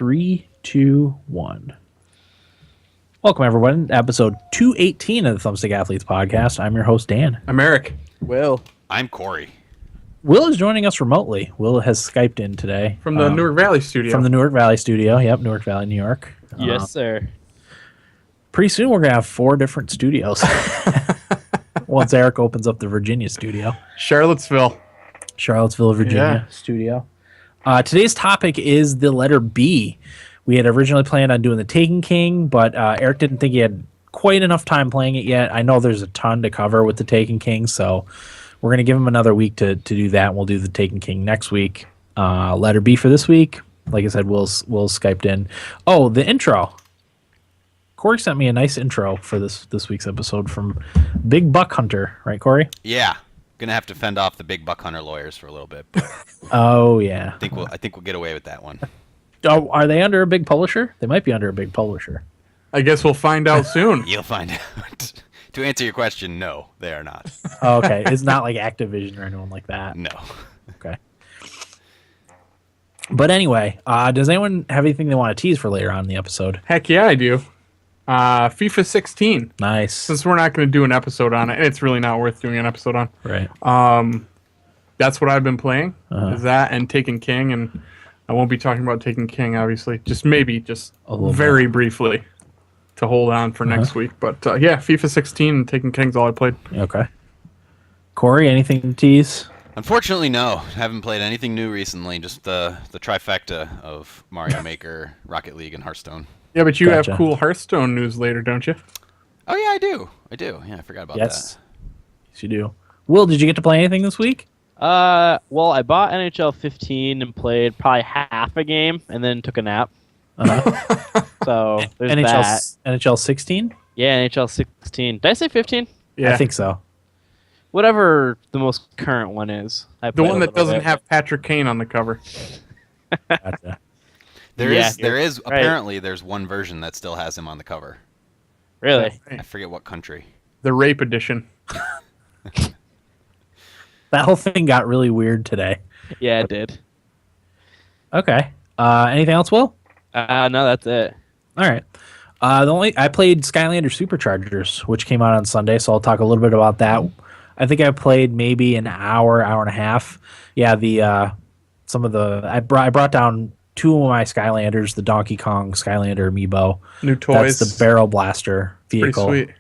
3, 2, 1. Welcome, everyone, to episode 218 of the Thumbstick Athletes podcast. I'm your host, Dan. I'm Eric. Will. I'm Corey. Will is joining us remotely. Will has Skyped in today. From the Newark Valley studio. From the Newark Valley studio. Yep, Newark Valley, New York. Yes, sir. Pretty soon we're going to have 4 different studios. Once Eric opens up the Virginia studio. Charlottesville, Virginia studio. Today's topic is the letter B. We had originally planned on doing the Taken King, but Eric didn't think he had quite enough time playing it yet. I know there's a ton to cover with the Taken King, so we're going to give him another week to do that, and we'll do the Taken King next week. Letter B for this week. Like I said, Will's Skyped in. Oh, the intro. Corey sent me a nice intro for this week's episode from Big Buck Hunter. Right, Corey? Yeah. Gonna have to fend off the big buck hunter lawyers for a little bit. But Oh, yeah. I think we'll get away with that one. Oh, are they under a big publisher? They might be under a big publisher. I guess we'll find out soon. You'll find out. To answer your question, no, they are not. Oh, okay. It's not like Activision or anyone like that. No. Okay. But anyway, does anyone have anything they want to tease for later on in the episode? Heck yeah, I do. FIFA 16. Nice. Since we're not going to do an episode on it, and it's really not worth doing an episode on. Right. That's what I've been playing. Uh-huh. Is that and Taken King, and I won't be talking about Taken King, obviously. Just A little very briefly to hold on for next week. But yeah, FIFA 16 and Taken King's all I played. Okay. Corey, anything to tease? Unfortunately, no. Haven't played anything new recently. Just the trifecta of Mario Maker, Rocket League, and Hearthstone. Yeah, but you Gotcha. have cool Hearthstone news later, don't you? Oh yeah, I do. Yeah, I forgot about Yes, you do. Will, did you get to play anything this week? Well, I bought NHL 15 and played probably half a game and then took a nap. Uh-huh. So there's NHL, that. NHL 16? Yeah, NHL 16. Did I say 15? Yeah. I think so. Whatever the most current one is. I The played one a that little doesn't bit. have Patrick Kane on the cover. Gotcha. There Yeah, is right. apparently there's one version that still has him on the cover. Really? I forget what country. The Rape Edition. That whole thing got really weird today. Yeah, it did. Okay. Anything else, Will? No, that's it. All right. I played Skylander Superchargers, which came out on Sunday, so I'll talk a little bit about that. I think I played maybe an hour and a half. Yeah, I brought down 2 of my Skylanders, the Donkey Kong Skylander amiibo. New toys. That's the Barrel Blaster vehicle. Pretty sweet.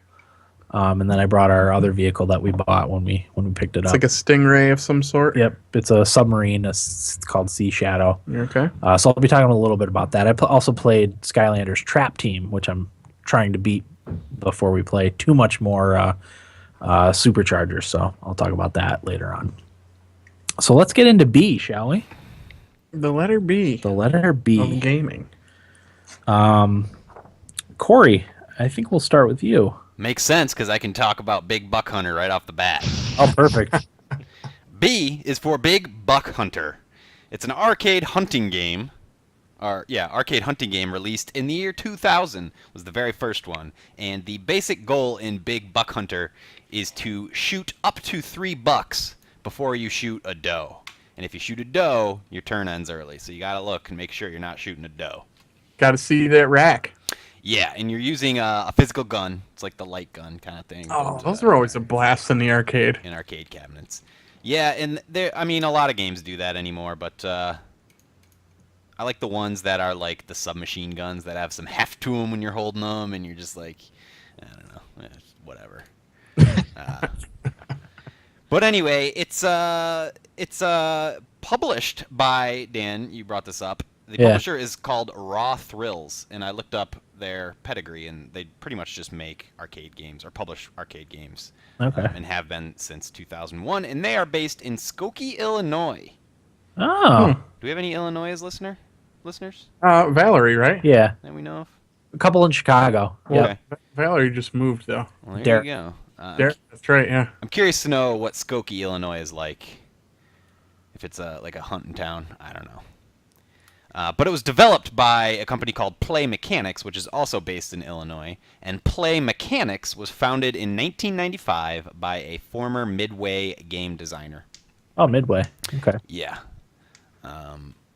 And then I brought our other vehicle that we bought when we picked it It's up. like a stingray of some sort. Yep, it's a submarine. It's called Sea Shadow. Okay. So I'll be talking a little bit about that. I also played Skylanders Trap Team, which I'm trying to beat before we play too much more Superchargers. So I'll talk about that later on. So let's get into B, shall we? The letter B The letter of B. gaming. Corey, I think we'll start with you. Makes sense because I can talk about Big Buck Hunter right off the bat. Oh, perfect. B is for Big Buck Hunter. It's an arcade hunting game. Arcade hunting game released in the year 2000 was the very first one. And the basic goal in Big Buck Hunter is to shoot up to 3 bucks before you shoot a doe. And if you shoot a doe, your turn ends early. So you gotta look and make sure you're not shooting a doe. Got to see that rack. Yeah, and you're using a physical gun. It's like the light gun kind of thing. Oh, but, those are always a blast in the arcade. in arcade cabinets. Yeah, and a lot of games do that anymore, but I like the ones that are like the submachine guns that have some heft to them when you're holding them, and you're just like, I don't know, whatever. But anyway, it's published by Dan. You brought this up. The publisher is called Raw Thrills, and I looked up their pedigree, and they pretty much just make arcade games or publish arcade games. Okay. And have been since 2001, and they are based in Skokie, Illinois. Oh, Do we have any Illinois listeners Valerie, right? yeah. that we know of? A couple in Chicago. Well, Yep. Valerie just moved, though. Well, there Derek. you go. There, that's right, yeah. I'm curious to know what Skokie, Illinois is like. If it's like a hunting town, I don't know. But it was developed by a company called Play Mechanics, which is also based in Illinois. And Play Mechanics was founded in 1995 by a former Midway game designer. Oh, Midway. Okay. Yeah.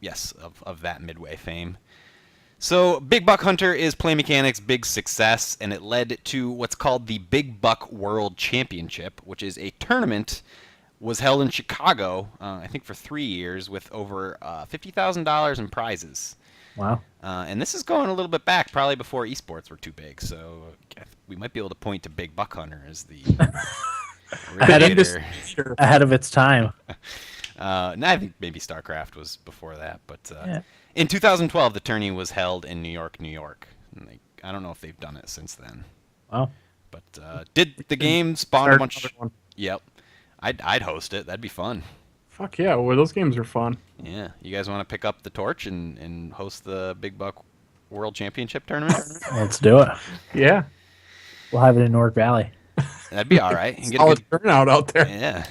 Yes, of that Midway fame. So, Big Buck Hunter is Play Mechanics' big success, and it led to what's called the Big Buck World Championship, which is a tournament was held in Chicago, I think for 3 years, with over $50,000 in prizes. Wow. And this is going a little bit back, probably before esports were too big. So we might be able to point to Big Buck Hunter as the originator. Ahead of its time. I think maybe StarCraft was before that. But in 2012, the tourney was held in New York, New York. And I don't know if they've done it since then. Wow. But did the game spawn a bunch? Yep. I'd host it. That'd be fun. Fuck yeah, well, those games are fun. Yeah. You guys want to pick up the torch and host the Big Buck World Championship tournament? Let's do it. Yeah. We'll have it in Newark Valley. That'd be all right. And get Solid turnout out there. Yeah.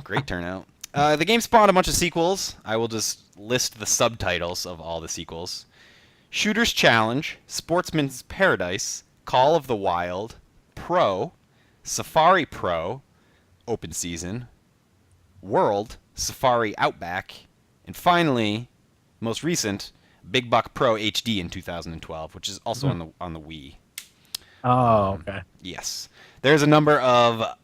Great turnout. The game spawned a bunch of sequels. I will just list the subtitles of all the sequels. Shooter's Challenge, Sportsman's Paradise, Call of the Wild, Pro, Safari Pro, Open Season, World, Safari Outback, and finally, most recent, Big Buck Pro HD in 2012, which is also on the Wii. Oh, okay. Yes. There's a number of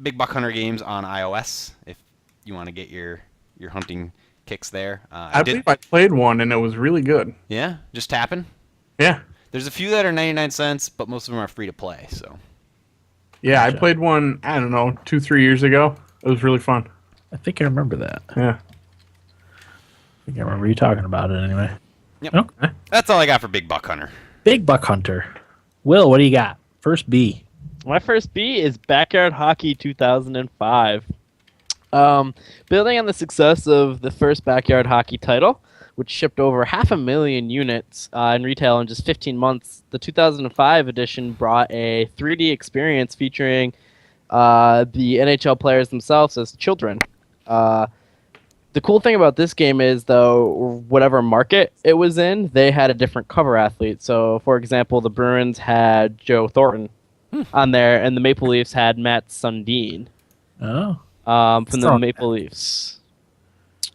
Big Buck Hunter games on iOS if you want to get your hunting kicks there. I believe I played one and it was really good. Yeah? Just tapping? Yeah. There's a few that are 99 cents, but most of them are free to play, so. Yeah, I played one, I don't know, 2-3 years ago. It was really fun. I think I remember that. Yeah. I think I remember you talking about it anyway. Yep. Okay. That's all I got for Big Buck Hunter. Big Buck Hunter. Will, what do you got? First B. My first B is Backyard Hockey 2005. Building on the success of the first Backyard Hockey title, which shipped over 500,000 units in retail in just 15 months, the 2005 edition brought a 3D experience featuring the NHL players themselves as children. The cool thing about this game is, though, whatever market it was in, they had a different cover athlete. So, for example, the Bruins had Joe Thornton on there, and the Maple Leafs had Matt Sundin from the Maple Leafs.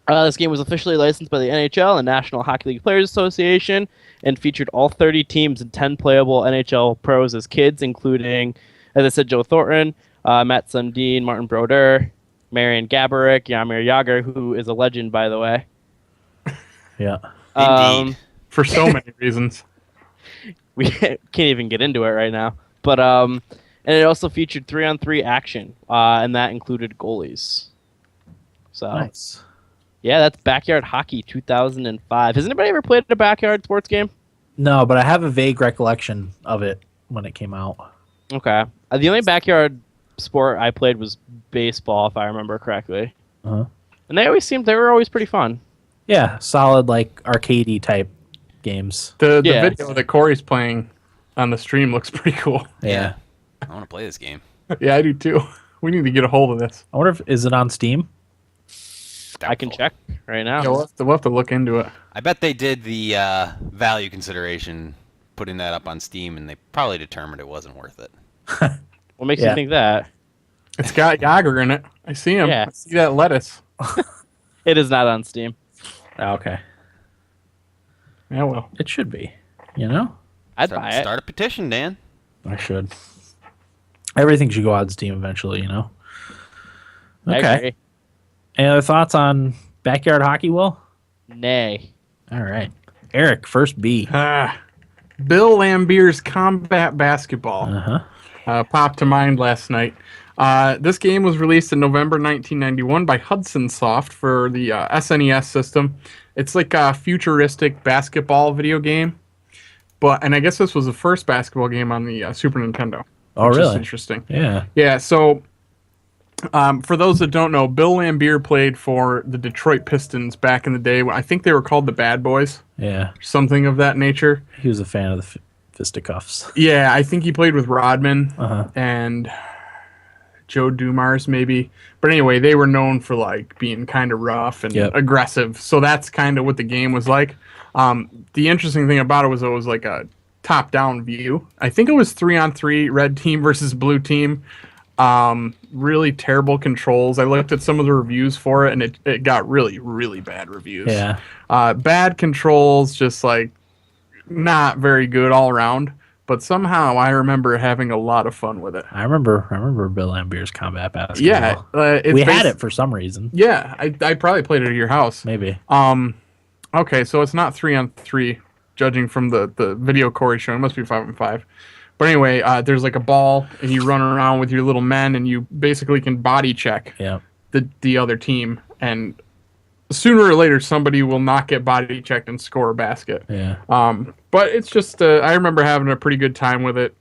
This game was officially licensed by the NHL and National Hockey League Players Association and featured all 30 teams and 10 playable NHL pros as kids, including, as I said, Joe Thornton, Matt Sundin, Martin Brodeur, Marian Gaborik, Jaromir Jagr, who is a legend, by the way. Yeah. Indeed. For so many reasons. We can't even get into it right now. But and it also featured 3-on-3 action, and that included goalies. So, Nice. yeah, that's Backyard Hockey 2005. Has anybody ever played a backyard sports game? No, but I have a vague recollection of it when it came out. Okay. The only backyard sport I played was baseball, if I remember correctly. Uh-huh. And they were always pretty fun. Yeah, solid, like, arcadey type games. The Yeah. video that Corey's playing on the stream looks pretty cool. Yeah. I want to play this game. Yeah, I do too. We need to get a hold of this. I wonder is it on Steam? I can Doubtful. check right now. Yeah, we'll have to look into it. I bet they did the value consideration, putting that up on Steam, and they probably determined it wasn't worth it. What makes Yeah. you think that? It's got Yager in it. I see him. Yeah. I see that lettuce. It is not on Steam. Oh, okay. Yeah, well. It should be. You know? I'd buy it. Start a petition, Dan. I should. Everything should go on Steam eventually, you know? I Okay. agree. Any other thoughts on Backyard Hockey, Will? Nay. All right. Eric, first B. Bill Lambier's Combat Basketball Uh-huh. popped to mind last night. This game was released in November 1991 by Hudson Soft for the SNES system. It's like a futuristic basketball video game. And I guess this was the first basketball game on the Super Nintendo. Oh, which is really? interesting. Yeah. Yeah, so for those that don't know, Bill Lambier played for the Detroit Pistons back in the day. I think they were called the Bad Boys, Yeah. something of that nature. He was a fan of the fisticuffs. Yeah, I think he played with Rodman Uh-huh. and Joe Dumars maybe. But anyway, they were known for like being kind of rough and Yep. aggressive. So that's kind of what the game was like. The interesting thing about it was like a top-down view. I think it was 3-on-3, red team versus blue team. Really terrible controls. I looked at some of the reviews for it, and it got really, really bad reviews. Yeah. Bad controls, just like not very good all around. But somehow I remember having a lot of fun with it. I remember Bill Lambier's combat basketball. Yeah, we had it for some reason. Yeah, I probably played it at your house. Maybe. Okay, so it's not 3-on-3, judging from the video Corey showing. It must be 5-on-5. But anyway, there's like a ball, and you run around with your little men, and you basically can body check the other team. And sooner or later, somebody will not get body checked and score a basket. Yeah. But it's just, I remember having a pretty good time with it.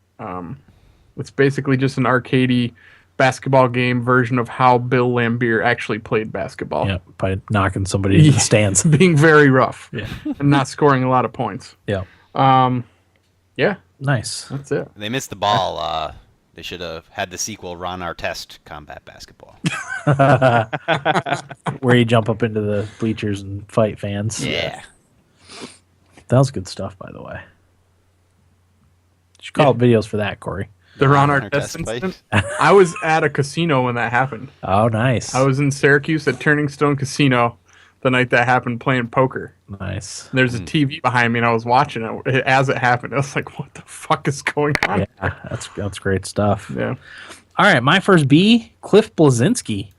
It's basically just an arcadey basketball game version of how Bill Lambier actually played basketball. Yeah, by knocking somebody into the stands. Being very rough. Yeah. And not scoring a lot of points. Yeah. Yeah. Nice. That's it. They missed the ball. They should have had the sequel, Ron Artest Combat Basketball. Where you jump up into the bleachers and fight fans. Yeah. That was good stuff, by the way. You should call up videos for that, Corey. The Ron Ron Artest Artest incident? I was at a casino when that happened. Oh, nice. I was in Syracuse at Turning Stone Casino the night that happened playing poker. Nice. There's a TV behind me, and I was watching it as it happened. I was like, what the fuck is going on? Yeah, that's great stuff. Yeah. All right, my first B, Cliff Bleszinski.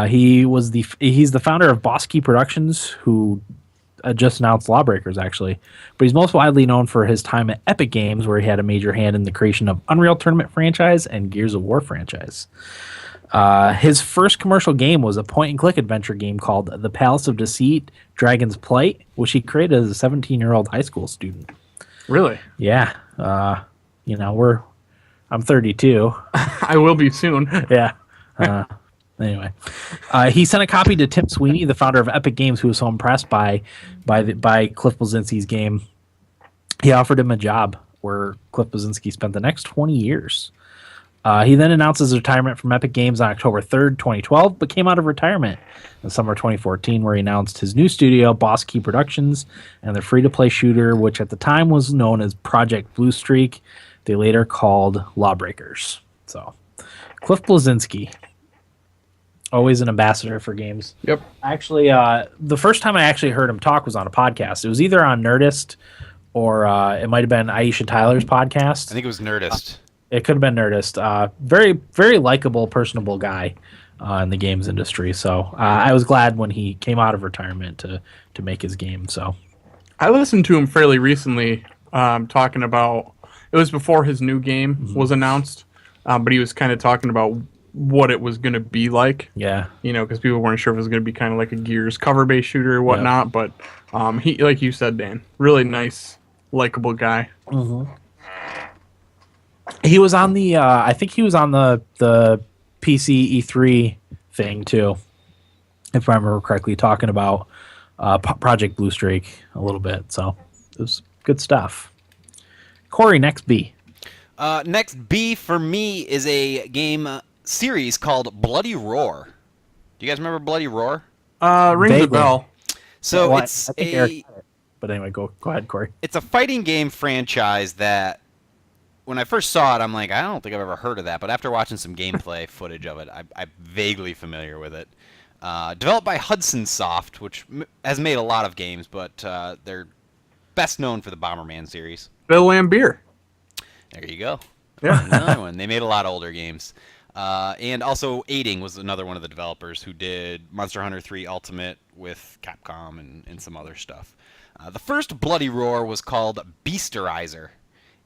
He's the founder of Boss Key Productions, who just announced Lawbreakers, actually. But he's most widely known for his time at Epic Games, where he had a major hand in the creation of Unreal Tournament franchise and Gears of War franchise. His first commercial game was a point-and-click adventure game called The Palace of Deceit, Dragon's Plight, which he created as a 17-year-old high school student. Really? Yeah. I'm 32. I will be soon. Yeah. Anyway, he sent a copy to Tim Sweeney, the founder of Epic Games, who was so impressed by Cliff Bleszinski's game. He offered him a job where Cliff Bleszinski spent the next 20 years. He then announced his retirement from Epic Games on October 3rd, 2012, but came out of retirement in summer 2014, where he announced his new studio, Boss Key Productions, and their free-to-play shooter, which at the time was known as Project Blue Streak. They later called Lawbreakers. So, Cliff Bleszinski, always an ambassador for games. Yep. Actually, the first time I actually heard him talk was on a podcast. It was either on Nerdist or it might have been Aisha Tyler's podcast. I think it was Nerdist. It could have been Nerdist. Very, very likable, personable guy in the games industry. So I was glad when he came out of retirement to make his game. So I listened to him fairly recently talking about, it was before his new game was announced, but he was kind of talking about what it was going to be like. Yeah. Because people weren't sure if it was going to be kind of like a Gears cover-based shooter or whatnot. Yep. But he, like you said, Dan, really nice, likable guy. Mm-hmm. He was on the, I think he was on the PC E3 thing too, if I remember correctly, talking about Project Blue Streak a little bit. So it was good stuff. Corey, next B. Next B for me is a game series called Bloody Roar. Do you guys remember Bloody Roar? Rings a bell. So well, it's I think Eric had it. But anyway, go ahead, Corey. It's a fighting game franchise that, when I first saw it, I'm like, I don't think I've ever heard of that. But after watching some gameplay footage of it, I'm vaguely familiar with it. Developed by Hudson Soft, which has made a lot of games, but they're best known for the Bomberman series. Bill Lambier. There you go. Yeah. Another one. They made a lot of older games. And also, Aiding was another one of the developers who did Monster Hunter 3 Ultimate with Capcom and some other stuff. The first Bloody Roar was called Beasterizer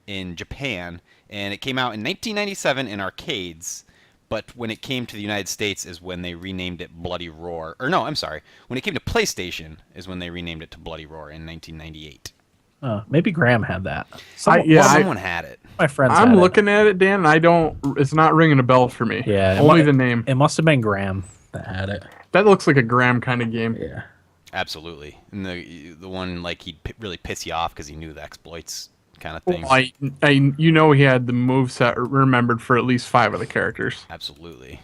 in Japan, and it came out in 1997 in arcades, but when it came to the United States is when they renamed it Bloody Roar. Or no, I'm sorry. When it came to PlayStation is when they renamed it to Bloody Roar in 1998. Maybe Graham had that. Someone had it. My friends I'm looking at it, Dan, and it's not ringing a bell for me. Yeah. Only the name. It must have been Graham that had it. That looks like a Graham kind of game. Yeah. Absolutely. And the one, like, he'd really piss you off because he knew the exploits kind of thing. Well, he had the moveset remembered for at least 5 of the characters. Absolutely.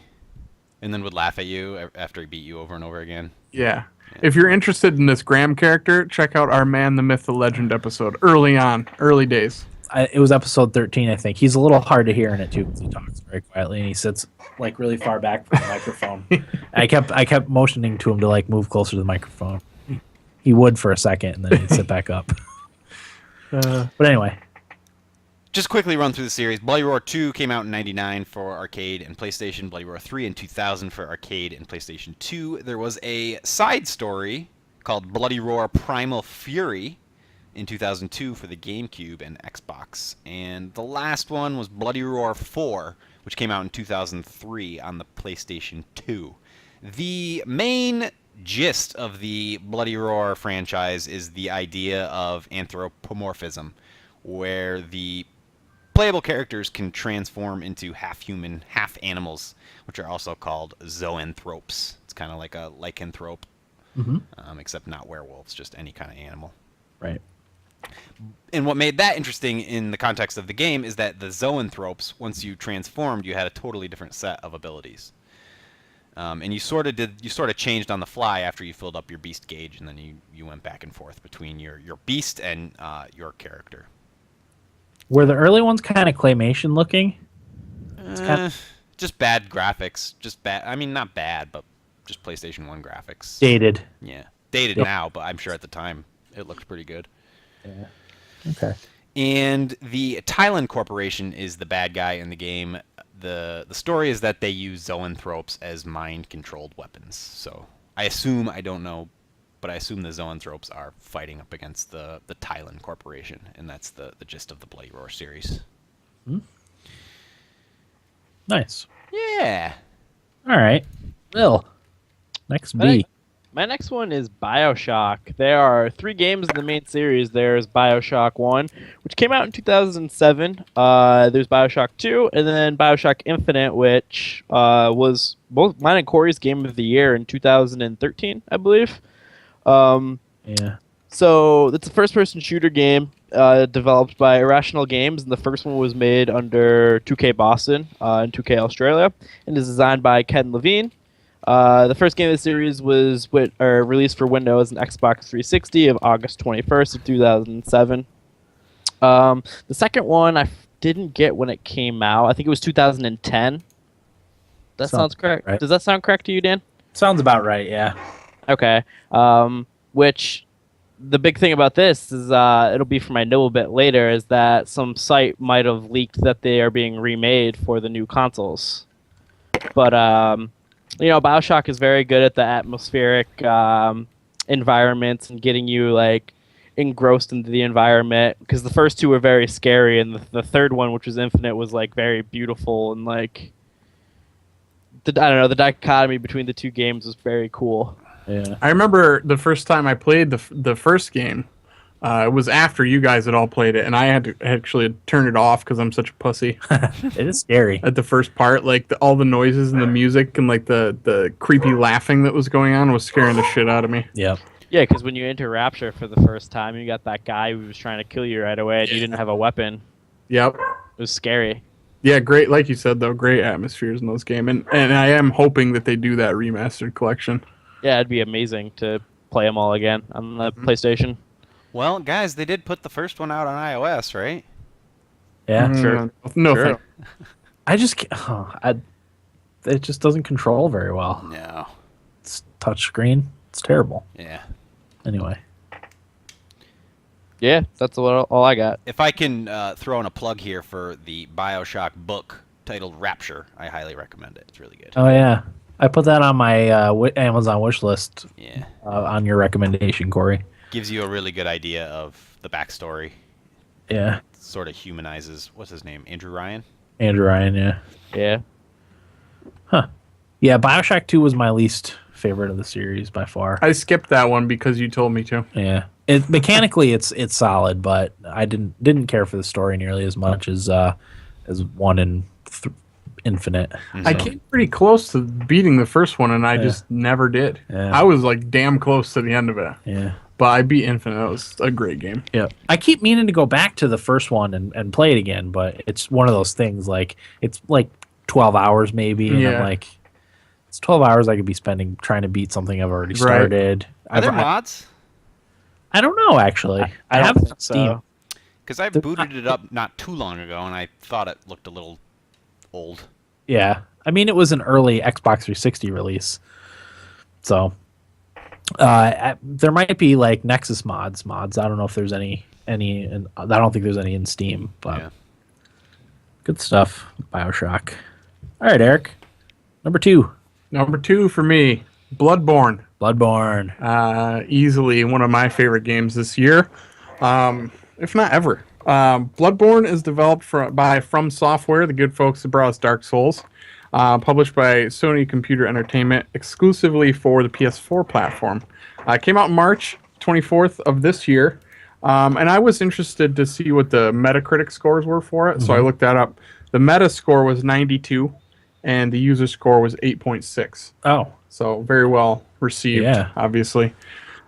And then would laugh at you after he beat you over and over again. Yeah. If you're interested in this Graham character, check out our Man, the Myth, the Legend episode early days. It was episode 13, I think. He's a little hard to hear in it too because he talks very quietly and he sits like really far back from the microphone. I kept motioning to him to like move closer to the microphone. He would for a second and then he'd sit back up. But anyway. Just quickly run through the series. Bloody Roar 2 came out in 99 for arcade and PlayStation. Bloody Roar 3 in 2000 for arcade and PlayStation 2. There was a side story called Bloody Roar Primal Fury in 2002 for the GameCube and Xbox. And the last one was Bloody Roar 4, which came out in 2003 on the PlayStation 2. The main gist of the Bloody Roar franchise is the idea of anthropomorphism, where the playable characters can transform into half-human, half-animals, which are also called zoanthropes. It's kind of like a lycanthrope, except not werewolves, just any kind of animal. Right. And what made that interesting in the context of the game is that the zoanthropes, once you transformed, you had a totally different set of abilities. And you sort of changed on the fly after you filled up your beast gauge, and then you went back and forth between your beast and your character. Were the early ones kind of claymation looking? Just bad graphics. Just bad. I mean, not bad, but just PlayStation 1 graphics. Dated. Yeah, dated now, but I'm sure at the time it looked pretty good. Yeah. Okay. And the Thailand Corporation is the bad guy in the game. The story is that they use zoanthropes as mind-controlled weapons. So I don't know, but I assume the zoanthropes are fighting up against the Thailand Corporation, and that's the gist of the Bloody Roar series. Nice. Yeah. All right. Bill, next B. My next one is BioShock. There are 3 games in the main series. There's BioShock 1, which came out in 2007. There's BioShock 2, and then BioShock Infinite, which was both mine and Corey's Game of the Year in 2013, I believe. Yeah. So it's a first-person shooter game developed by Irrational Games, and the first one was made under 2K Boston and 2K Australia, and is designed by Ken Levine. The first game of the series was released for Windows and Xbox 360 of August 21st of 2007. The second one I didn't get when it came out. I think it was 2010. That sounds correct. Right. Does that sound correct to you, Dan? Sounds about right, yeah. Okay. Which the big thing about this is it'll be for my nibble bit later, is that some site might have leaked that they are being remade for the new consoles. But BioShock is very good at the atmospheric environments and getting you like engrossed into the environment, because the first 2 were very scary, and the third one, which was Infinite, was like very beautiful, and like the dichotomy between the 2 games was very cool. Yeah. I remember the first time I played the first game. It was after you guys had all played it, and I had to actually turn it off because I'm such a pussy. It is scary. At the first part, like all the noises and the music and like the creepy laughing that was going on was scaring the shit out of me. Yeah. Yeah, because when you enter Rapture for the first time, you got that guy who was trying to kill you right away, and you didn't have a weapon. Yep. It was scary. Yeah, great. Like you said, though, great atmospheres in those games, and I am hoping that they do that remastered collection. Yeah, it'd be amazing to play them all again on the PlayStation. Well, guys, they did put the first one out on iOS, right? Yeah. Sure. No, Sure. I just it just doesn't control very well. No. It's touchscreen. It's terrible. Yeah. Anyway. Yeah, that's all I got. If I can throw in a plug here for the BioShock book titled Rapture, I highly recommend it. It's really good. Oh yeah, I put that on my Amazon wish list. Yeah. On your recommendation, Corey. Gives you a really good idea of the backstory. Yeah. Sort of humanizes, what's his name? Andrew Ryan? Andrew Ryan, yeah. Yeah. Huh. Yeah, BioShock 2 was my least favorite of the series by far. I skipped that one because you told me to. Yeah. Mechanically it's solid, but I didn't care for the story nearly as much as 1 and Infinite. Mm-hmm. I came pretty close to beating the first one, and I just never did. Yeah. I was like damn close to the end of it. Yeah. But I beat Infinite. It was a great game. Yeah. I keep meaning to go back to the first one and play it again, but it's one of those things like it's like 12 hours maybe, and I'm like, it's 12 hours I could be spending trying to beat something I've already started. Are there mods? I don't know, actually. I don't have think Steam. so. Because I booted it up not too long ago, and I thought it looked a little old. Yeah. I mean, it was an early Xbox 360 release. So, there might be like Nexus mods. I don't know if there's any any, and I don't think there's any in Steam, but Yeah. good stuff. BioShock. All right, Eric. Number 2. Number 2 for me, Bloodborne. Bloodborne. Easily one of my favorite games this year, if not ever. Bloodborne is developed by From Software, the good folks that brought us Dark Souls. Published by Sony Computer Entertainment exclusively for the PS4 platform. Came out March 24th of this year. And I was interested to see what the Metacritic scores were for it, so I looked that up. The Meta score was 92, and the user score was 8.6. Oh. So very well received, obviously.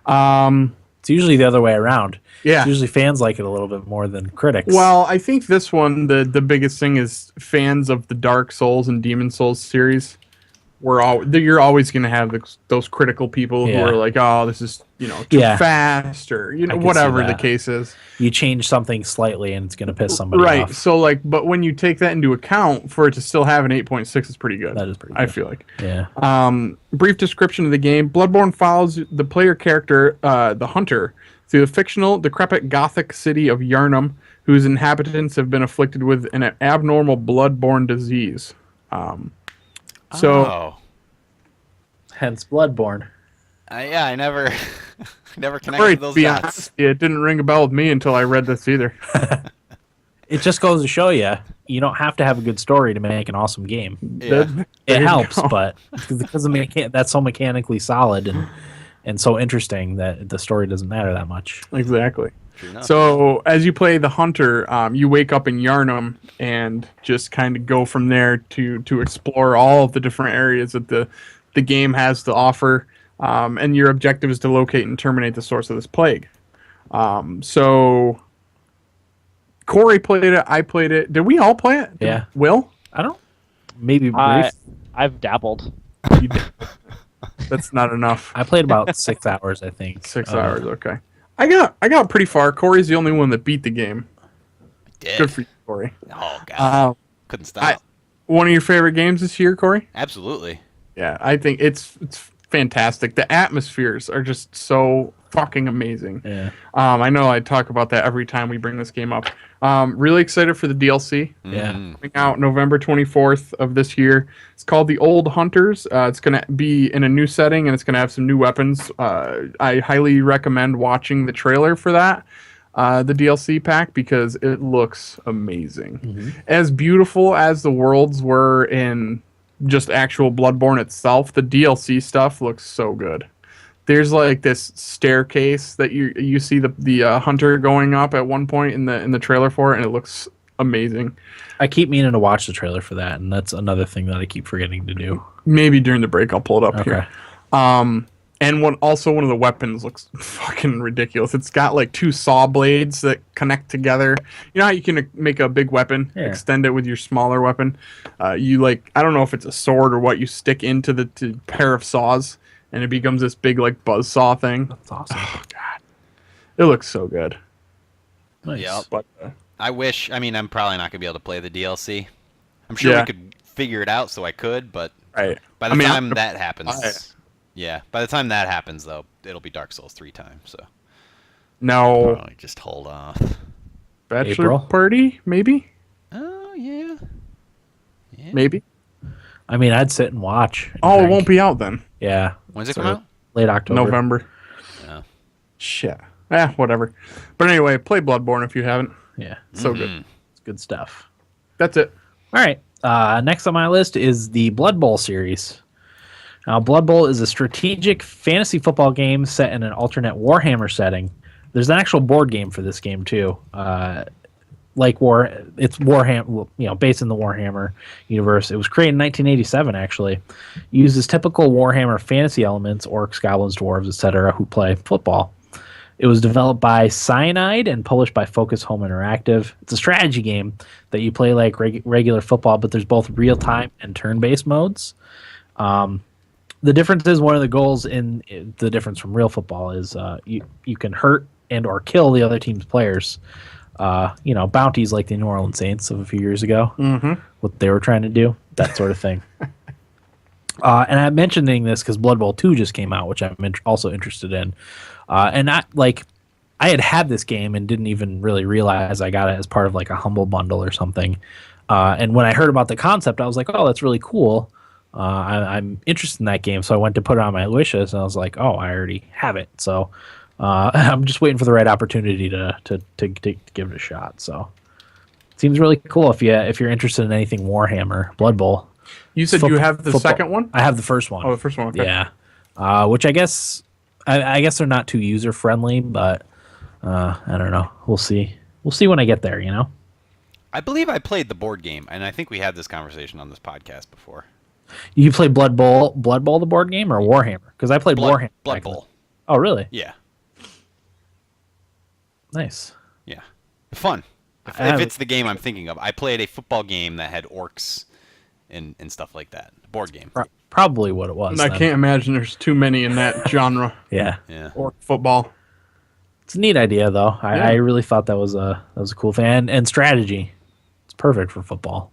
It's usually the other way around. Yeah. It's usually fans like it a little bit more than critics. Well, I think this one, the biggest thing is fans of the Dark Souls and Demon Souls series. You're always going to have those critical people who are like, oh, this is too fast, or whatever the case is. You change something slightly and it's going to piss somebody off. Right. So but when you take that into account, for it to still have an 8.6 is pretty good. That is pretty good. I feel like. Yeah. Brief description of the game: Bloodborne follows the player character, the Hunter, through the fictional, decrepit Gothic city of Yharnam, whose inhabitants have been afflicted with an abnormal blood-borne disease. Hence Bloodborne. I never connected those dots. Honest, it didn't ring a bell with me until I read this either. It just goes to show you don't have to have a good story to make an awesome game. Yeah. It helps, but because that's so mechanically solid and so interesting that the story doesn't matter that much. Exactly. So as you play the Hunter, you wake up in Yharnam and just kind of go from there to explore all of the different areas that the game has to offer. And your objective is to locate and terminate the source of this plague. So Corey played it. I played it. Did we all play it? Yeah. Will? I don't. Maybe brief. I've dabbled. That's not enough. I played about 6 hours, I think. 6 hours. Okay. I got pretty far. Corey's the only one that beat the game. Did. Good for you, Corey. Oh god. Couldn't stop. One of your favorite games this year, Corey? Absolutely. Yeah, I think it's fantastic. The atmospheres are just so fucking amazing. Yeah. I know I talk about that every time we bring this game up. Really excited for the DLC. Yeah. Coming out November 24th of this year. It's called The Old Hunters. It's going to be in a new setting, and it's going to have some new weapons. I highly recommend watching the trailer for that, the DLC pack, because it looks amazing. Mm-hmm. As beautiful as the worlds were in just actual Bloodborne itself, the DLC stuff looks so good. There's like this staircase that you see the hunter going up at one point in the trailer for it, and it looks amazing. I keep meaning to watch the trailer for that, and that's another thing that I keep forgetting to do. Maybe during the break I'll pull it up Okay. here. And one of the weapons looks fucking ridiculous. It's got like 2 saw blades that connect together. You know how you can make a big weapon, extend it with your smaller weapon? I don't know if it's a sword or what, you stick into the pair of saws, and it becomes this big like buzzsaw thing. That's awesome. Oh god, it looks so good. Nice. Yep. But I'm probably not gonna be able to play the DLC. I'm sure we could figure it out so I could, but right. by the time that happens, by the time that happens though, it'll be Dark Souls 3 time. So no, probably just hold off. Bachelor party, maybe. Oh yeah. Maybe. I mean, I'd sit and watch. It won't be out then. Yeah. When's it come out? Late October. November. Yeah. Shit. Whatever. But anyway, play Bloodborne if you haven't. Yeah. So good. It's good stuff. That's it. All right. Next on my list is the Blood Bowl series. Now, Blood Bowl is a strategic fantasy football game set in an alternate Warhammer setting. There's an actual board game for this game too. It's Warhammer, based in the Warhammer universe. It was created in 1987, actually. It uses typical Warhammer fantasy elements, orcs, goblins, dwarves, etc., who play football. It was developed by Cyanide and published by Focus Home Interactive. It's a strategy game that you play like regular football, but there's both real-time and turn-based modes. The difference is, one of the goals in the difference from real football is you can hurt and or kill the other team's players. Bounties like the New Orleans Saints of a few years ago, what they were trying to do, that sort of thing. And I'm mentioning this because Blood Bowl 2 just came out, which I'm also interested in. And I had this game and didn't even really realize I got it as part of like a Humble Bundle or something. And when I heard about the concept, I was like, oh, that's really cool. I'm interested in that game, so I went to put it on my wishes, and I was like, oh, I already have it. So I'm just waiting for the right opportunity to give it a shot. So it seems really cool if you're interested in anything Warhammer, Blood Bowl. You said you have the second one? I have the first one. Oh, the first one. Okay. Yeah, which I guess they're not too user friendly, but I don't know. We'll see. We'll see when I get there. I believe I played the board game, and I think we had this conversation on this podcast before. You play Blood Bowl, the board game, or Warhammer? Because I played Warhammer. Blood Bowl. Oh, really? Yeah. Nice. Yeah. Fun. If it's the game I'm thinking of. I played a football game that had orcs and stuff like that. Board game. Probably what it was. I can't imagine there's too many in that genre. Yeah. Or football. It's a neat idea, though. I really thought that was a cool thing. And strategy. It's perfect for football,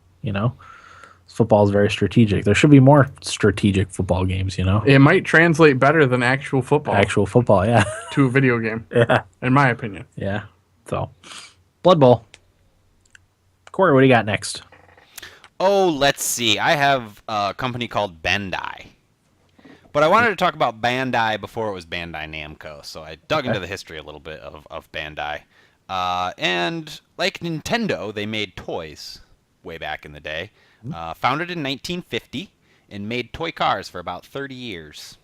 Football is very strategic. There should be more strategic football games, It might translate better than actual football. Actual football, yeah. To a video game. Yeah. In my opinion. Yeah. So, Blood Bowl. Corey, what do you got next? Oh, let's see. I have a company called Bandai. But I wanted to talk about Bandai before it was Bandai Namco, so I dug into the history a little bit of Bandai. And like Nintendo, they made toys way back in the day. Founded in 1950 and made toy cars for about 30 years.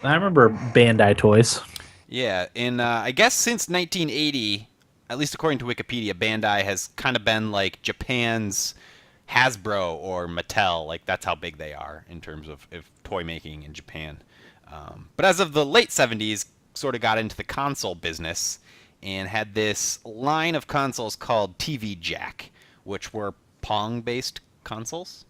I remember Bandai toys. Yeah, and I guess since 1980, at least according to Wikipedia, Bandai has kind of been like Japan's Hasbro or Mattel. Like, that's how big they are in terms of toy making in Japan. But as of the late 70s, sort of got into the console business and had this line of consoles called TV Jack, which were Pong-based consoles.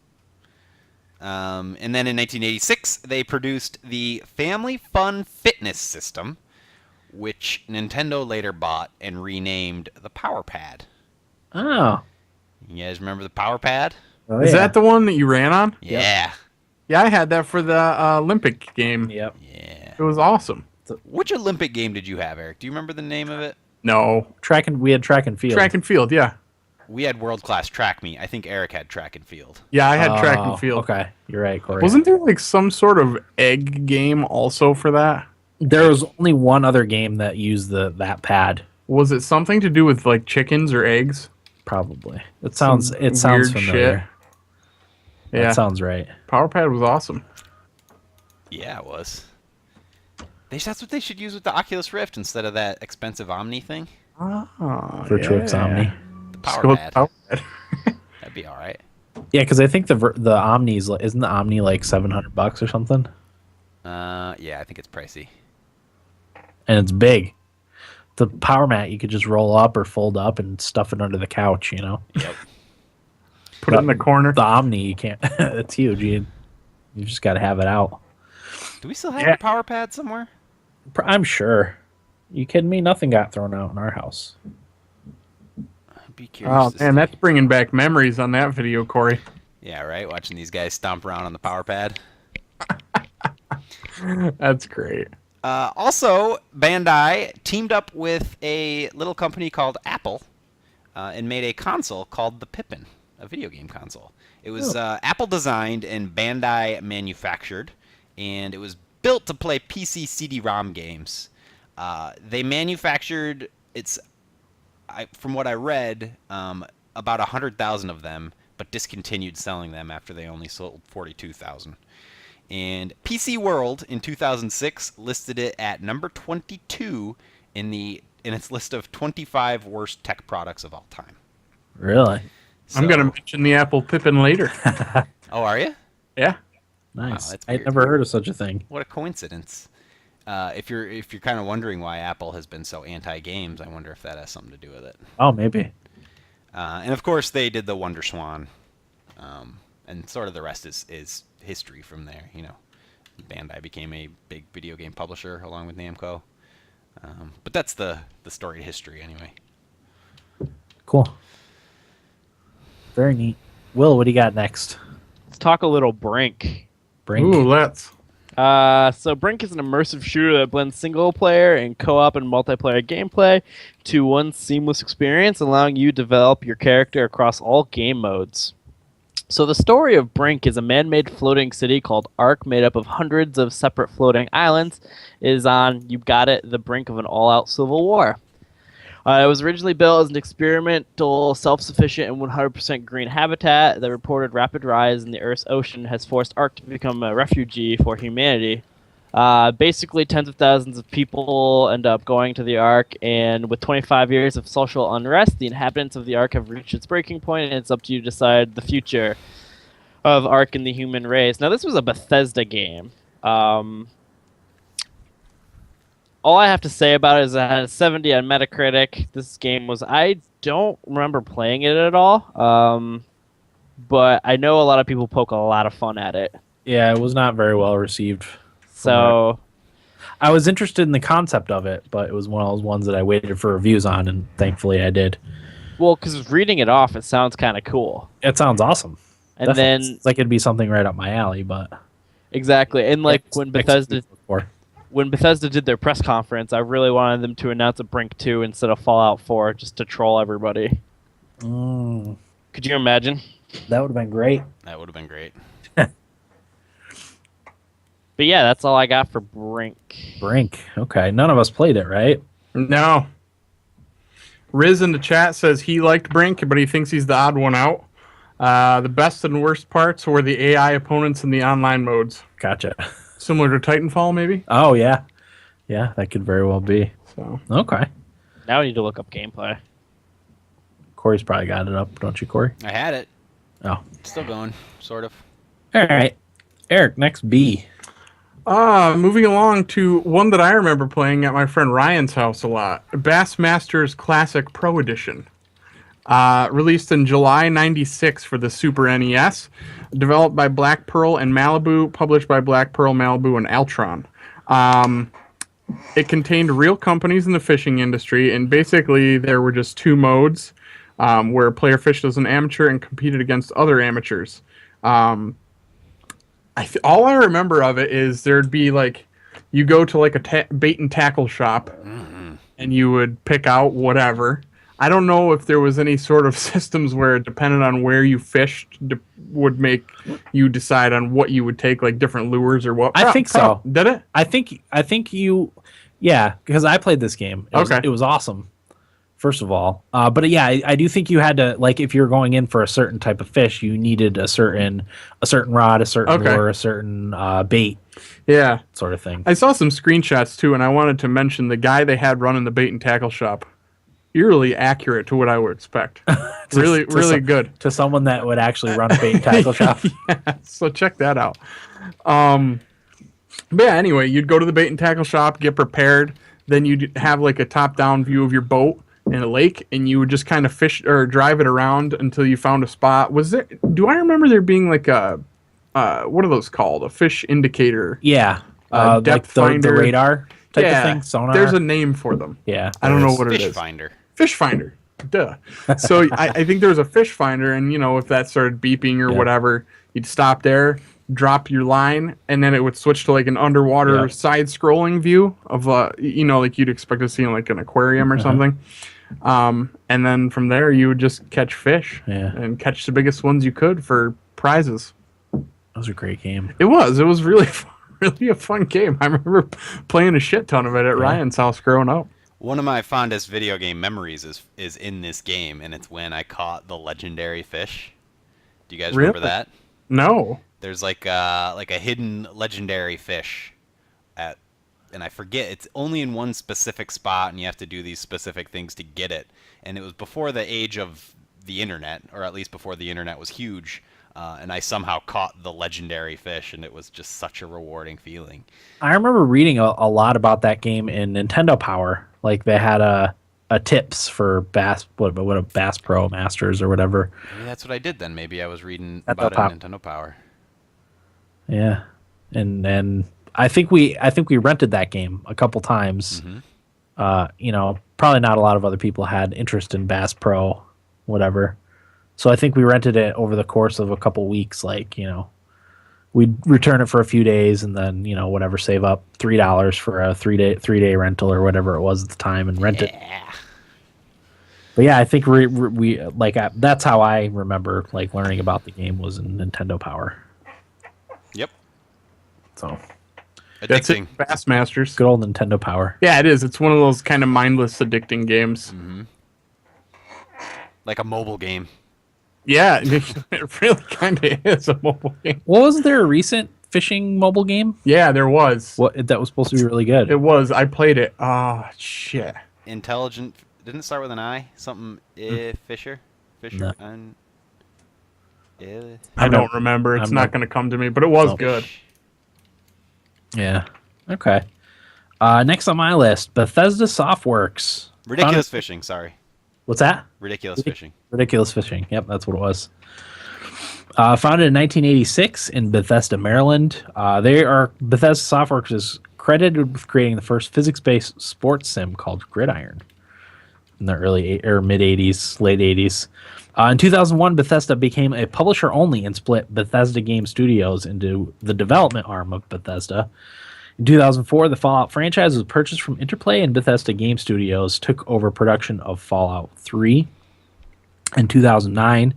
And then in 1986, they produced the Family Fun Fitness System, which Nintendo later bought and renamed the Power Pad. Oh. You guys remember the Power Pad? Oh, Is that the one that you ran on? Yeah. Yep. Yeah, I had that for the Olympic game. Yep. Yeah. It was awesome. Which Olympic game did you have, Eric? Do you remember the name of it? No. We had track and field. Track and field, yeah. We had World Class Track Meet. I think Eric had Track and Field. Yeah, I had track and field. Okay, you're right, Corey. Wasn't there like some sort of egg game also for that? There was only one other game that used that pad. Was it something to do with like chickens or eggs? Probably. It sounds weird familiar. shit. Yeah. That sounds right. Power Pad was awesome. Yeah, it was. That's what they should use with the Oculus Rift instead of that expensive Omni thing. Virtuix Omni. The Just Power go with Pad. Power Pad. That'd be all right. Yeah, because I think the Omni's isn't the Omni like $700 or something, Yeah, I think it's pricey. and it's big. The power mat you could just roll up or fold up and stuff it under the couch. Yep. Put it in the corner. The Omni you can't. It's huge. You just got to have it out. Do we still have a Power Pad somewhere? I'm sure. You kidding me? Nothing got thrown out in our house. I'd be curious. Oh man, that's bringing back memories on that video, Corey. Yeah, right. Watching these guys stomp around on the Power Pad. That's great. Also, Bandai teamed up with a little company called Apple and made a console called the Pippin, a video game console. It was Apple designed and Bandai manufactured, and it was built to play PC CD-ROM games. They manufactured, from what I read, about 100,000 of them, but discontinued selling them after they only sold 42,000. And PC World in 2006 listed it at number 22 in its list of 25 worst tech products of all time. Really? I'm gonna mention the Apple Pippin later. Oh, are you? Yeah. Nice. that's I'd weird. never heard of such a thing. What a coincidence. If you're kind of wondering why Apple has been so anti-games, I wonder if that has something to do with it. Oh, maybe. And of course, they did the Wonder Swan, and sort of the rest is history from there. Bandai became a big video game publisher along with Namco. But that's the storied history anyway. Cool. Very neat. Will, what do you got next? Let's talk a little Brink. Brink. Ooh, let's. So Brink is an immersive shooter that blends single-player and co-op and multiplayer gameplay to one seamless experience, allowing you to develop your character across all game modes. So the story of Brink is a man-made floating city called Ark, made up of hundreds of separate floating islands, is on, you got it, the brink of an all-out civil war. It was originally built as an experimental, self-sufficient, and 100% green habitat. The reported rapid rise in the Earth's ocean has forced Ark to become a refugee for humanity. Basically, tens of thousands of people end up going to the Ark, and with 25 years of social unrest, the inhabitants of the Ark have reached its breaking point, and it's up to you to decide the future of Ark and the human race. Now, this was a Bethesda game. All I have to say about it is it had a 70 on Metacritic. This game was... I don't remember playing it at all, but I know a lot of people poke a lot of fun at it. Yeah, it was not very well received. So I was interested in the concept of it, but it was one of those ones that I waited for reviews on, and thankfully I did. Well, because reading it off, it sounds kind of cool. It sounds awesome. And Definitely. then... It's like it'd be something right up my alley, but... Exactly. And like when Bethesda... Before. When Bethesda did their press conference, I really wanted them to announce a Brink 2 instead of Fallout 4 just to troll everybody. Could you imagine? That would have been great. That would have been great. But yeah, that's all I got for Brink. Brink. Okay. None of us played it, right? No. Riz in the chat says he liked Brink, but he thinks he's the odd one out. The best and worst parts were the AI opponents in the online modes. Gotcha. Similar to Titanfall, maybe? Oh, yeah. Yeah, that could very well be. So Okay. Now we need to look up gameplay. Corey's probably got it up, don't you, Corey? I had it. Oh. Still going, sort of. All right. Eric, next B. Moving along to one that I remember playing at my friend Ryan's house a lot. Bassmasters Classic Pro Edition. Released in July 96 for the Super NES. Developed by Black Pearl and Malibu. Published by Black Pearl, Malibu, and Altron. It contained real companies in the fishing industry, and basically there were just two modes where a player fished as an amateur and competed against other amateurs. All I remember of it is there'd be like, you go to like a bait and tackle shop, and you would pick out whatever. I don't know if there was any sort of systems where it depended on where you fished would make you decide on what you would take, like different lures or what. I think so. Did it? I think you, yeah, because I played this game. It was awesome, first of all. But yeah, I do think you had to, like, if you're going in for a certain type of fish, you needed a certain rod, a certain lure, a certain bait. Yeah, sort of thing. I saw some screenshots too, and I wanted to mention the guy they had running the bait and tackle shop. Eerily accurate to what I would expect. Really good. To someone that would actually run a bait and tackle shop. Yeah, so check that out. But yeah, anyway, you'd go to the bait and tackle shop, get prepared, then you'd have like a top-down view of your boat in a lake, and you would just kind of fish or drive it around until you found a spot. Do I remember there being like a what are those called? A fish indicator? Yeah. Depth like finder. The radar type of thing, sonar. There's a name for them. Yeah. I don't know what it is. Fish finder. Fish finder. Duh. So I think there was a fish finder, and if that started beeping or whatever, you'd stop there, drop your line, and then it would switch to like an underwater side-scrolling view of like you'd expect to see in like an aquarium or something. And then from there you would just catch fish and catch the biggest ones you could for prizes. That was a great game. It was really really a fun game. I remember playing a shit ton of it at Ryan's house growing up. One of my fondest video game memories is in this game, and it's when I caught the legendary fish. Do you guys remember that? No. There's like a hidden legendary fish and I forget, it's only in one specific spot, and you have to do these specific things to get it. And it was before the age of the internet, or at least before the internet was huge. And I somehow caught the legendary fish, and it was just such a rewarding feeling. I remember reading a lot about that game in Nintendo Power. Like they had a tips for Bass Pro Masters or whatever. Maybe that's what I did then. Maybe I was reading about it in Nintendo Power. Yeah, and I think we rented that game a couple times. Mm-hmm. Probably not a lot of other people had interest in Bass Pro, whatever. So I think we rented it over the course of a couple weeks, we'd return it for a few days, and then whatever, save up $3 for a three day rental or whatever it was at the time, and rent it. But yeah, I think we that's how I remember like learning about the game was in Nintendo Power. Yep. So That's it. Addicting. Bassmasters. good old Nintendo Power. Yeah, it is. It's one of those kind of mindless, addicting games. Like a mobile game. Yeah, it really kind of is a mobile game. Well, wasn't there a recent fishing mobile game? Yeah, there was. That was supposed to be really good. It was. I played it. Oh, shit. Intelligent. Didn't it start with an I? Something. Fisher. No. And. I don't remember. It's not going to come to me, but it was good. Yeah. Okay. Next on my list, Bethesda Softworks. Ridiculous Fishing. Sorry. What's that? Ridiculous Fishing. Ridiculous Fishing. Yep, that's what it was. Founded in 1986 in Bethesda, Maryland. Bethesda Softworks is credited with creating the first physics-based sports sim called Gridiron in the early or mid 80s, late 80s. In 2001, Bethesda became a publisher only and split Bethesda Game Studios into the development arm of Bethesda. In 2004, the Fallout franchise was purchased from Interplay, and Bethesda Game Studios took over production of Fallout 3. In 2009,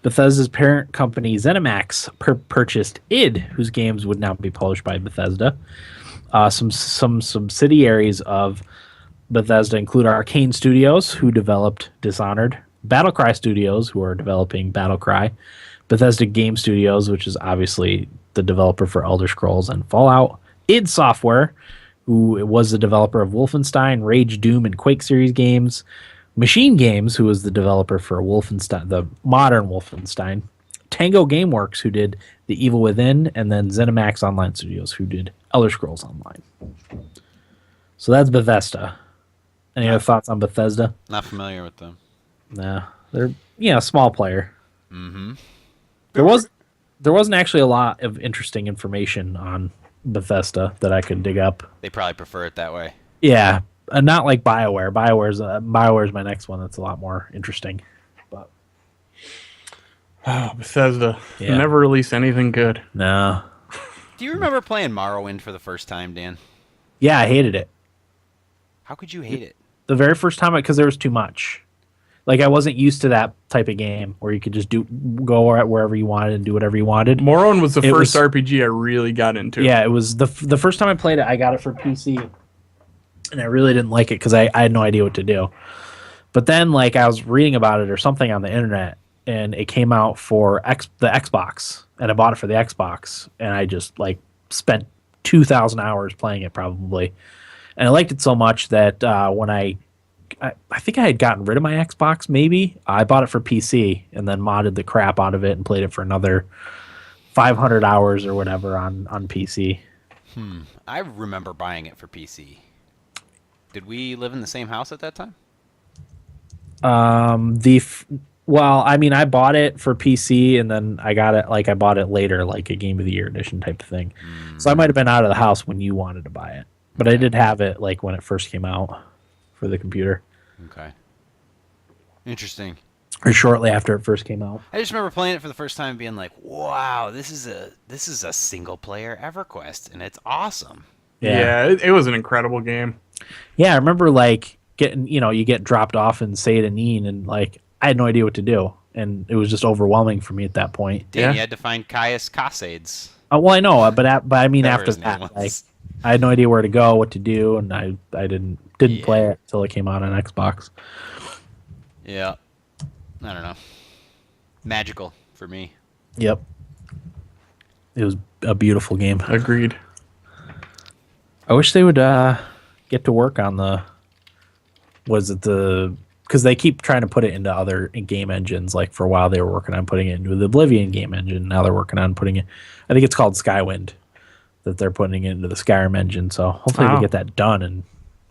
Bethesda's parent company ZeniMax purchased id, whose games would now be published by Bethesda. Some subsidiaries of Bethesda include Arcane Studios, who developed Dishonored, Battlecry Studios, who are developing Battlecry, Bethesda Game Studios, which is obviously the developer for Elder Scrolls and Fallout, id Software, who was the developer of Wolfenstein, Rage, Doom, and Quake series games, Machine Games, who was the developer for Wolfenstein, the modern Wolfenstein, Tango Gameworks, who did The Evil Within, and then ZeniMax Online Studios, who did Elder Scrolls Online. So that's Bethesda. Any other thoughts on Bethesda? Not familiar with them. Nah, they're a small player. Mm-hmm. There wasn't actually a lot of interesting information on Bethesda that I could dig up. They probably prefer it that way. Yeah, not like BioWare. BioWare's my next one. That's a lot more interesting. But Bethesda. Yeah. Never released anything good. no, Do you remember playing Morrowind for the first time, Dan? yeah, I hated it How could you hate it? the very first time because there was too much. Like I wasn't used to that type of game where you could just go wherever you wanted and do whatever you wanted. Morrowind was the first RPG I really got into. Yeah, it was the first time I played it. I got it for PC, and I really didn't like it because I had no idea what to do. But then, like, I was reading about it or something on the internet, and it came out for the Xbox, and I bought it for the Xbox, and I just like spent 2,000 hours playing it probably, and I liked it so much that when I think I had gotten rid of my Xbox, maybe. I bought it for PC and then modded the crap out of it and played it for another 500 hours or whatever on PC. I remember buying it for PC. Did we live in the same house at that time? Well, I mean, I bought it for PC and then I bought it later, like a Game of the Year edition type of thing. So I might have been out of the house when you wanted to buy it. But I did have it like when it first came out for the computer. Okay. Interesting. Or shortly after it first came out. I just remember playing it for the first time and being like, wow, this is a single player EverQuest and it's awesome. Yeah, it was an incredible game. Yeah, I remember like getting, you get dropped off in Seyda and like I had no idea what to do. And it was just overwhelming for me at that point. Dan, you had to find Caius Cassades. Well, I know, but I mean Whatever after his name that, was. like I had no idea where to go, what to do, and I didn't play it until it came out on Xbox. Yeah. I don't know. Magical for me. Yep. It was a beautiful game. Agreed. I wish they would get to work on because they keep trying to put it into other game engines. Like for a while they were working on putting it into the Oblivion game engine. Now they're working on putting it, I think it's called Skywind, that they're putting it into the Skyrim engine. So hopefully they get that done and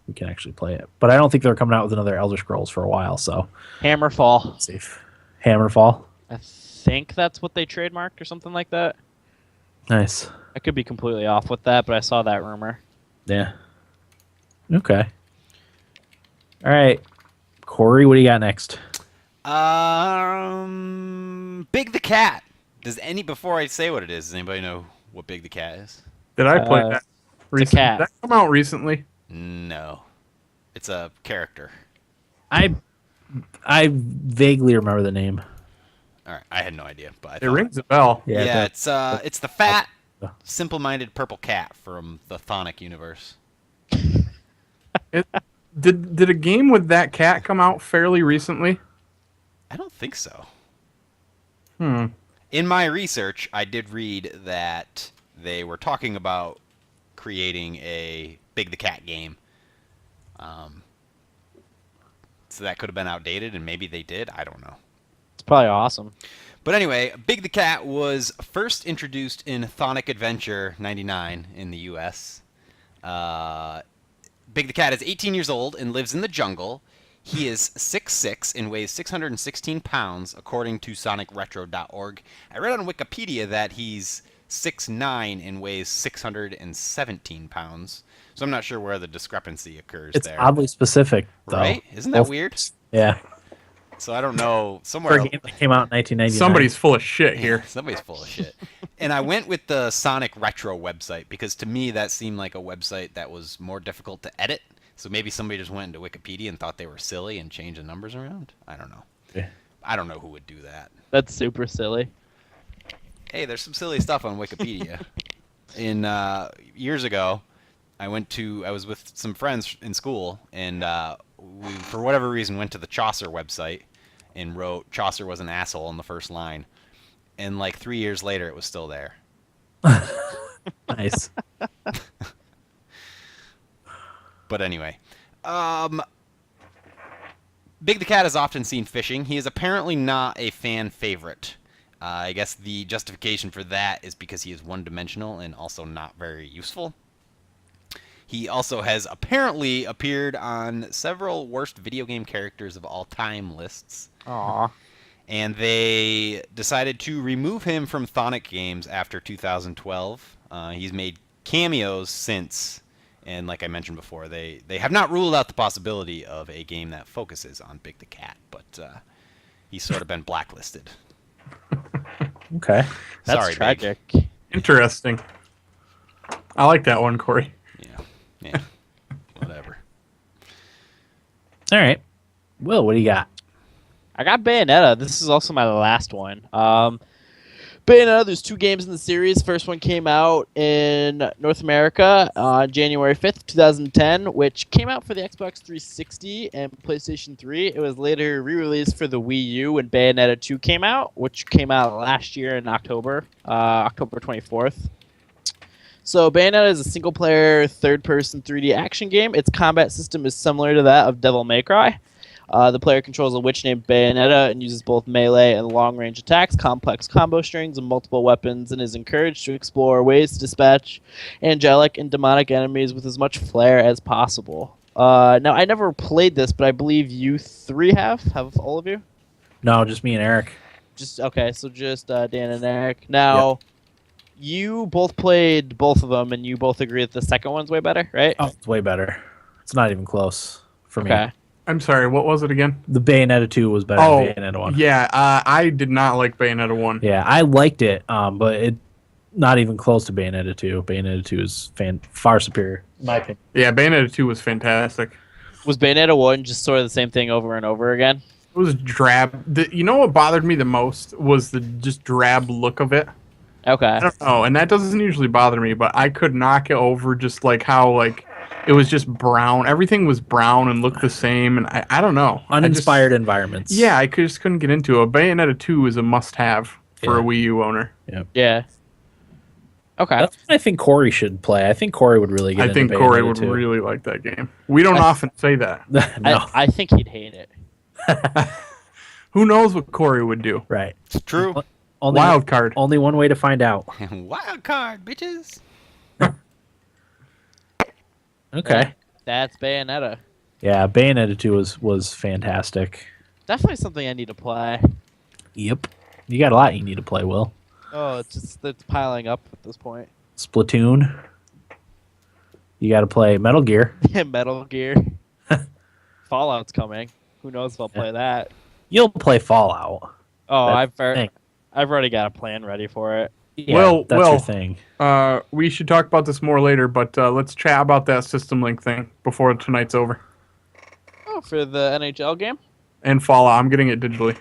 we can actually play it. But I don't think they're coming out with another Elder Scrolls for a while. So Hammerfall. safe. Hammerfall. I think that's what they trademarked or something like that. Nice. I could be completely off with that, but I saw that rumor. Yeah. Okay. All right. Corey, what do you got next? Big the Cat. Before I say what it is, does anybody know what Big the Cat is? Did I play that recently? cat. Did that come out recently? No. It's a character. I vaguely remember the name. All right, I had no idea, but I It thought rings a bell. Yeah, it's the fat, simple-minded purple cat from the Thonic universe. Did a game with that cat come out fairly recently? I don't think so. Hmm. In my research, I did read that they were talking about creating a Big the Cat game. So that could have been outdated, and maybe they did. I don't know. It's probably awesome. But anyway, Big the Cat was first introduced in Thonic Adventure 99 in the U.S. Big the Cat is 18 years old and lives in the jungle. He is 6'6" and weighs 616 pounds, according to SonicRetro.org. I read on Wikipedia that he's 6'9" and weighs 617 pounds. So I'm not sure where the discrepancy occurs It's there. oddly specific, though. Right? Isn't that weird? Yeah. So I don't know. For Somewhere a game that came out in 1999. Somebody's full of shit here. Somebody's full of shit. And I went with the Sonic Retro website because to me that seemed like a website that was more difficult to edit. So maybe somebody just went into Wikipedia and thought they were silly and changed the numbers around. I don't know. Yeah. I don't know who would do that. That's super silly. Hey, there's some silly stuff on Wikipedia. Years ago, I was with some friends in school, and we, for whatever reason, went to the Chaucer website and wrote Chaucer was an asshole in the first line. And like 3 years later, it was still there. Nice. But anyway, Big the Cat is often seen fishing. He is apparently not a fan favorite. I guess the justification for that is because he is one-dimensional and also not very useful. He also has apparently appeared on several worst video game characters of all time lists. Aw. And they decided to remove him from Thonic games after 2012. He's made cameos since, and like I mentioned before, they have not ruled out the possibility of a game that focuses on Big the Cat, but he's sort of been blacklisted. Okay. That's Sorry, tragic. Big. Interesting. I like that one, Corey. Yeah, whatever. All right. Will, what do you got? I got Bayonetta. This is also my last one. Bayonetta, there's 2 games in the series. First one came out in North America on January 5th, 2010, which came out for the Xbox 360 and PlayStation 3. It was later re-released for the Wii U when Bayonetta 2 came out, which came out last year in October 24th. So Bayonetta is a single-player, third-person 3D action game. Its combat system is similar to that of Devil May Cry. The player controls a witch named Bayonetta and uses both melee and long-range attacks, complex combo strings, and multiple weapons, and is encouraged to explore ways to dispatch angelic and demonic enemies with as much flair as possible. Now, I never played this, but I believe you 3 have. Have all of you? No, just me and Eric. Okay, so just Dan and Eric. Now, you both played both of them, and you both agree that the second one's way better, right? Oh, it's way better. It's not even close for me. Okay. I'm sorry, what was it again? The Bayonetta 2 was better than Bayonetta 1. Yeah, I did not like Bayonetta 1. Yeah, I liked it, but it not even close to Bayonetta 2. Bayonetta 2 is far superior, in my opinion. Yeah, Bayonetta 2 was fantastic. Was Bayonetta 1 just sort of the same thing over and over again? It was drab. You know what bothered me the most was the just drab look of it. Okay. I don't know, and that doesn't usually bother me, but I could knock it over just like how it was just brown. Everything was brown and looked the same, and I don't know. Uninspired environments. Yeah, I just couldn't get into it. Bayonetta 2 is a must-have for a Wii U owner. Yeah. Okay. That's what I think Corey should play. I think Corey would really get into I think Corey Bayonetta would 2. really like that game. We don't often say that. No. I think he'd hate it. Who knows what Corey would do? Right. It's true. Wild card. Only one way to find out. Wild card, bitches. Okay. That's Bayonetta. Yeah, Bayonetta 2 was fantastic. Definitely something I need to play. Yep. You got a lot you need to play, Will. Oh, it's piling up at this point. Splatoon. You got to play Metal Gear. Metal Gear. Fallout's coming. Who knows if I'll play that. You'll play Fallout. Oh, That's the thing. I've already got a plan ready for it. Yeah, that's your thing. We should talk about this more later, but let's chat about that system link thing before tonight's over. Oh, for the NHL game? And Fallout, I'm getting it digitally.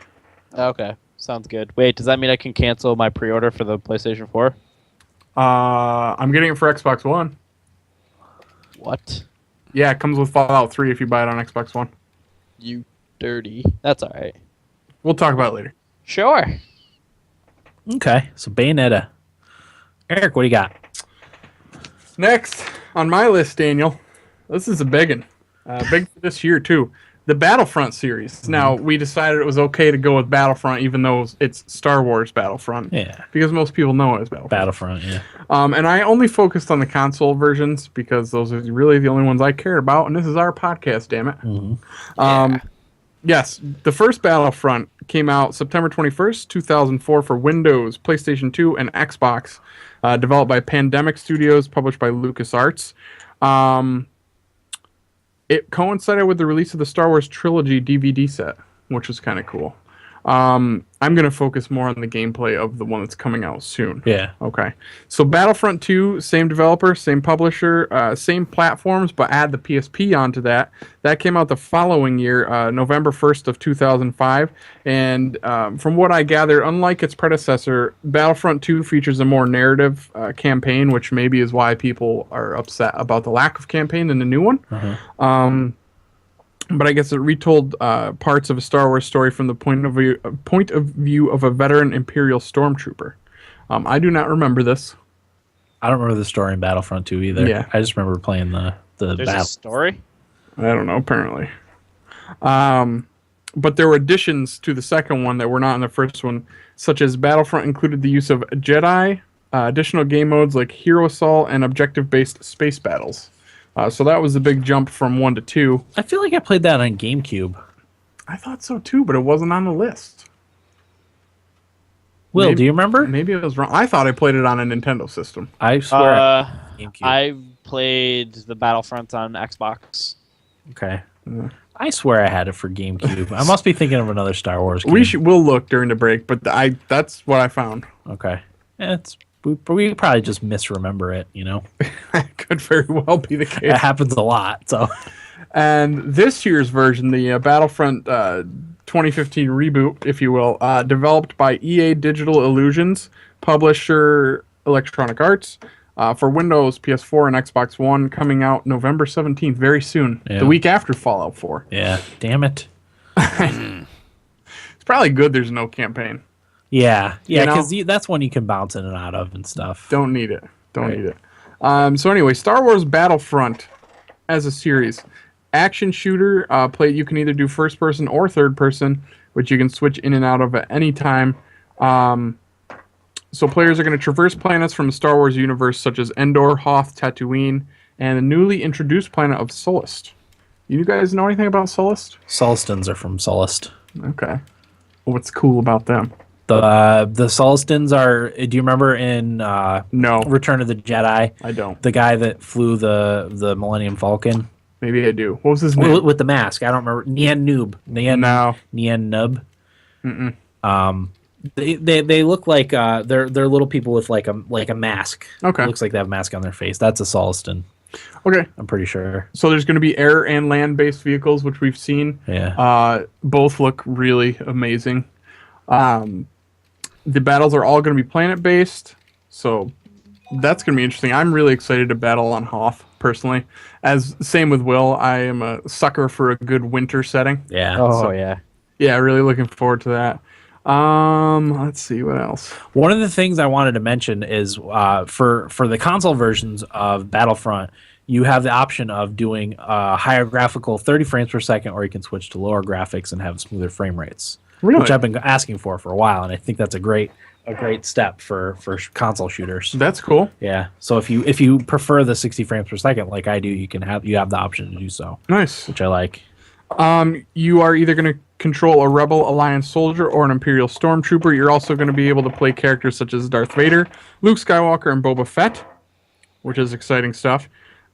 Okay, sounds good. Wait, does that mean I can cancel my pre-order for the PlayStation 4? I'm getting it for Xbox One. What? Yeah, it comes with Fallout 3 if you buy it on Xbox One. You dirty. That's all right. We'll talk about it later. Sure. Okay, so Bayonetta. Eric, what do you got? Next on my list, Daniel, this is a big one. Big for this year, too. The Battlefront series. Mm-hmm. Now, we decided it was okay to go with Battlefront, even though it's Star Wars Battlefront. Yeah. Because most people know it as Battlefront, yeah. And I only focused on the console versions because those are really the only ones I care about, and this is our podcast, damn it. Mm-hmm. Yes, the first Battlefront came out September 21st, 2004 for Windows, PlayStation 2, and Xbox. Developed by Pandemic Studios, published by LucasArts. It coincided with the release of the Star Wars Trilogy DVD set, which was kind of cool. I'm going to focus more on the gameplay of the one that's coming out soon. Yeah. Okay. So Battlefront 2, same developer, same publisher, same platforms, but add the PSP onto that. That came out the following year, November 1st of 2005. And from what I gathered, unlike its predecessor, Battlefront 2 features a more narrative campaign, which maybe is why people are upset about the lack of campaign in the new one. Uh-huh. But I guess it retold parts of a Star Wars story from the point of view of a veteran Imperial stormtrooper. I do not remember this. I don't remember the story in Battlefront 2 either. Yeah. I just remember playing the There's battle. a story? I don't know, apparently. But there were additions to the second one that were not in the first one, such as Battlefront included the use of Jedi, additional game modes like Hero Assault, and objective-based space battles. So that was a big jump from 1 to 2. I feel like I played that on GameCube. I thought so too, but it wasn't on the list. Will, do you remember? Maybe I was wrong. I thought I played it on a Nintendo system. I swear. GameCube. I played the Battlefront on Xbox. Okay. I swear I had it for GameCube. I must be thinking of another Star Wars game. We'll look during the break, but that's what I found. Okay. We probably just misremember it, you know? Could very well be the case. It happens a lot, so. And this year's version, the Battlefront 2015 reboot, if you will, developed by EA Digital Illusions, publisher Electronic Arts, for Windows, PS4, and Xbox One, coming out November 17th, very soon, the week after Fallout 4. Yeah, damn it. It's probably good there's no campaign. Yeah, because that's one you can bounce in and out of and stuff. Don't need it. Need it. So anyway, Star Wars Battlefront as a series. Action shooter, you can either do first person or third person, which you can switch in and out of at any time. So players are going to traverse planets from the Star Wars universe, such as Endor, Hoth, Tatooine, and the newly introduced planet of Sullust. You guys know anything about Sullust? Sullustans are from Sullust. Okay. What's cool about them? The Sullustans are. Do you remember in No, Return of the Jedi? I don't. The guy that flew the Millennium Falcon. Maybe I do. What was his name? With the mask. I don't remember. Nien Noob. Nien Nub. Mm-mm. They look like they're little people with like a mask. Okay. It looks like they have a mask on their face. That's a Sullustan. Okay. I'm pretty sure. So there's going to be air and land-based vehicles, which we've seen. Yeah. Both look really amazing. The battles are all going to be planet-based, so that's going to be interesting. I'm really excited to battle on Hoth, personally. Same with Will. I am a sucker for a good winter setting. Yeah. Yeah, really looking forward to that. Let's see what else. One of the things I wanted to mention is for the console versions of Battlefront, you have the option of doing higher graphical 30 frames per second, or you can switch to lower graphics and have smoother frame rates. Really? Which I've been asking for a while, and I think that's a great step for console shooters. That's cool. Yeah. So if you prefer the 60 frames per second like I do, you have the option to do so. Nice. Which I like. You are either going to control a Rebel Alliance soldier or an Imperial stormtrooper. You're also going to be able to play characters such as Darth Vader, Luke Skywalker, and Boba Fett, which is exciting stuff.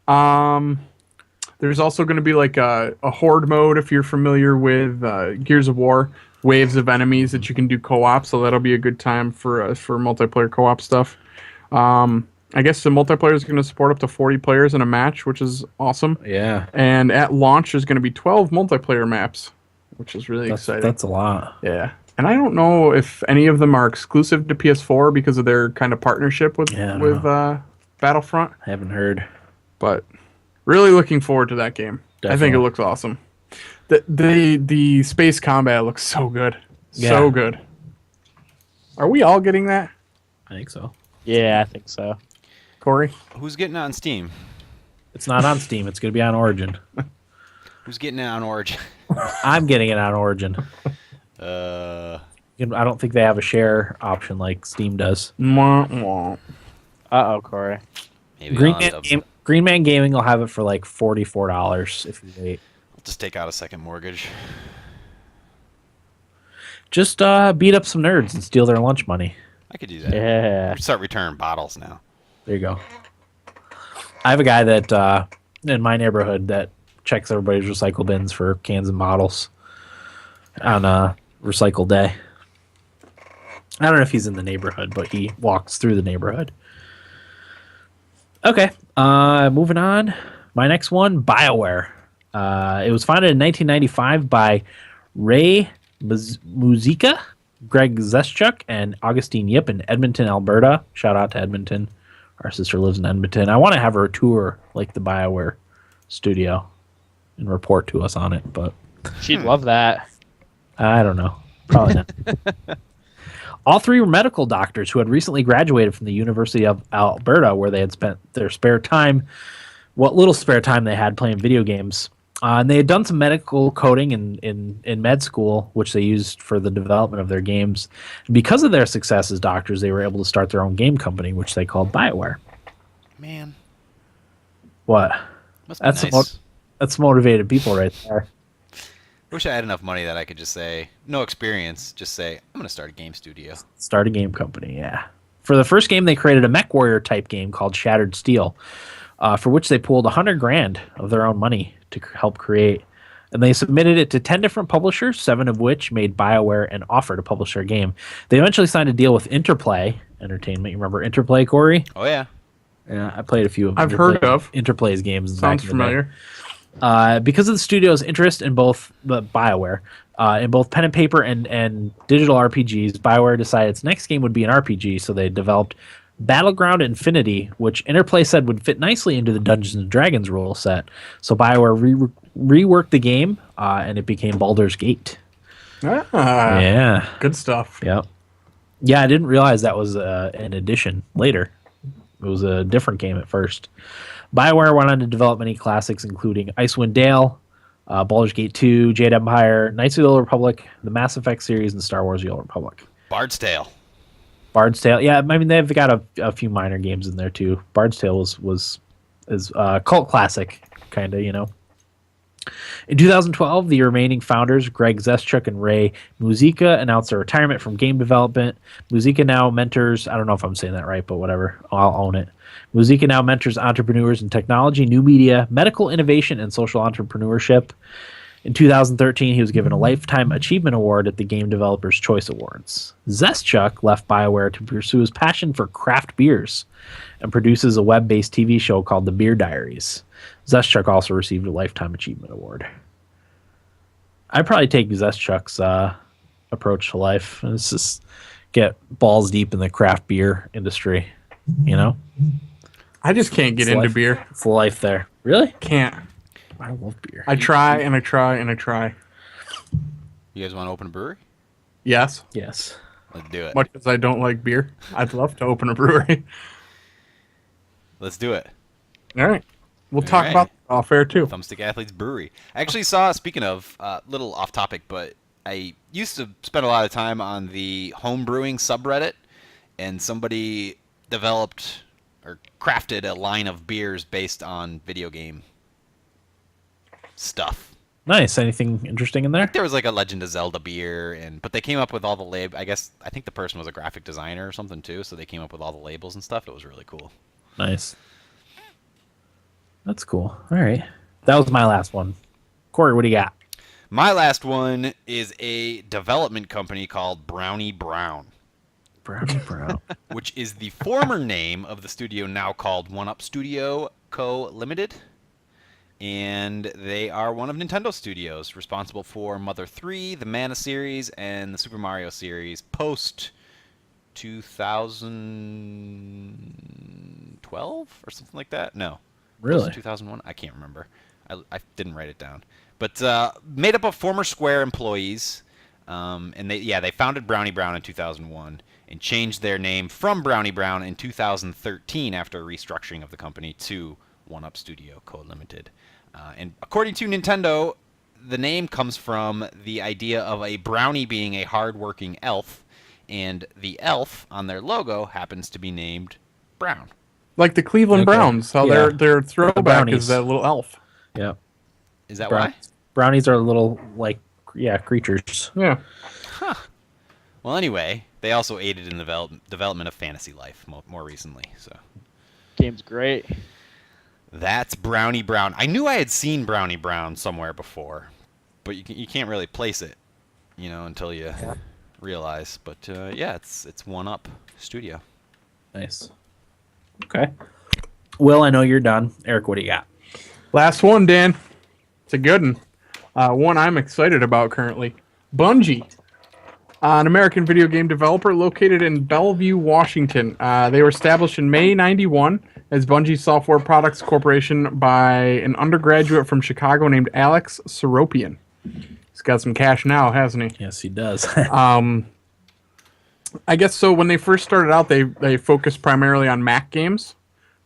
There's There's also going to be like a horde mode if you're familiar with Gears of War, waves of enemies that you can do co-op. So that'll be a good time for multiplayer co-op stuff. I guess the multiplayer is going to support up to 40 players in a match, which is awesome. Yeah. And at launch, there's going to be 12 multiplayer maps, which is really exciting. That's a lot. Yeah. And I don't know if any of them are exclusive to PS4 because of their kind of partnership with Battlefront. I haven't heard. But really looking forward to that game. Definitely. I think it looks awesome. The space combat looks so good. Yeah. So good. Are we all getting that? I think so. Yeah, I think so. Corey? Who's getting it on Steam? It's not on Steam. It's going to be on Origin. Who's getting it on Origin? I'm getting it on Origin. Uh, I don't think they have a share option like Steam does. Uh-oh, Corey. Maybe Green Man Gaming will have it for like $44 if you wait. I'll just take out a second mortgage. Just beat up some nerds and steal their lunch money. I could do that. Yeah. Start returning bottles now. There you go. I have a guy that in my neighborhood that checks everybody's recycle bins for cans and bottles on recycle day. I don't know if he's in the neighborhood, but he walks through the neighborhood. Okay, moving on. My next one, BioWare. It was founded in 1995 by Ray Muzica, Greg Zeschuk, and Augustine Yip in Edmonton, Alberta. Shout out to Edmonton. Our sister lives in Edmonton. I want to have her tour like the BioWare studio and report to us on it, but she'd love that. I don't know. Probably not. All three were medical doctors who had recently graduated from the University of Alberta, where they had spent their spare time, what little spare time they had playing video games. And they had done some medical coding in med school, which they used for the development of their games. And because of their success as doctors, they were able to start their own game company, which they called BioWare. Man. What? Must be nice. That's motivated people right there. I wish I had enough money that I could just say, no experience, just say, I'm going to start a game studio. Start a game company, yeah. For the first game, they created a MechWarrior type game called Shattered Steel, for which they pulled $100,000 of their own money to help create. And they submitted it to 10 different publishers, 7 of which made BioWare an offer to publish their game. They eventually signed a deal with Interplay Entertainment. You remember Interplay, Corey? Oh, yeah. Yeah, I played a few of I've heard of Interplay's games. Sounds familiar. Because of the studio's interest in both BioWare, in both pen and paper and digital RPGs, BioWare decided its next game would be an RPG, so they developed Battleground Infinity, which Interplay said would fit nicely into the Dungeons and Dragons rule set. So BioWare reworked the game, and it became Baldur's Gate. Yeah. Good stuff. Yep. Yeah, I didn't realize that was an addition later. It was a different game at first. BioWare went on to develop many classics, including Icewind Dale, Baldur's Gate 2, Jade Empire, Knights of the Old Republic, the Mass Effect series, and Star Wars The Old Republic. Bard's Tale. Bard's Tale. Yeah, I mean, they've got a few minor games in there, too. Bard's Tale is a cult classic, kind of, you know. In 2012, the remaining founders, Greg Zeschuk and Ray Muzica, announced their retirement from game development. Muzica now mentors, I don't know if I'm saying that right, but whatever, I'll own it. Muzica now mentors entrepreneurs in technology, new media, medical innovation, and social entrepreneurship. In 2013, he was given a Lifetime Achievement Award at the Game Developers Choice Awards. Zeschuk left BioWare to pursue his passion for craft beers and produces a web-based TV show called The Beer Diaries. Zeschuk also received a Lifetime Achievement Award. I'd probably take Zeschuk's approach to life. It's just get balls deep in the craft beer industry, you know? I just can't get into beer. It's the life there. Really? Can't. I love beer. I try and I try and I try. You guys want to open a brewery? Yes. Yes. Let's do it. Much as I don't like beer, I'd love to open a brewery. Let's do it. All right. We'll talk about off air too. Thumbstick Athletes Brewery. I actually saw, speaking of, little off topic, but I used to spend a lot of time on the home brewing subreddit, and somebody developed or crafted a line of beers based on video game stuff. Nice. Anything interesting in there? There was like a Legend of Zelda beer, but they came up with all the I think the person was a graphic designer or something too, so they came up with all the labels and stuff. It was really cool. Nice. That's cool. All right. That was my last one. Corey, what do you got? My last one is a development company called Brownie Brown. Brownie Brown. Which is the former name of the studio now called One Up Studio Co. Limited. And they are one of Nintendo studios, responsible for Mother 3, the Mana series, and the Super Mario series post 2012 or something like that. No, Really? 2001. I can't remember. I didn't write it down. But made up of former Square employees, and they founded Brownie Brown in 2001 and changed their name from Brownie Brown in 2013 after a restructuring of the company to One Up Studio Co. Limited. And according to Nintendo, the name comes from the idea of a brownie being a hard-working elf, and the elf on their logo happens to be named Brown. Like the Cleveland Browns, how Yeah. their throwback brownies. is that little elf. Yep. Is that why? Brownies are little, creatures. Yeah. Well, anyway, they also aided in the development of Fantasy Life more recently. So Game's great. that's Brownie Brown. I knew I had seen Brownie Brown somewhere before, but you can't really place it, until you realize. But it's One Up Studio. Nice. Okay. Will, I know you're done. Eric, what do you got? Last one, Dan. It's a good one. One I'm excited about currently. Bungie. An American video game developer located in Bellevue, Washington. They were established in May '91 as Bungie Software Products Corporation by an undergraduate from Chicago named Alex Seropian. He's got some cash now, hasn't he? Yes, he does. I guess so. When they first started out, they focused primarily on Mac games,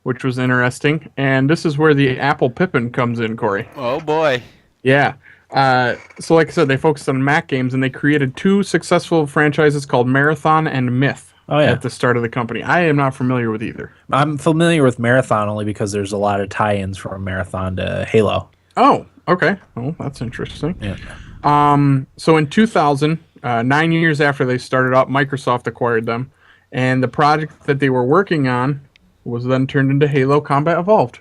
which was interesting. And this is where the Apple Pippin comes in, Corey. Oh boy. Yeah. So like I said, they focused on Mac games, and they created two successful franchises called Marathon and Myth at the start of the company. I am not familiar with either. I'm familiar with Marathon only because there's a lot of tie-ins from Marathon to Halo. Oh, okay. Well, that's interesting. Yeah. So in 2000, 9 years after they started up, Microsoft acquired them, and the project that they were working on was then turned into Halo Combat Evolved.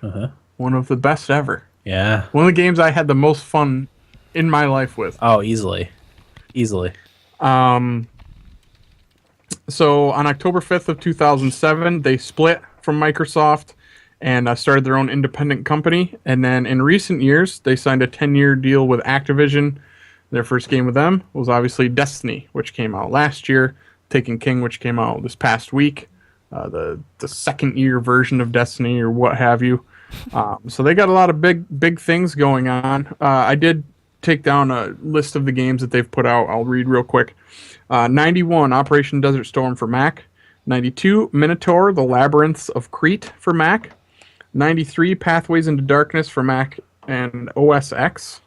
One of the best ever. Yeah. One of the games I had the most fun in my life with. Oh, easily. So on October 5th of 2007, they split from Microsoft and started their own independent company. And then in recent years, they signed a 10-year deal with Activision. Their first game with them was obviously Destiny, which came out last year. Taken King, which came out this past week. The second-year version of Destiny or what have you. So they got a lot of big things going on. I did take down a list of the games that they've put out. I'll read real quick. 91, Operation Desert Storm for Mac. 92, Minotaur, The Labyrinths of Crete for Mac. 93, Pathways into Darkness for Mac and OS X.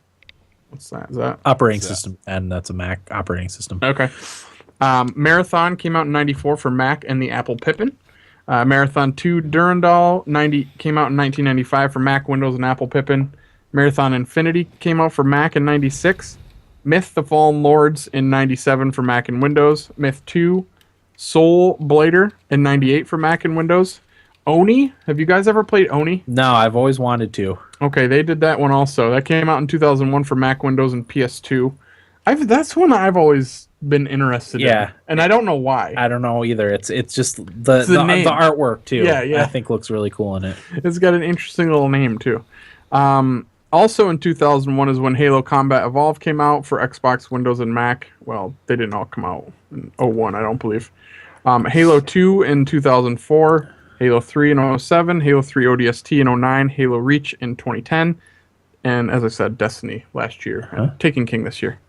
What's that? Is that Operating system, and that's a Mac operating system. Okay. Marathon came out in 94 for Mac and the Apple Pippin. Marathon 2 Durandal came out in 1995 for Mac, Windows, and Apple Pippin. Marathon Infinity came out for Mac in 96. Myth the Fallen Lords in 97 for Mac and Windows. Myth 2 Soul Blader in 98 for Mac and Windows. Oni, have you guys ever played Oni? No, I've always wanted to. Okay, they did that one also. That came out in 2001 for Mac, Windows, and PS2. That's one I've always been interested in. And I don't know why. I don't know either. It's just the artwork too. Yeah. I think looks really cool in it. It's got an interesting little name too. Also in 2001 is when Halo Combat Evolved came out for Xbox, Windows, and Mac. Well, they didn't all come out in 01, I don't believe. Halo 2 in 2004, Halo 3 in 07, Halo 3 ODST in 09, Halo Reach in 2010, and as I said, Destiny last year, and Taken King this year.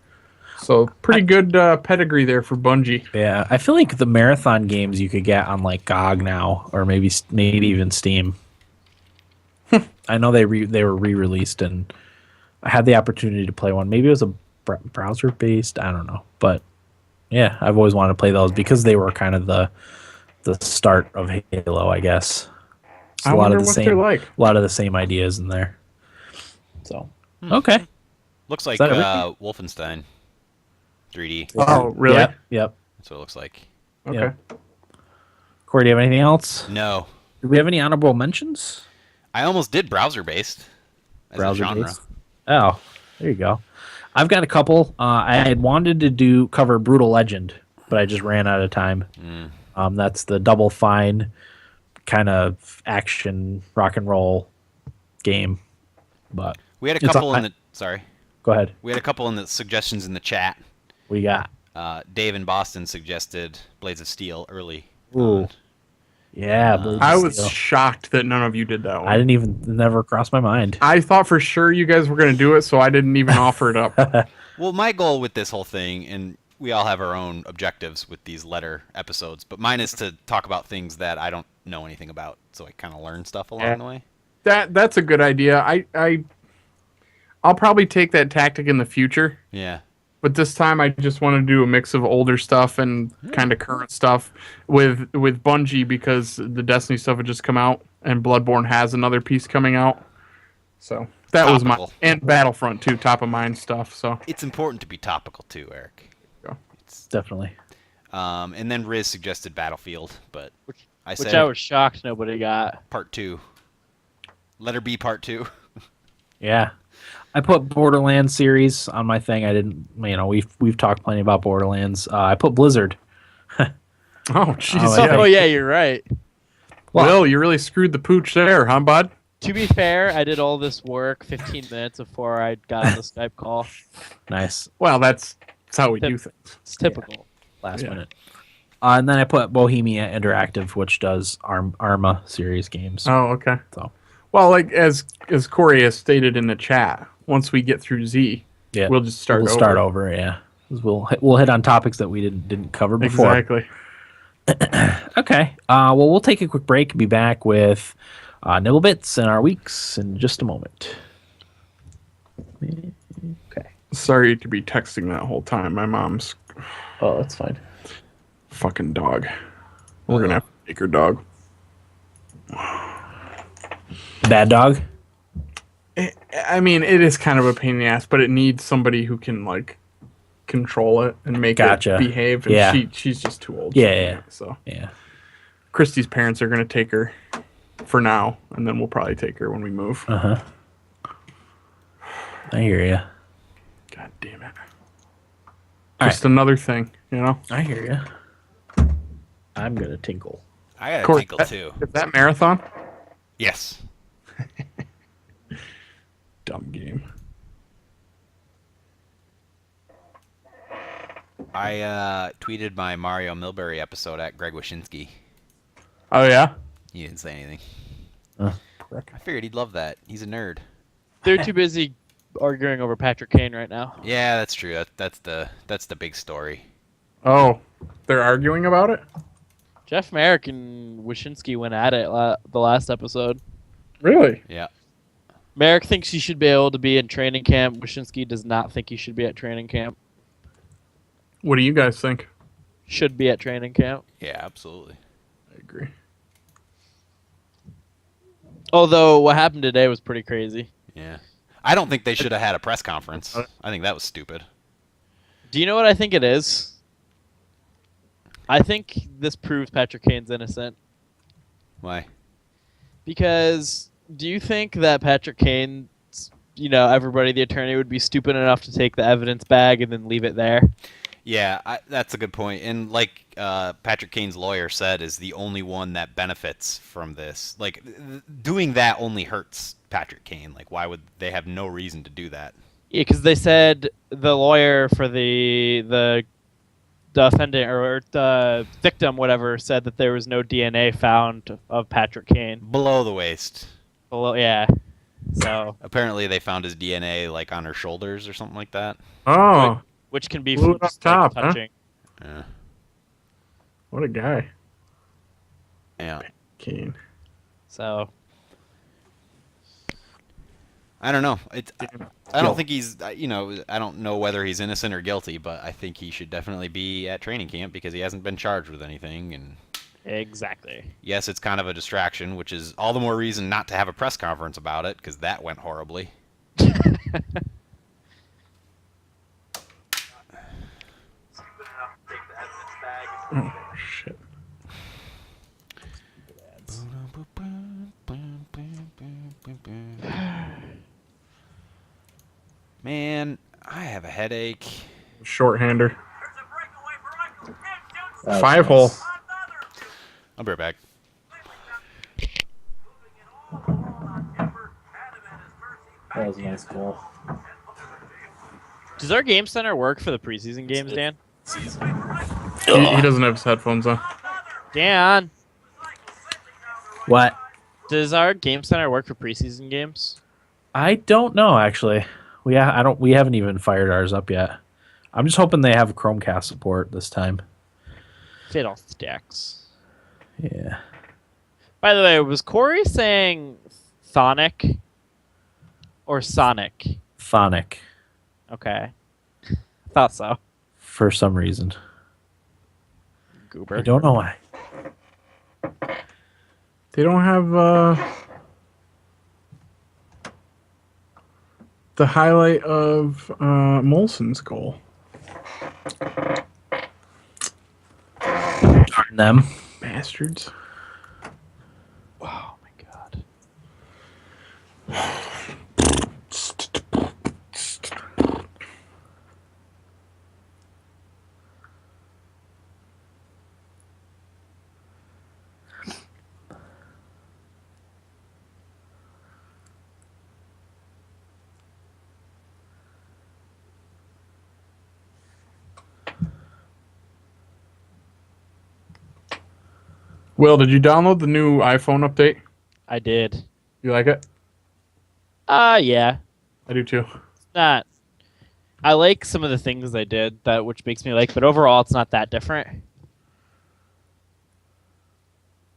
So pretty good pedigree there for Bungie. Yeah, I feel like the Marathon games you could get on like GOG now, or maybe even Steam. I know they were re-released, and I had the opportunity to play one. Maybe it was a browser-based, I don't know. But yeah, I've always wanted to play those because they were kind of the start of Halo, I guess. So I wonder what they're like. A lot of the same ideas in there. So, okay. Looks like Wolfenstein 3D. Oh, really? Yep. That's what it looks like. Okay. Yep. Corey, do you have anything else? No. Do we have any honorable mentions? I almost did browser-based. as a browser genre. based. Oh, there you go. I've got a couple. I had wanted to cover Brutal Legend, but I just ran out of time. That's the Double Fine kind of action rock and roll game. But We had a couple in the sorry. Go ahead. We had a couple in the suggestions in the chat. What you got? Dave in Boston suggested Blades of Steel early. Ooh. Yeah, Blades I of was Steel. shocked that none of you did that one. I didn't even never crossed my mind. I thought for sure you guys were going to do it, so I didn't even offer it up. Well, my goal with this whole thing, and we all have our own objectives with these letter episodes, but mine is to talk about things that I don't know anything about, so I kind of learn stuff along the way. That's a good idea. I'll probably take that tactic in the future. Yeah. But this time I just want to do a mix of older stuff and kind of current stuff with Bungie, because the Destiny stuff had just come out and Bloodborne has another piece coming out. So that was my, and Battlefront too, top of mind stuff. So it's important to be topical too, Eric. It's definitely. And then Riz suggested Battlefield, but which I said I was shocked nobody got. Part 2. Letter B Part 2. Yeah. I put Borderlands series on my thing. I didn't, we've talked plenty about Borderlands. I put Blizzard. Oh, jeez. Oh, yeah, you're right. Well, you really screwed the pooch there, huh, bud? To be fair, I did all this work 15 minutes before I got on the Skype call. Nice. Well, that's how we do things. It's typical. Last minute. And then I put Bohemia Interactive, which does Arma series games. Oh, okay. So, well, like as Corey has stated in the chat, once we get through Z, we'll just start over. We'll start over, yeah. We'll hit on topics that we didn't cover before. Exactly. Okay. Well, we'll take a quick break and be back with Nibblebits and our weeks in just a moment. Okay. Sorry to be texting that whole time. My mom's Oh, that's fine. fucking dog. We're gonna have to take her dog. Bad dog? I mean, it is kind of a pain in the ass, but it needs somebody who can like control it and make it behave. And she's just too old. So yeah. Christy's parents are gonna take her for now, and then we'll probably take her when we move. I hear you. God damn it! Just another thing, you know. I hear you. I'm gonna tinkle. I gotta tinkle too. Is that marathon? Yes. Dumb game. I tweeted my Mario Milbury episode at Greg Wyshynski. Oh yeah? He didn't say anything. Prick. I figured he'd love that. He's a nerd. They're too busy arguing over Patrick Kane right now. Yeah, that's true. That's the big story. Oh, they're arguing about it? Jeff Merrick and Wyshynski went at it the last episode. Really? Yeah. Merrick thinks he should be able to be in training camp. Wyshynski does not think he should be at training camp. What do you guys think? Should be at training camp. Yeah, absolutely. I agree. Although what happened today was pretty crazy. Yeah. I don't think they should have had a press conference. I think that was stupid. Do you know what I think it is? I think this proves Patrick Kane's innocent. Why? Because do you think that Patrick Kane, everybody, the attorney, would be stupid enough to take the evidence bag and then leave it there? Yeah, that's a good point. And like Patrick Kane's lawyer said, is the only one that benefits from this. Like, doing that only hurts Patrick Kane. Like, why would they have no reason to do that? Yeah, because they said the lawyer for the defendant or the victim, whatever, said that there was no DNA found of Patrick Kane. Below the waist. Below, yeah. So apparently they found his DNA like on her shoulders or something like that. Oh. Which can be from just, top, touching. Huh? Yeah. What a guy. Yeah. Kane. So. I don't know. I don't think he's, I don't know whether he's innocent or guilty, but I think he should definitely be at training camp because he hasn't been charged with anything. And exactly. Yes, it's kind of a distraction, which is all the more reason not to have a press conference about it because that went horribly. Oh, shit. headache. Shorthander. That was 5-hole. nice. I'll be right back. That was a nice goal. Does our game center work for the preseason games, Dan? He doesn't have his headphones on. Dan, What? does our game center work for preseason games? I don't know actually. We haven't even fired ours up yet. I'm just hoping they have Chromecast support this time. Fiddlesticks. Yeah. By the way, was Corey saying Sonic or Sonic? Phonic Okay. Thought so. for some reason. Goober. I don't know why. They don't have the highlight of Molson's goal. Darn them. Bastards. Oh my god. Will, did you download the new iPhone update? I did. You like it? Yeah. I do too. Not. I like some of the things I did, which makes me like, but overall, it's not that different.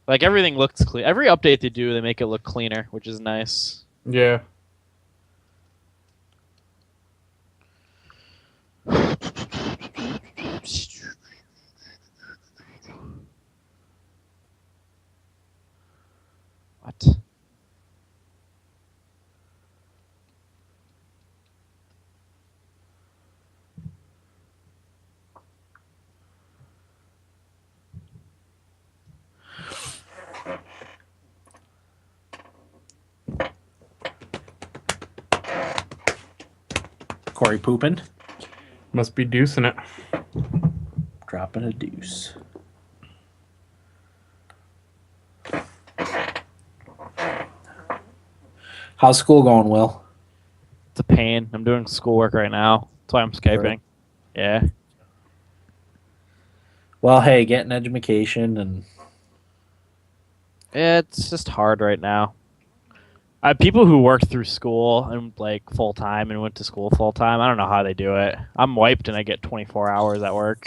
Like everything looks clean. Every update they do, they make it look cleaner, which is nice. Yeah. What? Corey pooping. Must be deucing it. Dropping a deuce. How's school going, Will? It's a pain. I'm doing schoolwork right now. That's why I'm Skyping. Right. Yeah. Well, hey, get an education and It's just hard right now. I have people who work through school and like full time and went to school full time. I don't know how they do it. I'm wiped and I get 24 hours at work.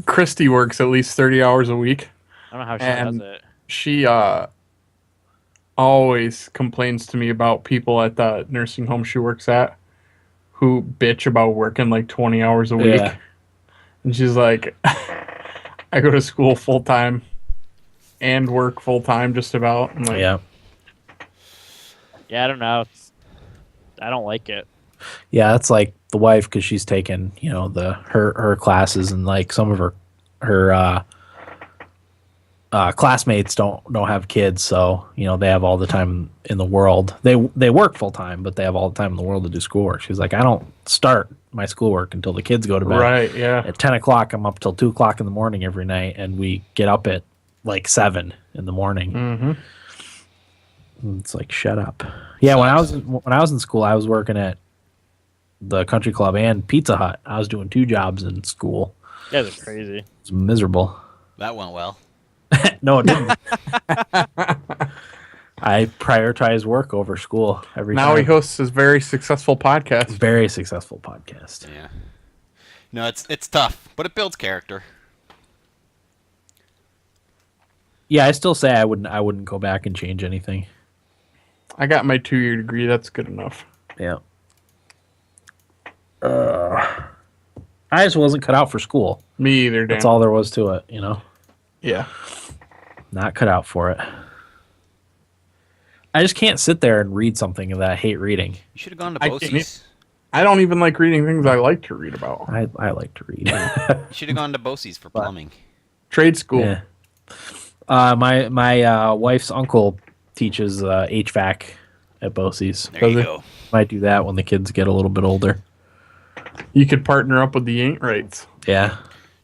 Christy works at least 30 hours a week. I don't know how she And does it. She always complains to me about people at the nursing home she works at who bitch about working like 20 hours a week. Yeah. And she's like, I go to school full time and work full time just about. I'm like, yeah. Yeah, I don't know. I don't like it. Yeah, that's like the wife because she's taken, her classes and like some of her classmates don't have kids, so they have all the time in the world. They work full time, but they have all the time in the world to do schoolwork. She's like, I don't start my schoolwork until the kids go to bed. right, yeah. At 10 o'clock, I'm up till 2 o'clock in the morning every night, and we get up at like 7 in the morning. Mm-hmm. It's like, shut up. Yeah, when I was in school, I was working at the country club and Pizza Hut. I was doing 2 jobs in school. Yeah, they're crazy. It was miserable. That went well. No, it didn't. I prioritize work over school every time. Now he hosts his very successful podcast. Very successful podcast. Yeah. No, it's tough, but it builds character. Yeah, I still say I wouldn't go back and change anything. I got my 2-year degree. That's good enough. Yeah. I just wasn't cut out for school. Me either, Dan. That's all there was to it, Yeah. Not cut out for it. I just can't sit there and read something that I hate reading. You should have gone to I BOCES. I don't even like reading things I like to read about. I like to read. You should have gone to BOCES for plumbing. Trade school. Yeah. My wife's uncle teaches HVAC at BOCES. There you go. Might do that when the kids get a little bit older. You could partner up with the Ain't Rights. Yeah.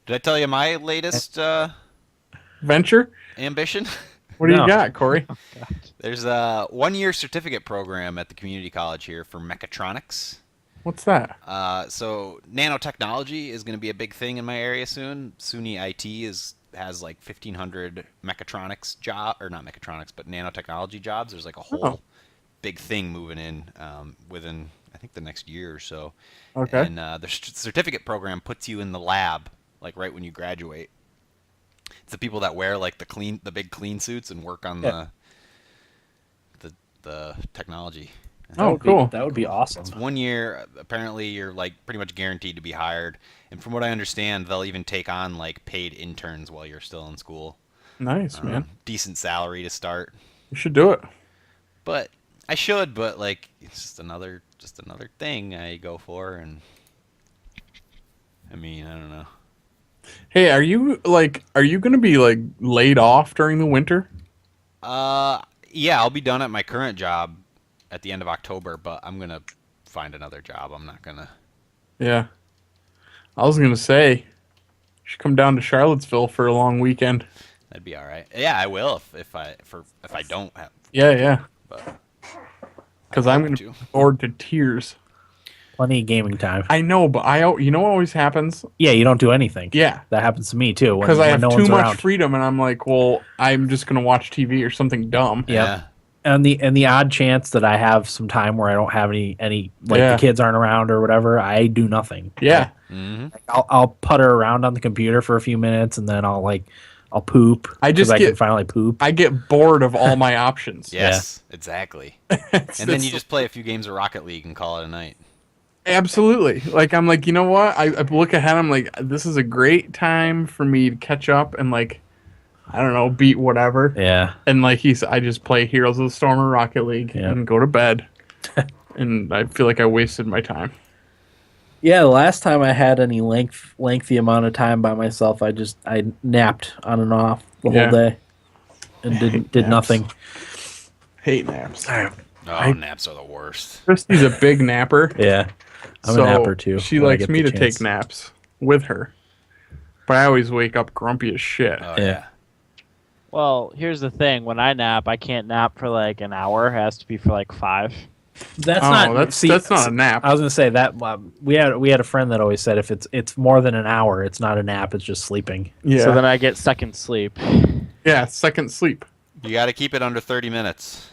Did I tell you my latest Venture? ambition? What do No. you got, Corey? There's a 1-year certificate program at the community college here for mechatronics. What's that? So nanotechnology is going to be a big thing in my area soon. SUNY IT has like 1,500 mechatronics or not mechatronics, but nanotechnology jobs. There's like a whole big thing moving in within, I think, the next year or so. Okay. And the certificate program puts you in the lab, like right when you graduate. It's the people that wear like the big clean suits and work on the technology. Cool. That would be awesome. 1 year, apparently you're like pretty much guaranteed to be hired. And from what I understand, they'll even take on like paid interns while you're still in school. Nice, man. Decent salary to start. You should do it. But like it's just another thing I go for, and I mean, I don't know. Hey, are you gonna be like laid off during the winter? Yeah, I'll be done at my current job at the end of October, but I'm gonna find another job. I'm not gonna. Yeah. I was gonna say, you should come down to Charlottesville for a long weekend. That'd be all right. Yeah, I will if I don't have. Yeah. But Because I'd I'm love gonna to. be bored to tears. Plenty of gaming time. I know, but you know what always happens? Yeah, you don't do anything. Yeah. That happens to me too. Because I have no too one's much around. freedom, and I'm like, well, I'm just gonna watch TV or something dumb. Yep. Yeah. And the odd chance that I have some time where I don't have any like Yeah. the kids aren't around or whatever, I do nothing. Yeah. Mm-hmm. I'll putter around on the computer for a few minutes and then I'll poop. I just 'cause I get- can finally poop. I get bored of all my options. Yes, exactly. And then you just play a few games of Rocket League and call it a night. Absolutely. Like, I'm like, you know what? I look ahead. I'm like, this is a great time for me to catch up and like, I don't know, beat whatever. Yeah. And like I just play Heroes of the Storm or Rocket League Yeah. and go to bed. And I feel like I wasted my time. Yeah, the last time I had any lengthy amount of time by myself, I napped on and off the Yeah. whole day and did naps. nothing. Hate naps. Oh, naps are the worst. Christy's a big napper. Yeah. I'm so a napper too. She when I likes get me the to chance. take naps with her. But I always wake up grumpy as shit. Oh, Yeah. Well, here's the thing. When I nap, I can't nap for like an hour. It has to be for like 5. That's Oh, not that's not a nap. I was gonna say that we had a friend that always said if it's more than an hour, it's not a nap, it's just sleeping. Yeah. So then I get second sleep. Yeah, second sleep. You got to keep it under 30 minutes.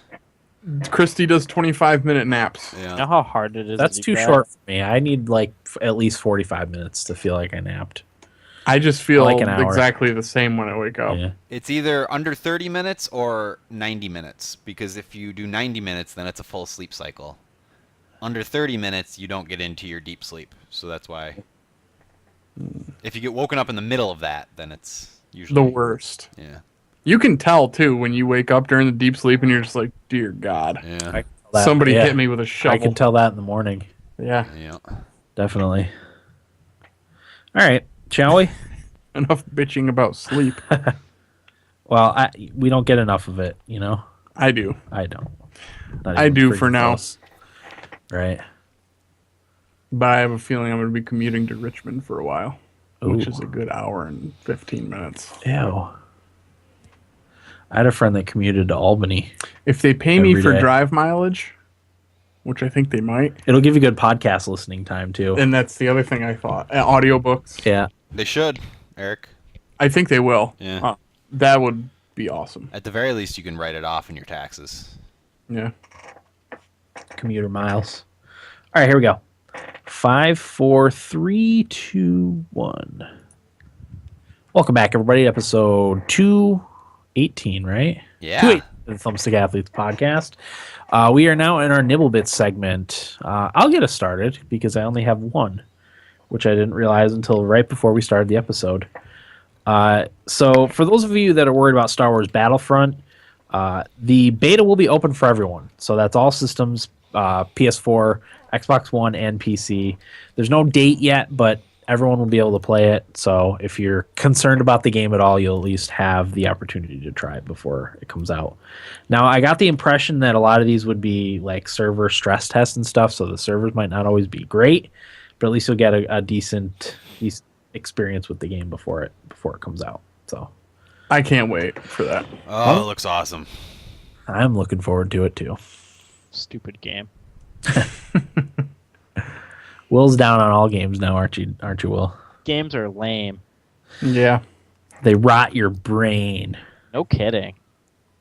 Christy does 25-minute naps. You know Yeah. how hard it is. That's to do too that? short for me. I need like at least 45 minutes to feel like I napped. I just feel Like an hour. exactly the same when I wake up. Yeah. It's either under 30 minutes or 90 minutes, because if you do 90 minutes, then it's a full sleep cycle. Under 30 minutes, you don't get into your deep sleep. So that's why. If you get woken up in the middle of that, then it's usually The worst. Yeah. You can tell too when you wake up during the deep sleep and you're just like, dear God, Yeah. somebody yeah. hit me with a shovel. I can tell that in the morning. Yeah, Yeah. Definitely. All right, shall we? enough bitching about sleep. Well, we don't get enough of it, you know. I do. I don't. Not I even do freaking for now. close. Right. But I have a feeling I'm going to be commuting to Richmond for a while, which Ooh. is a good hour and 15 minutes. Ew. I had a friend that commuted to Albany. If they pay me Every for day. drive mileage, which I think they might, It'll give you good podcast listening time too. and that's the other thing I thought. Audiobooks. Yeah. They should, Eric. I think they will. Yeah. That would be awesome. At the very least, you can write it off in your taxes. Yeah. Commuter miles. All right, here we go. 5, 4, 3, 2, 1. Welcome back, everybody. Episode 218, right? Yeah. 218 of the Thumbstick Athletes podcast. We are now in our Nibble Bits segment. I'll get us started because I only have one, which I didn't realize until right before we started the episode. So for those of you that are worried about Star Wars Battlefront, the beta will be open for everyone. So that's all systems, PS4, Xbox One, and PC. There's no date yet, but everyone will be able to play it. So if you're concerned about the game at all, you'll at least have the opportunity to try it before it comes out. Now, I got the impression that a lot of these would be like server stress tests and stuff, so the servers might not always be great. but at least you'll get a decent experience with the game before it comes out. So I can't wait for that. Oh, it looks awesome. I'm looking forward to it too. Stupid game. Will's down on all games now, aren't you, Will? Games are lame. Yeah. They rot your brain. No kidding.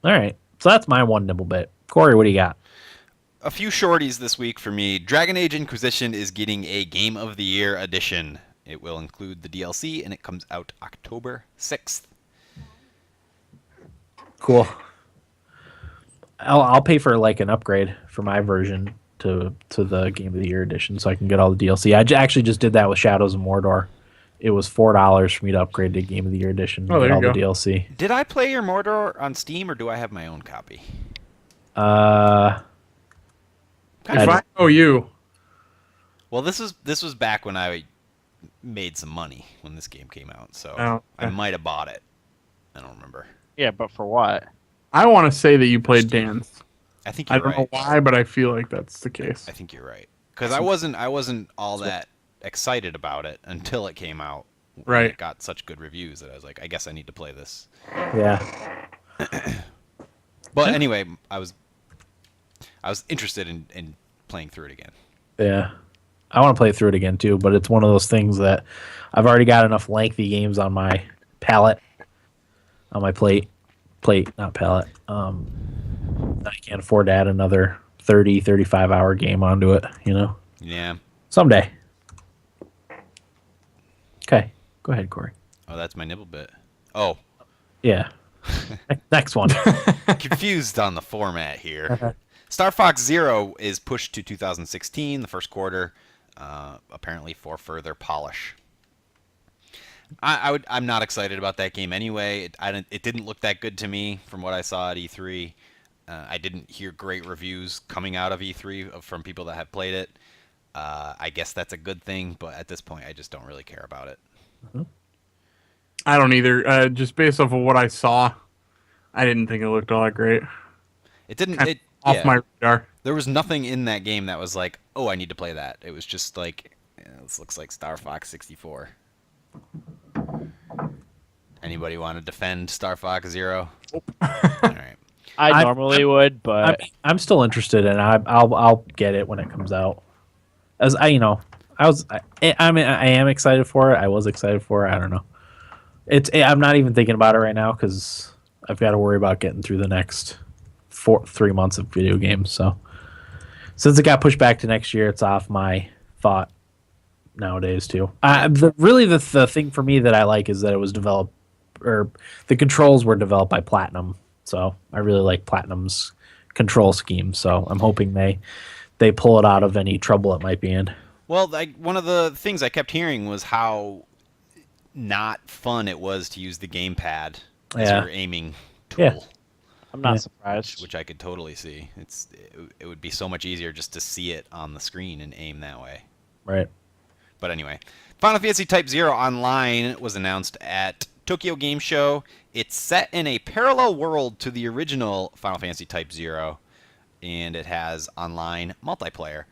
All right. So that's my one nibble bit. Corey, what do you got? A few shorties this week for me. Dragon Age Inquisition is getting a Game of the Year edition. It will include the DLC, and it comes out October 6th. Cool. I'll pay for like an upgrade for my version to the Game of the Year edition, so I can get all the DLC. I actually just did that with Shadows of Mordor. It was $4 for me to upgrade to Game of the Year edition and get all the DLC. Did I play your Mordor on Steam, or do I have my own copy? If I know you. Well, this was back when I made some money when this game came out, so I might have bought it. I don't remember. Yeah, but for what? I want to say that you played Dan's. I think you're right. I don't know why, but I feel like that's the case. I think you're right. Because I wasn't all that excited about it until it came out. Right. It got such good reviews that I was like, I guess I need to play this. Yeah. But anyway, I was interested in playing through it again. Yeah. I want to play through it again too, but it's one of those things that I've already got enough lengthy games on my palette, on my plate, not palette. I can't afford to add another 30, 35-hour game onto it, you know? Yeah. Someday. Okay. Go ahead, Corey. Oh, that's my nibble bit. Oh. Yeah. Next one. Confused on the format here. Star Fox Zero is pushed to 2016, the first quarter, apparently for further polish. I'm not excited about that game anyway. It didn't look that good to me from what I saw at E3. I didn't hear great reviews coming out of E3 from people that have played it. I guess that's a good thing, but at this point, I just don't really care about it. I don't either. Just based off of what I saw, I didn't think it looked all that great. It didn't. Off my radar. There was nothing in that game that was like, oh, I need to play that. It was just like, this looks like Star Fox 64. Anybody want to defend Star Fox Zero? Nope. All right. I normally would, but I'm still interested, and I'll get it when it comes out. As I am excited for it. I was excited for it. I don't know. I'm not even thinking about it right now because I've got to worry about getting through the next 3 months of video games. So since it got pushed back to next year, it's off my thought nowadays too. The thing for me that I like is that it was developed, or the controls were developed by Platinum. So I really like Platinum's control scheme. So I'm hoping they pull it out of any trouble it might be in. Well, one of the things I kept hearing was how not fun it was to use the gamepad as your aiming tool. Yeah. I'm not surprised. Which I could totally see. It would be so much easier just to see it on the screen and aim that way. Right. But anyway, Final Fantasy Type 0 Online was announced at Tokyo Game Show. It's set in a parallel world to the original Final Fantasy Type 0, and it has online multiplayer.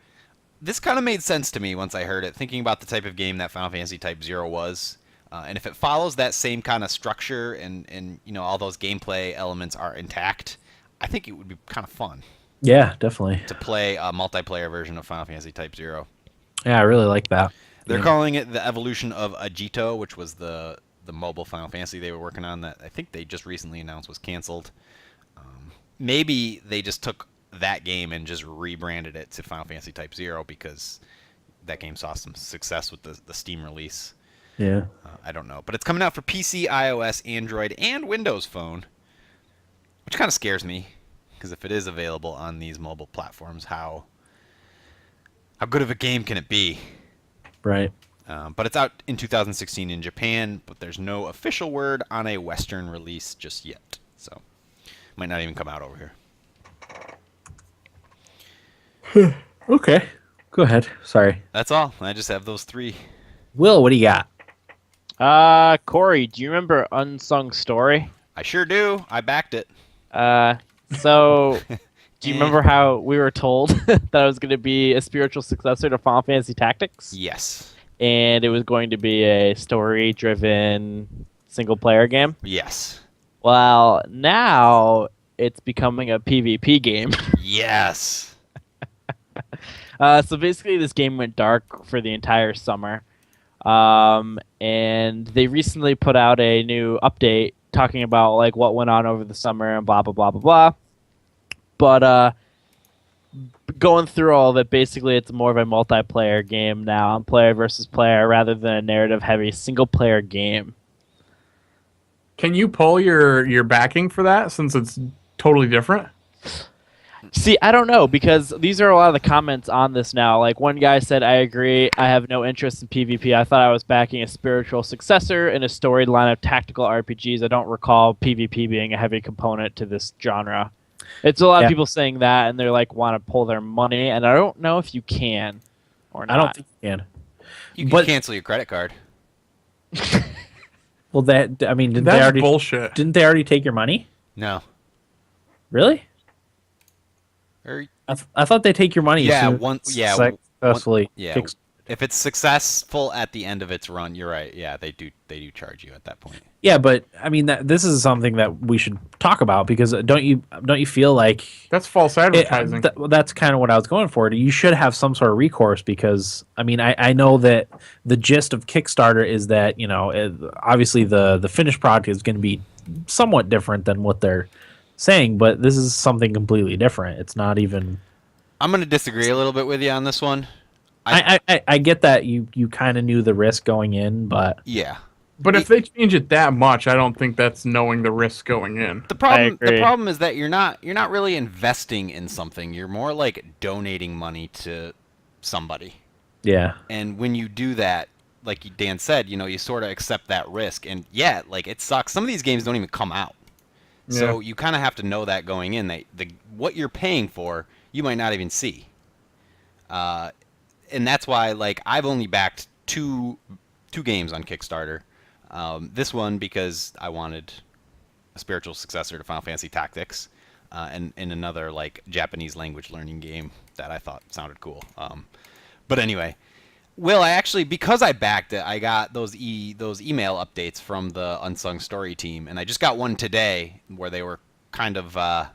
This kind of made sense to me once I heard it, thinking about the type of game that Final Fantasy Type 0 was. And if it follows that same kind of structure and all those gameplay elements are intact, I think it would be kind of fun. Yeah, definitely. To play a multiplayer version of Final Fantasy Type 0. Yeah, I really like that. They're calling it the evolution of Agito, which was the mobile Final Fantasy they were working on that I think they just recently announced was canceled. Maybe they just took that game and just rebranded it to Final Fantasy Type 0 because that game saw some success with the Steam release. Yeah. I don't know. But it's coming out for PC, iOS, Android, and Windows Phone, which kind of scares me because if it is available on these mobile platforms, how good of a game can it be? Right. But it's out in 2016 in Japan, but there's no official word on a Western release just yet. So, might not even come out over here. Okay. Go ahead. Sorry. That's all. I just have those three. Will, what do you got? Corey, do you remember Unsung Story? I sure do. I backed it. So Do you remember how we were told that it was going to be a spiritual successor to Final Fantasy Tactics? Yes. And it was going to be a story-driven single-player game? Yes. Well, now it's becoming a PvP game. Yes. So basically, this game went dark for the entire summer. And they recently put out a new update talking about like what went on over the summer and blah, blah, blah, blah, blah. But going through all of it, basically it's more of a multiplayer game now, player versus player, rather than a narrative-heavy single-player game. Can you pull your backing for that since it's totally different? See, I don't know, because these are a lot of the comments on this now. Like, one guy said, I agree, I have no interest in PvP. I thought I was backing a spiritual successor in a storyline of tactical RPGs. I don't recall PvP being a heavy component to this genre. It's a lot of people saying that, and they're like, want to pull their money, and I don't know if you can or not. I don't think you can. You can cancel your credit card. Well, didn't they That's already bullshit. Didn't they already take your money? No. Really? Or, I thought they take your money. yeah, as soon as successfully. yeah. If it's successful at the end of its run, you're right. Yeah, they do charge you at that point. Yeah, but I mean, this is something that we should talk about, because don't you feel like That's false advertising. that's kind of what I was going for. You should have some sort of recourse, because I mean, I know that the gist of Kickstarter is that, you know, obviously the finished product is going to be somewhat different than what they're saying, but this is something completely different. It's not even. I'm going to disagree a little bit with you on this one. I get that you kind of knew the risk going in, but Yeah. But if they change it that much, I don't think that's knowing the risk going in. The problem is that you're not really investing in something. You're more like donating money to somebody. yeah, And when you do that, like Dan said, you know, you sort of accept that risk. And yeah, like it sucks. Some of these games don't even come out. So you kind of have to know that going in, that what you're paying for, you might not even see. And that's why, like, I've only backed two games on Kickstarter. This one because I wanted a spiritual successor to Final Fantasy Tactics, and another like Japanese language learning game that I thought sounded cool. But anyway, Will, I actually, because I backed it, I got those email updates from the Unsung Story team, and I just got one today where they were kind of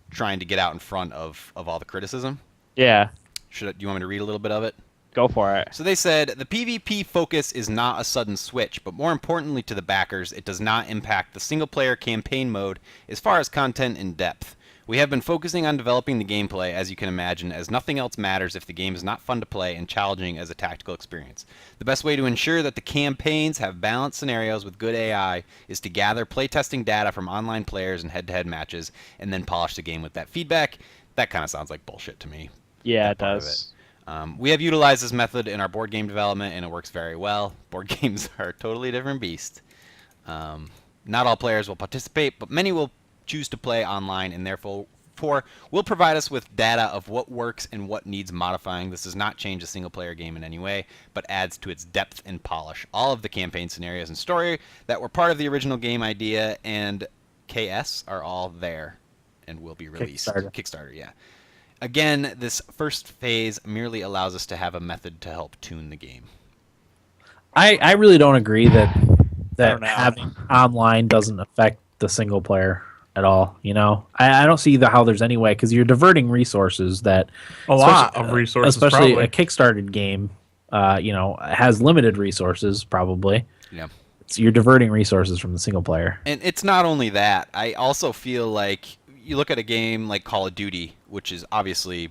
trying to get out in front of all the criticism. Yeah. Do you want me to read a little bit of it? Go for it. So they said, the PvP focus is not a sudden switch, but more importantly to the backers, it does not impact the single-player campaign mode as far as content and depth. We have been focusing on developing the gameplay, as you can imagine, as nothing else matters if the game is not fun to play and challenging as a tactical experience. The best way to ensure that the campaigns have balanced scenarios with good AI is to gather playtesting data from online players and head-to-head matches, and then polish the game with that feedback. That kind of sounds like bullshit to me. Yeah, it does. We have utilized this method in our board game development, and it works very well. Board games are a totally different beast. Not all players will participate, but many will choose to play online, and therefore will provide us with data of what works and what needs modifying. This does not change a single-player game in any way, but adds to its depth and polish. All of the campaign scenarios and story that were part of the original game idea and KS are all there and will be released. Kickstarter, yeah. Again, this first phase merely allows us to have a method to help tune the game. I really don't agree that having online doesn't affect the single player at all. You know, I don't see how there's any way, because you're diverting resources that a lot of resources, especially probably. A Kickstarted game, you know, has limited resources probably. Yeah. You're diverting resources from the single player. And it's not only that. I also feel like you look at a game like Call of Duty, which is obviously,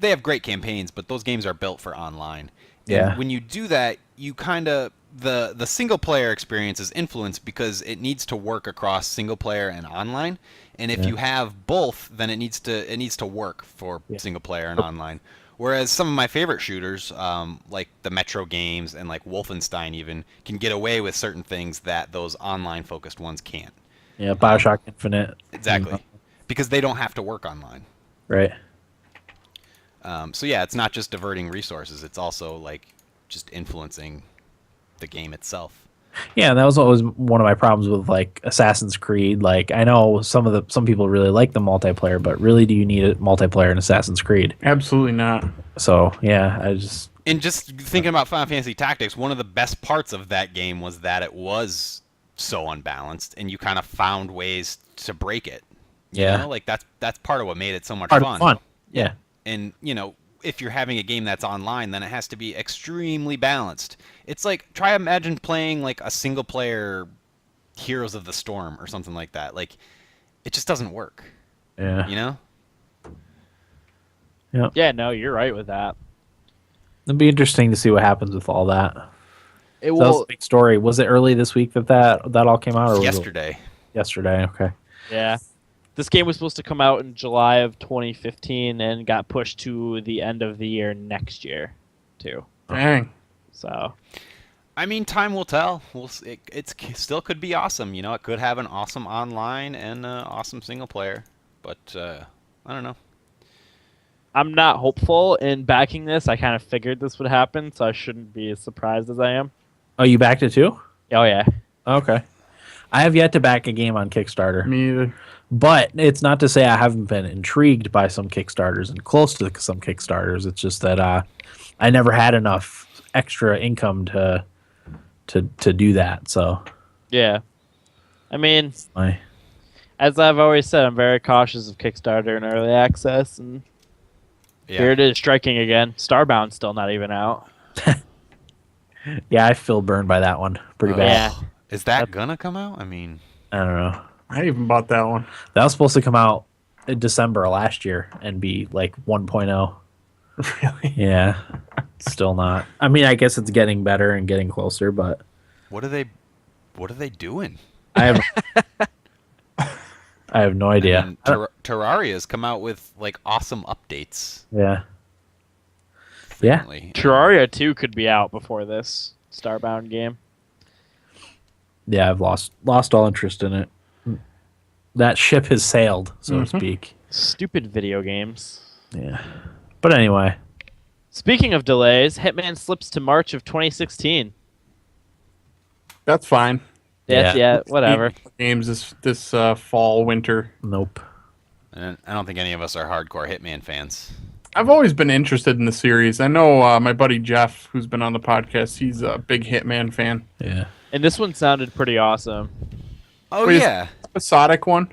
they have great campaigns, but those games are built for online. Yeah. And when you do that, you kind of, the single player experience is influenced because it needs to work across single player and online. And if you have both, then it needs to work for single player and online. Whereas some of my favorite shooters, like the Metro games and like Wolfenstein even, can get away with certain things that those online focused ones can't. Yeah, BioShock Infinite. Exactly. Because they don't have to work online. Right. So yeah, it's not just diverting resources. It's also like just influencing the game itself. Yeah, and that was always one of my problems with like Assassin's Creed. Like I know some people really like the multiplayer, but really do you need a multiplayer in Assassin's Creed? Absolutely not. So yeah, I just And just thinking about Final Fantasy Tactics, one of the best parts of that game was that it was so unbalanced, and you kind of found ways to break it. You know? Like that's part of what made it so much fun. Yeah. And if you're having a game that's online, then it has to be extremely balanced. It's like imagine playing like a single player Heroes of the Storm or something like that. Like it just doesn't work. Yeah. You know? Yeah. Yeah, no, you're right with that. It'd be interesting to see what happens with all that. It So that was will. a big story. Was it early this week that all came out, or was Yesterday. it yesterday? Okay. Yeah. This game was supposed to come out in July of 2015 and got pushed to the end of the year next year, too. Dang. So, I mean, time will tell. It still could be awesome. You know, it could have an awesome online and awesome single player. But I don't know. I'm not hopeful in backing this. I kind of figured this would happen, so I shouldn't be as surprised as I am. Oh, you backed it too? Oh, yeah. Okay. I have yet to back a game on Kickstarter. Me either. But it's not to say I haven't been intrigued by some Kickstarters and close to some Kickstarters. It's just that I never had enough extra income to do that. So Yeah. I mean, my as I've always said, I'm very cautious of Kickstarter and early access, and here it is striking again. Starbound's still not even out. yeah, I feel burned by that one pretty bad. Yeah. Is that gonna come out? I mean, I don't know. I even bought that one. That was supposed to come out in December last year and be like 1.0. Really? Yeah. Still not. I mean, I guess it's getting better and getting closer, but what are they doing? I have I have no idea. I mean, Terraria's come out with like awesome updates. Yeah. Frequently. Terraria 2 could be out before this Starbound game. Yeah, I've lost all interest in it. That ship has sailed, so to speak. Stupid video games. Yeah. But anyway. Speaking of delays, Hitman slips to March of 2016. That's fine. Yeah, whatever. Games this fall, winter. Nope. And I don't think any of us are hardcore Hitman fans. I've always been interested in the series. I know my buddy Jeff, who's been on the podcast, he's a big Hitman fan. Yeah. And this one sounded pretty awesome. Oh, Wait, yeah. Episodic one?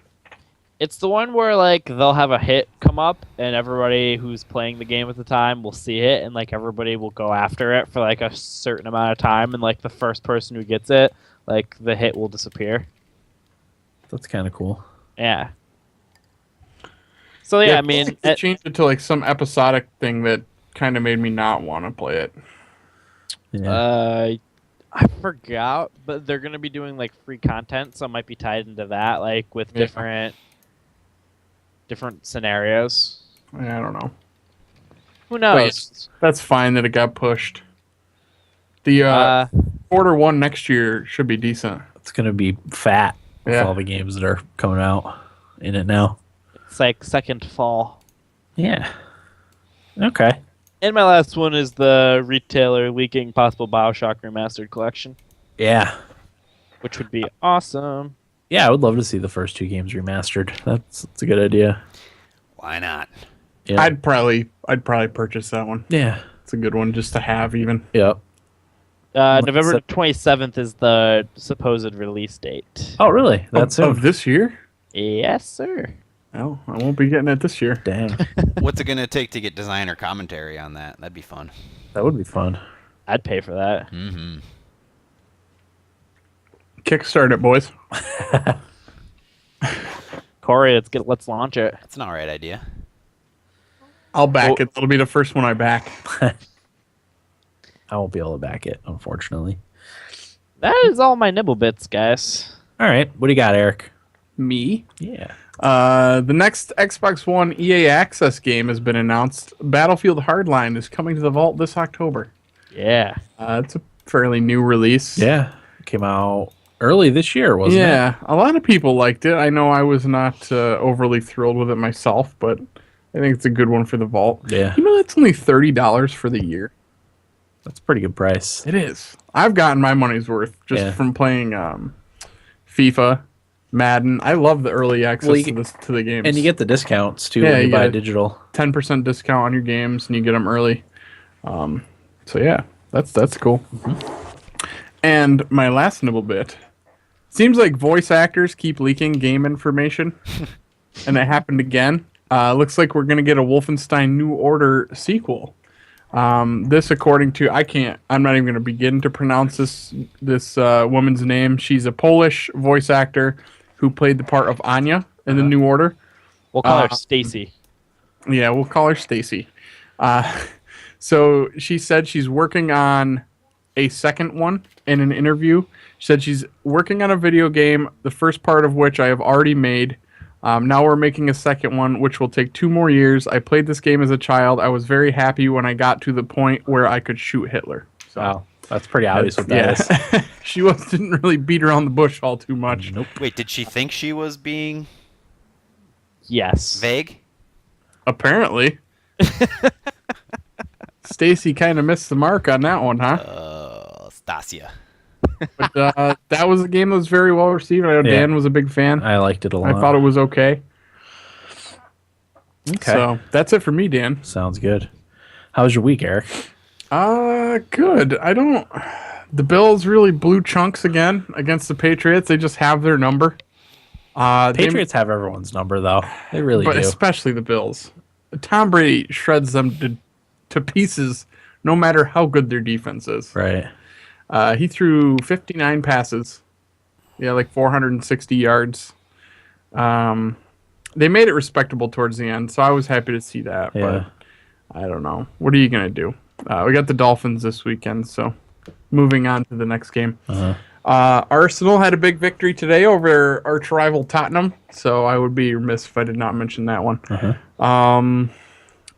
It's the one where like they'll have a hit come up and everybody who's playing the game at the time will see it and like everybody will go after it for like a certain amount of time and like the first person who gets it, like the hit will disappear. That's kind of cool. Yeah. So yeah, I mean, they changed it to like some episodic thing that kind of made me not want to play it. Yeah. I forgot, but they're gonna be doing like free content, so it might be tied into that, like with different scenarios. I don't know. Who knows? That's fine that it got pushed. The quarter one next year should be decent. It's going to be fat with Yeah. all the games that are coming out in it now. It's like second fall. Yeah. Okay. And my last one is the retailer leaking possible BioShock Remastered collection, Yeah. which would be awesome. Yeah, I would love to see the first two games remastered. That's a good idea. Why not? Yeah. I'd probably purchase that one. Yeah. It's a good one just to have even. Yep. November 27th is the supposed release date. Oh, really? That's soon. Of this year? Yes, sir. Oh, I won't be getting it this year. Dang. What's it gonna take to get designer commentary on that? That'd be fun. That would be fun. I'd pay for that. Mm-hmm. Kickstart it, boys. Corey, let's launch it. That's an alright idea. I'll back it. That'll be the first one I back. I won't be able to back it, unfortunately. That is all my nibble bits, guys. All right. What do you got, Eric? Me? Yeah. The next Xbox One EA Access game has been announced. Battlefield Hardline is coming to the Vault this October. Yeah. It's a fairly new release. Yeah. It came out early this year, wasn't it? Yeah, a lot of people liked it. I know I was not overly thrilled with it myself, but I think it's a good one for the Vault. Yeah. You know, that's only $30 for the year. That's a pretty good price. It is. I've gotten my money's worth just from playing FIFA, Madden. I love the early access to the games. And you get the discounts, too, when you buy digital. 10% discount on your games, and you get them early. So, yeah, that's cool. And my last nibble bit. Seems like voice actors keep leaking game information. And it happened again. Looks like we're going to get a Wolfenstein New Order sequel. This, according to, I'm not even going to begin to pronounce this woman's name. She's a Polish voice actor who played the part of Anya in the New Order. We'll call her Stacy. Yeah, we'll call her Stacy. So she said she's working on a second one in an interview. She said she's working on a video game, the first part of which I have already made. Now we're making a second one, which will take 2 more years. I played this game as a child. I was very happy when I got to the point where I could shoot Hitler. So wow, that's pretty obvious what that is. She didn't really beat around the bush all too much. Nope. Wait, did she think she was being Yes. vague? Apparently. Stacy kind of missed the mark on that one, huh? Stasia. But that was a game that was very well received. I know Dan was a big fan. I liked it a lot. I thought it was okay. Okay. So that's it for me, Dan. Sounds good. How was your week, Eric? Good. The Bills really blew chunks again against the Patriots. They just have their number. Patriots have everyone's number, though. They really do. But especially the Bills. Tom Brady shreds them to pieces no matter how good their defense is. Right. He threw 59 passes. Yeah, like 460 yards. They made it respectable towards the end, so I was happy to see that. Yeah. But I don't know. What are you going to do? We got the Dolphins this weekend, so moving on to the next game. Arsenal had a big victory today over arch rival Tottenham, so I would be remiss if I did not mention that one.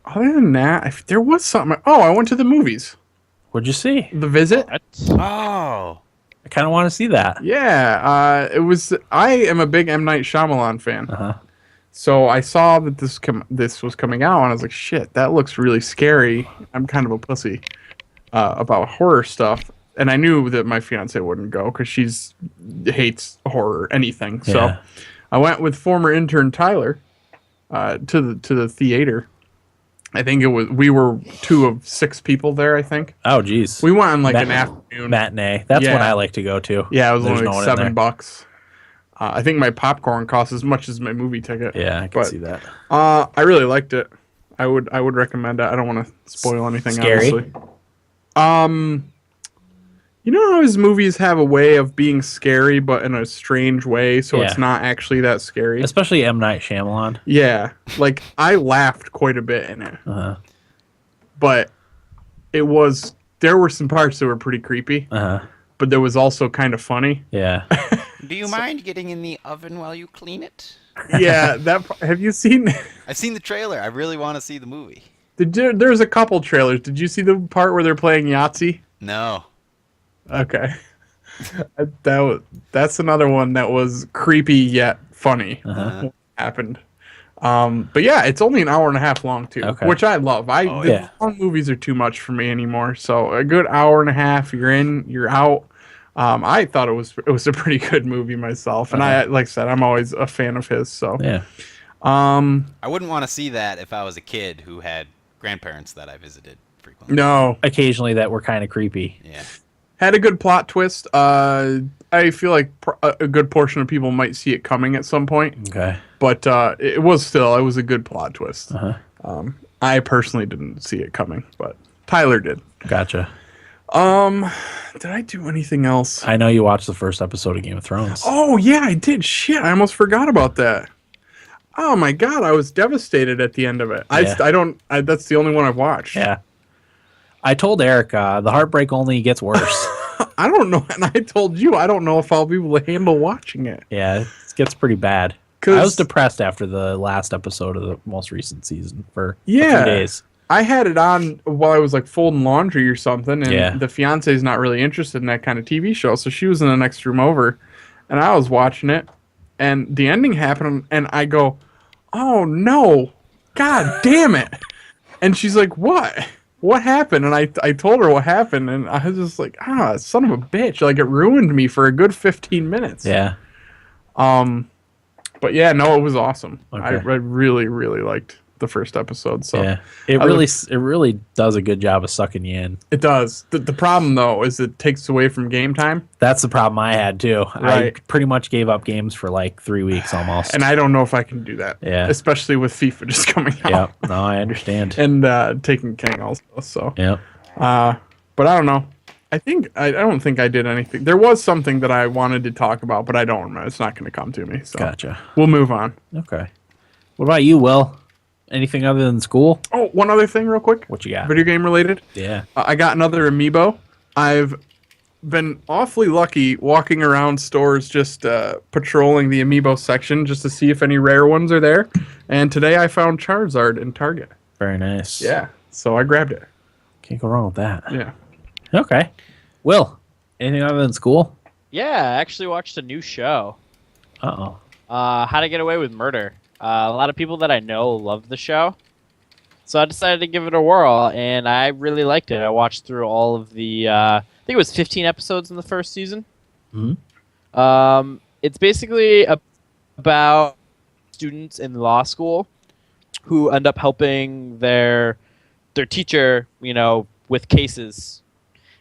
Other than that, there was something. Oh, I went to the movies. What'd you see? The Visit. Oh. I kind of want to see that. Yeah, it was. I am a big M. Night Shyamalan fan. So I saw that this was coming out, and I was like, shit, that looks really scary. I'm kind of a pussy about horror stuff. And I knew that my fiance wouldn't go because she hates horror, anything. Yeah. So I went with former intern Tyler to the theater. I think we were 2 of 6 people there, I think. Oh, geez. We went on an afternoon. Matinee. That's what I like to go to. Yeah, it was only like $7. I think my popcorn costs as much as my movie ticket. Yeah, I can see that. I really liked it. I would recommend it. I don't want to spoil anything, Scary? Honestly. You know how his movies have a way of being scary, but in a strange way, so it's not actually that scary? Especially M. Night Shyamalan. Yeah. Like, I laughed quite a bit in it. But there were some parts that were pretty creepy. But there was also kind of funny. Yeah. Do you mind getting in the oven while you clean it? Yeah. Have you seen... I've seen the trailer. I really want to see the movie. There's a couple trailers. Did you see the part where they're playing Yahtzee? No. Okay. That's another one that was creepy yet funny. What happened. But yeah, it's only an hour and a half long too, which I love. Long movies are too much for me anymore. So a good hour and a half, you're in, you're out. I thought it was a pretty good movie myself, and like I said, I'm always a fan of his. So yeah. I wouldn't want to see that if I was a kid who had grandparents that I visited frequently. No, occasionally that were kind of creepy. Yeah. Had a good plot twist. I feel like a good portion of people might see it coming at some point. Okay. But it was a good plot twist. I personally didn't see it coming, but Tyler did. Gotcha. Did I do anything else? I know you watched the first episode of Game of Thrones. Oh, yeah, I did. Shit, I almost forgot about that. Oh, my God, I was devastated at the end of it. Yeah. That's the only one I've watched. Yeah. I told Eric, the heartbreak only gets worse. I don't know, and I told you, I don't know if I'll be able to handle watching it. Yeah, it gets pretty bad. I was depressed after the last episode of the most recent season for a few days. I had it on while I was like folding laundry or something, and the fiance's not really interested in that kind of TV show, so she was in the next room over, and I was watching it, and the ending happened, and I go, oh no, God damn it. And she's like, what? what happened? And I told her what happened, and I was just like, son of a bitch. Like, it ruined me for a good 15 minutes. Yeah. But yeah, no, it was awesome. Okay. I really, really liked the first episode. So Yeah. It really does a good job of sucking you in. it does. The problem, though, is it takes away from game time. That's the problem I had, too. Right. I pretty much gave up games for like 3 weeks almost. And I don't know if I can do that. Yeah. Especially with FIFA just coming out. Yeah. No, I understand. And Taken King also. So. Yeah. But I don't know. I don't think I did anything. There was something that I wanted to talk about, but I don't remember. It's not going to come to me. So Gotcha. We'll move on. Okay. What about you, Will? Anything other than school? Oh, one other thing real quick. What you got? Video game related. Yeah. I got another amiibo. I've been awfully lucky walking around stores just patrolling the amiibo section just to see if any rare ones are there. And today I found Charizard in Target. Very nice. Yeah. So I grabbed it. Can't go wrong with that. Yeah. Okay. Will, anything other than school? Yeah, I actually watched a new show. Uh-oh. How to Get Away with Murder. A lot of people that I know love the show. So I decided to give it a whirl, and I really liked it. I watched through all of the, I think it was 15 episodes in the first season. Mm-hmm. It's basically about students in law school who end up helping their teacher, with cases.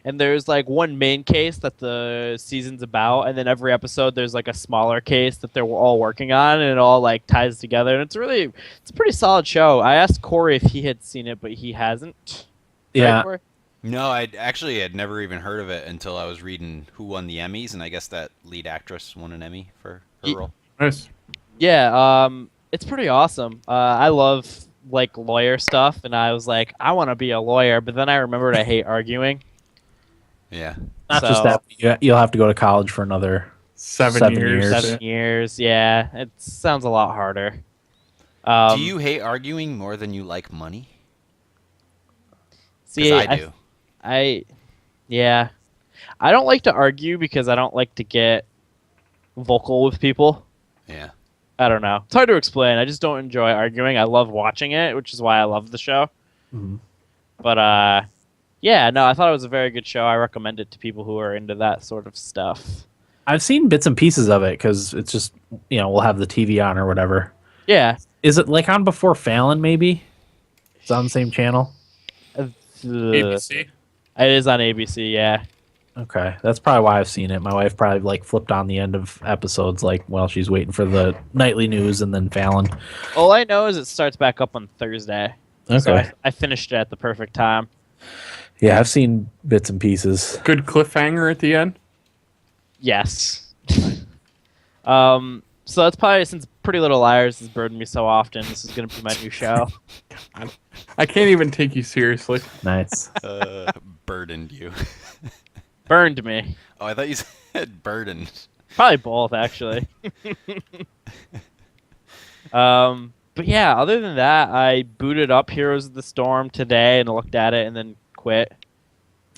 And there's like one main case that the season's about, and then every episode there's like a smaller case that they're all working on, and it all like ties together. And it's a pretty solid show. I asked Corey if he had seen it, but he hasn't. Yeah. Right, Corey? No, I had never even heard of it until I was reading who won the Emmys, and I guess that lead actress won an Emmy for her role. Nice. Yeah, it's pretty awesome. I love like lawyer stuff, and I was like, I want to be a lawyer, but then I remembered I hate arguing. Yeah. Not just that, you'll have to go to college for another 7 years. 7 years, yeah. It sounds a lot harder. Do you hate arguing more than you like money? See, I do. Yeah. I don't like to argue because I don't like to get vocal with people. Yeah. I don't know. It's hard to explain. I just don't enjoy arguing. I love watching it, which is why I love the show. Mm-hmm. But, yeah, no, I thought it was a very good show. I recommend it to people who are into that sort of stuff. I've seen bits and pieces of it because it's just, we'll have the TV on or whatever. Yeah. Is it like on before Fallon, maybe? It's on the same channel? ABC. It is on ABC, yeah. Okay. That's probably why I've seen it. My wife probably like flipped on the end of episodes like while she's waiting for the nightly news and then Fallon. All I know is it starts back up on Thursday. Okay. So I finished it at the perfect time. Yeah, I've seen bits and pieces. Good cliffhanger at the end. Yes. So that's probably, since Pretty Little Liars has burdened me so often, this is going to be my new show. I can't even take you seriously. Nice. Burdened you. Burned me. Oh, I thought you said burdened. Probably both, actually. But yeah, other than that, I booted up Heroes of the Storm today and looked at it and then quit.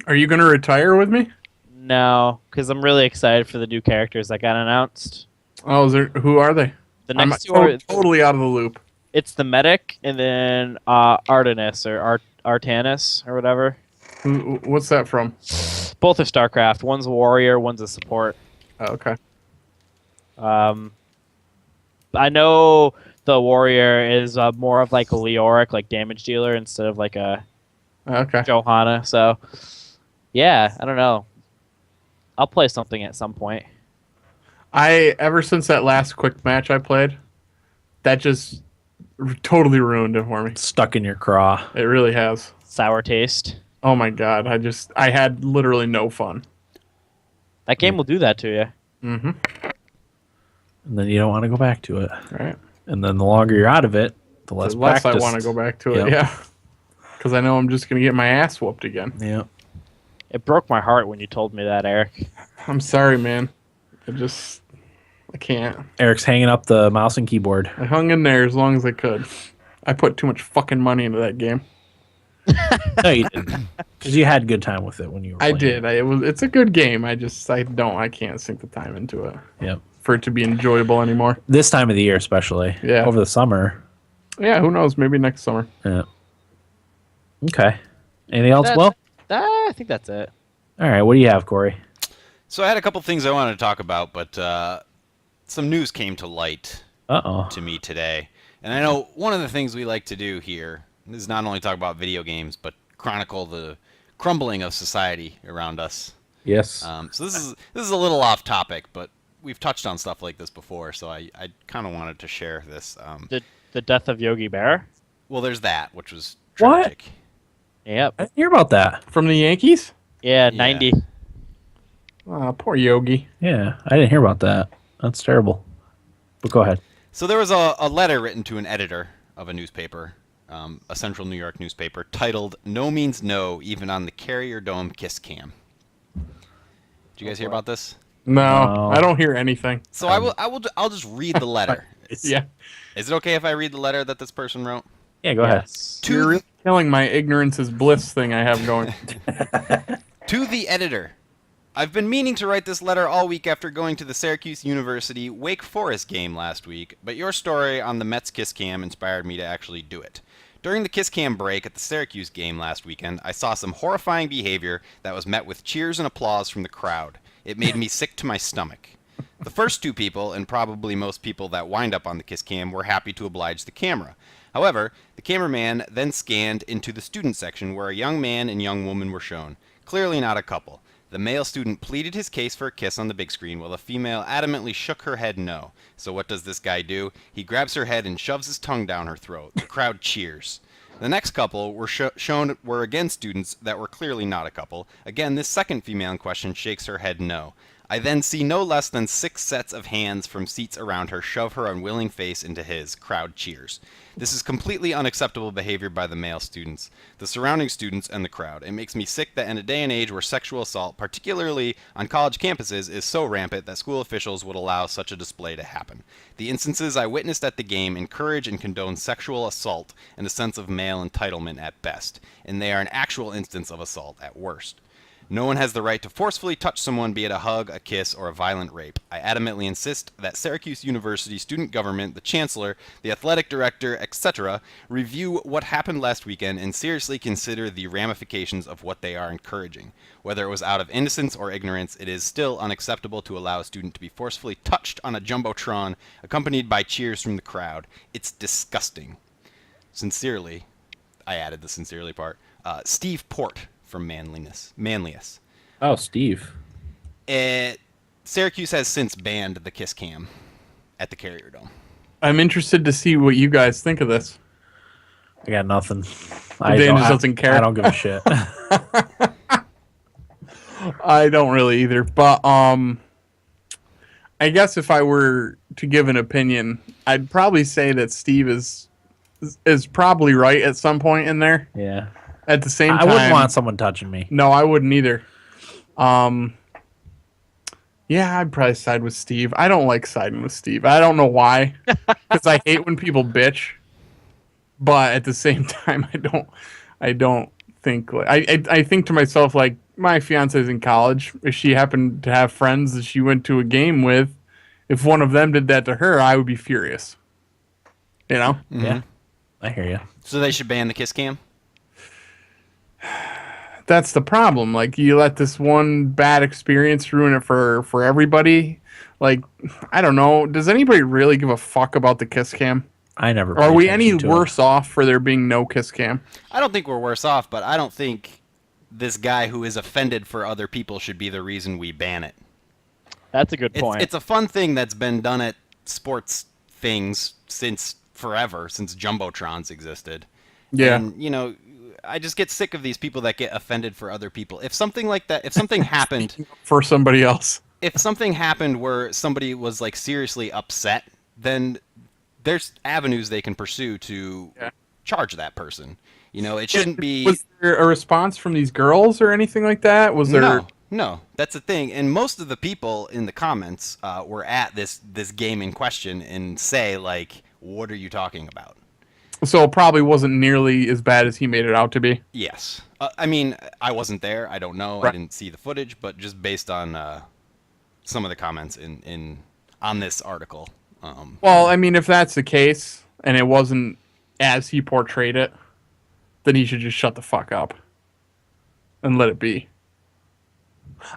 Are you going to retire with me? No, because I'm really excited for the new characters that got announced. Oh, who are they? The next two are totally out of the loop. It's the medic and then Artanis or Artanis or whatever. What's that from? Both are StarCraft. One's a warrior, one's a support. Oh, okay. I know the warrior is more of like a Leoric, like damage dealer, instead of like a Johanna. So, yeah, I don't know. I'll play something at some point. Ever since that last quick match I played, that just totally ruined it for me. Stuck in your craw. It really has. Sour taste. Oh my god, I had literally no fun. That game will do that to you. Mm-hmm. And then you don't want to go back to it. Right. And then the longer you're out of it, the less I want to go back to it, yeah. Because I know I'm just going to get my ass whooped again. Yeah. It broke my heart when you told me that, Eric. I'm sorry, man. I can't. Eric's hanging up the mouse and keyboard. I hung in there as long as I could. I put too much fucking money into that game. No, you didn't. Because you had a good time with it when you were playing. I did. It's a good game. I can't sink the time into it. Yep. For it to be enjoyable anymore. This time of the year, especially. Yeah. Over the summer. Yeah, who knows? Maybe next summer. Yeah. Okay. Anything else, Will? I think that's it. All right. What do you have, Corey? So I had a couple things I wanted to talk about, but some news came to light to me today. And I know one of the things we like to do here is not only talk about video games, but chronicle the crumbling of society around us. Yes. So this is a little off topic, but we've touched on stuff like this before, so I kind of wanted to share this. The death of Yogi Bear? Well, there's that, which was What? tragic. Yep. I didn't hear about that. From the Yankees? Yeah, Yeah. 90. Poor Yogi. Yeah, I didn't hear about that. That's terrible. But go ahead. So there was a letter written to an editor of a newspaper, a central New York newspaper, titled "No Means No, Even on the Carrier Dome Kiss Cam." Did you guys hear about this? No, I don't hear anything. So I'll just read the letter. Yeah. Is it okay if I read the letter that this person wrote? Yeah, go ahead. You're really killing my ignorance is bliss thing I have going. To the editor. I've been meaning to write this letter all week after going to the Syracuse University Wake Forest game last week, but your story on the Mets Kiss Cam inspired me to actually do it. During the Kiss Cam break at the Syracuse game last weekend, I saw some horrifying behavior that was met with cheers and applause from the crowd. It made me sick to my stomach. The first two people, and probably most people that wind up on the Kiss Cam, were happy to oblige the camera. However, the cameraman then scanned into the student section where a young man and young woman were shown. Clearly not a couple. The male student pleaded his case for a kiss on the big screen while the female adamantly shook her head no. So what does this guy do? He grabs her head and shoves his tongue down her throat. The crowd cheers. The next couple were shown were again students that were clearly not a couple. Again, this second female in question shakes her head no. I then see no less than 6 sets of hands from seats around her shove her unwilling face into his. Crowd cheers. This is completely unacceptable behavior by the male students, the surrounding students, and the crowd. It makes me sick that in a day and age where sexual assault, particularly on college campuses, is so rampant that school officials would allow such a display to happen. The instances I witnessed at the game encourage and condone sexual assault and a sense of male entitlement at best, and they are an actual instance of assault at worst. No one has the right to forcefully touch someone, be it a hug, a kiss, or a violent rape. I adamantly insist that Syracuse University student government, the chancellor, the athletic director, etc., review what happened last weekend and seriously consider the ramifications of what they are encouraging. Whether it was out of innocence or ignorance, it is still unacceptable to allow a student to be forcefully touched on a jumbotron, accompanied by cheers from the crowd. It's disgusting. Sincerely, I added the sincerely part, Steve Port. From Manlius. Oh, Steve. Syracuse has since banned the Kiss Cam at the Carrier Dome. I'm interested to see what you guys think of this. I got nothing. Dan just doesn't care. I don't give a shit. I don't really either. But I guess if I were to give an opinion, I'd probably say that Steve is probably right at some point in there. Yeah. At the same time, I wouldn't want someone touching me. No, I wouldn't either. Yeah, I'd probably side with Steve. I don't like siding with Steve. I don't know why, because I hate when people bitch. But at the same time, I don't think like I think to myself like my fiance's in college. If she happened to have friends that she went to a game with, if one of them did that to her, I would be furious. You know? Mm-hmm. Yeah, I hear you. So they should ban the Kiss Cam? That's the problem. Like, you let this one bad experience ruin it for everybody. Like, I don't know. Does anybody really give a fuck about the Kiss Cam? I never. Are we any worse off for there being no Kiss Cam? I don't think we're worse off, but I don't think this guy who is offended for other people should be the reason we ban it. That's a good point. It's a fun thing that's been done at sports things since forever, since Jumbotrons existed. Yeah. And, you know, I just get sick of these people that get offended for other people. If something like that, if something happened for somebody else, if something happened where somebody was like seriously upset, then there's avenues they can pursue to charge that person. You know, it shouldn't be. Was there a response from these girls or anything like that? Was there? No, that's the thing. And most of the people in the comments were at this game in question and say like, "What are you talking about?" So it probably wasn't nearly as bad as he made it out to be. Yes. I mean, I wasn't there. I don't know. Right. I didn't see the footage, but just based on some of the comments on this article. Well, I mean, if that's the case, and it wasn't as he portrayed it, then he should just shut the fuck up. and let it be.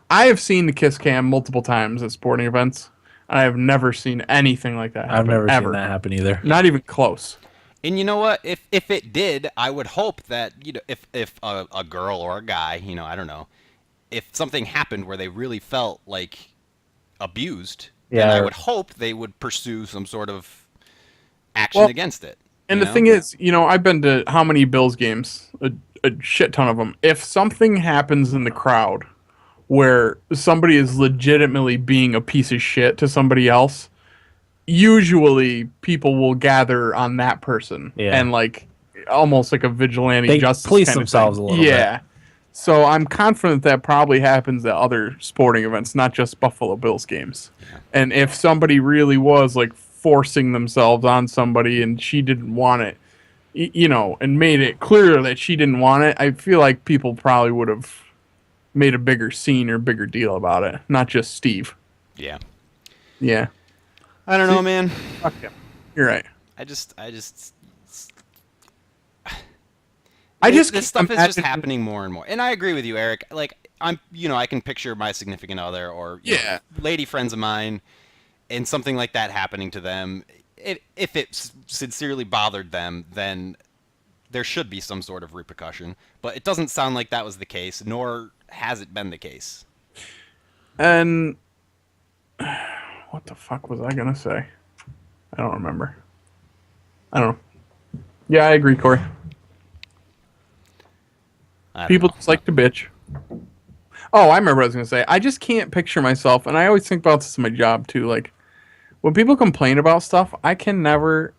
I have seen the kiss cam multiple times at sporting events. I have never seen anything like that happen. I've never ever. seen that happen either. Not even close. And you know what? If it did, I would hope that, you know, if a girl or a guy, you know, I don't know, if something happened where they really felt like abused, then I would hope they would pursue some sort of action against it. And the thing is, you know, I've been to how many Bills games? A shit ton of them. If something happens in the crowd where somebody is legitimately being a piece of shit to somebody else, usually people will gather on that person and like almost like a vigilante justice police kind themselves of a thing. little bit. So I'm confident that probably happens at other sporting events, not just Buffalo Bills games. And if somebody really was like forcing themselves on somebody and she didn't want it, you know, and made it clear that she didn't want it, I feel like people probably would have made a bigger scene or bigger deal about it, not just Steve. Yeah. Yeah. I don't know, man. Fuck him. You're right. This This stuff is just happening more and more. And I agree with you, Eric. Like, I can picture my significant other or you know, lady friends of mine and something like that happening to them. If it sincerely bothered them, then there should be some sort of repercussion. But it doesn't sound like that was the case, nor has it been the case. And what the fuck was I going to say? I don't remember. I don't know. Yeah, I agree, Corey. People just like to bitch. Oh, I remember what I was going to say. I just can't picture myself, and I always think about this in my job, too. Like, when people complain about stuff, I can never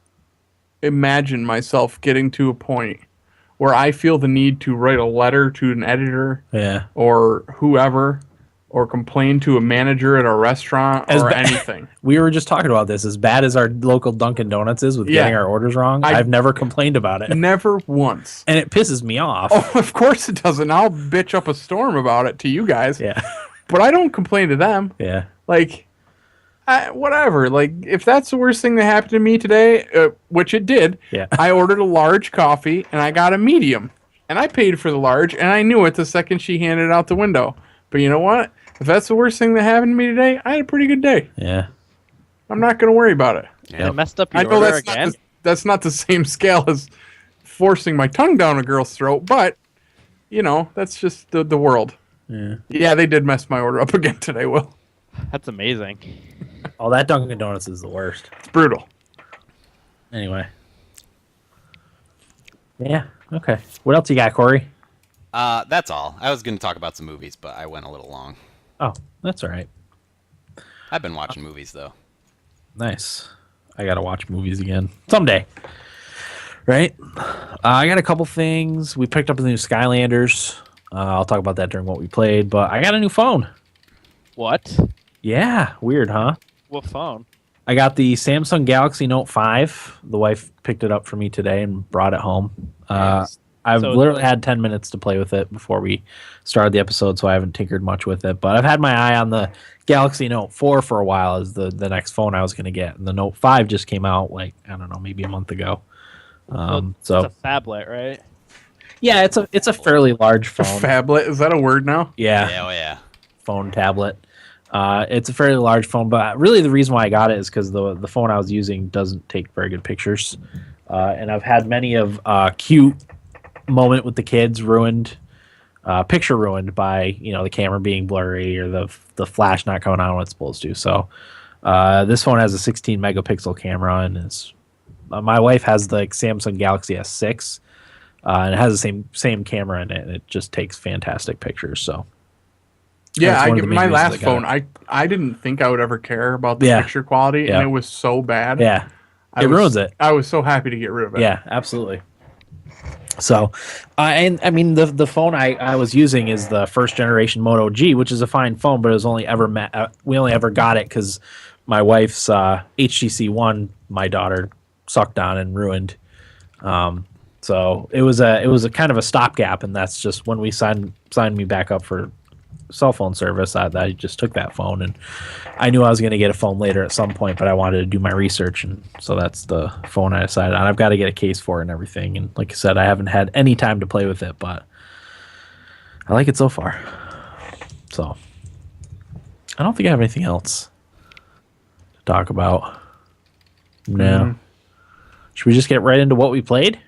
imagine myself getting to a point where I feel the need to write a letter to an editor or whoever or complain to a manager at a restaurant or anything. We were just talking about this. As bad as our local Dunkin' Donuts is with getting our orders wrong, I've never complained about it. Never once. And it pisses me off. Oh, of course it doesn't. I'll bitch up a storm about it to you guys. Yeah. But I don't complain to them. Yeah. Like, whatever. Like, if that's the worst thing that happened to me today, which it did, I ordered a large coffee and I got a medium. And I paid for the large, and I knew it the second she handed it out the window. But you know what? If that's the worst thing that happened to me today, I had a pretty good day. Yeah. I'm not going to worry about it. Yeah. Messed up your I know order that's again? that's not the same scale as forcing my tongue down a girl's throat, but, you know, that's just the world. Yeah. Yeah, they did mess my order up again today, Will. That's amazing. Oh, that Dunkin' Donuts is the worst. It's brutal. Anyway. Yeah. Okay. What else you got, Corey? That's all. I was going to talk about some movies, but I went a little long. Oh, that's all right. I've been watching movies, though. Nice. I got to watch movies again. Someday. Right? I got a couple things. We picked up the new Skylanders. I'll talk about that during what we played, but I got a new phone. What? Yeah. Weird, huh? What phone? I got the Samsung Galaxy Note 5. The wife picked it up for me today and brought it home. I've literally had 10 minutes to play with it before we started the episode, so I haven't tinkered much with it. But I've had my eye on the Galaxy Note 4 for a while as the next phone I was going to get. And the Note 5 just came out, like, I don't know, maybe a month ago. So it's a phablet, right? Yeah, it's a fairly large phone. Phablet? Is that a word now? Yeah. Yeah, oh yeah. Phone, tablet. It's a fairly large phone, but really the reason why I got it is because the phone I was using doesn't take very good pictures. And I've had many of cute moment with the kids ruined, picture ruined by, you know, the camera being blurry or the flash not coming on when it's supposed to. So this phone has a 16 megapixel camera, and it's my wife has the Samsung Galaxy S6, and it has the same camera in it, and it just takes fantastic pictures. So yeah, my last phone, I didn't think I would ever care about the picture quality, and it was so bad. Yeah, it ruins it. I was so happy to get rid of it. Yeah, absolutely. So, and I mean, the phone I was using is the first generation Moto G, which is a fine phone, but it was only ever we only ever got it because my wife's HTC One, my daughter sucked on and ruined. So it was a kind of a stopgap, and that's just when we signed me back up for cell phone service. I just took that phone, and I knew I was going to get a phone later at some point, but I wanted to do my research, and so that's the phone I decided on. I've got to get a case for it and everything, and like I said, I haven't had any time to play with it, but I like it so far. So, I don't think I have anything else to talk about. No. Should we just get right into what we played?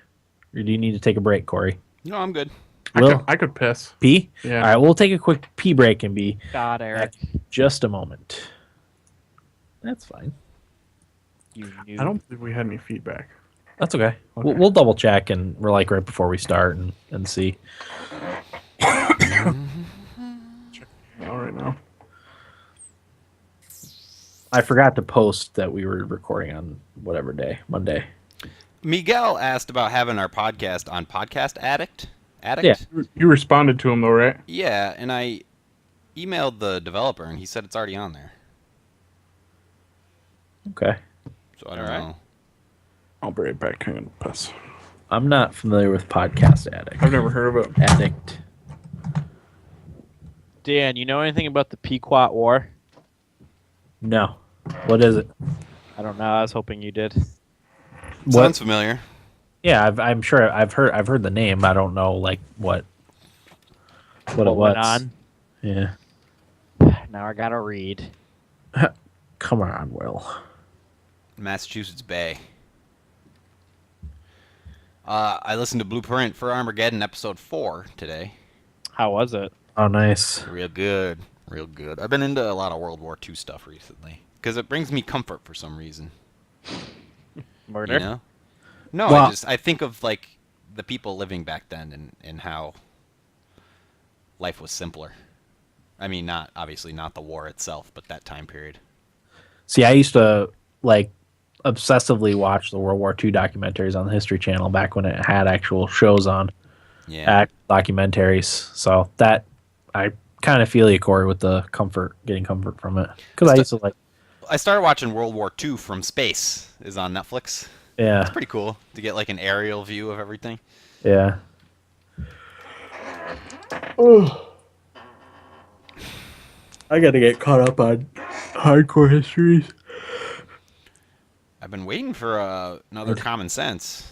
Or do you need to take a break, Corey? No, I'm good. I could piss. Pee? Yeah. All right, we'll take a quick pee break and be God, Eric. back just a moment. That's fine. You I don't believe we had any feedback. That's okay. We'll double check and we're like right before we start and see. All right now. I forgot to post that we were recording on whatever day, Monday. Miguel asked about having our podcast on Podcast Addict. Yeah. You responded to him though, right? Yeah, and I emailed the developer, and he said it's already on there. Okay. So I don't know. I'll be right back. I'm gonna piss. I'm not familiar with Podcast Addict. I've never heard of it. Addict. Dan, you know anything about the Pequot War? No. What is it? I don't know. I was hoping you did. Sounds familiar. Yeah, I'm sure I've heard the name. I don't know like what it was. Went on? Yeah. Now I gotta read. Come on, Will. Massachusetts Bay. I listened to Blueprint for Armageddon episode 4 today. How was it? Oh, nice. Real good. Real good. I've been into a lot of World War II stuff recently because it brings me comfort for some reason. Murder? You know? No, Well- I think of like the people living back then and how life was simpler. I mean, not obviously not the war itself, but that time period. See, I used to like obsessively watch the World War II documentaries on the History Channel back when it had actual shows on, Yeah. documentaries. So that I kind of feel you, Corey, with the getting comfort from it. Because I used to like, I started watching World War II from space. Is on Netflix. yeah, It's pretty cool to get like an aerial view of everything. yeah. I got to get caught up on hardcore histories. I've been waiting for another Common Sense.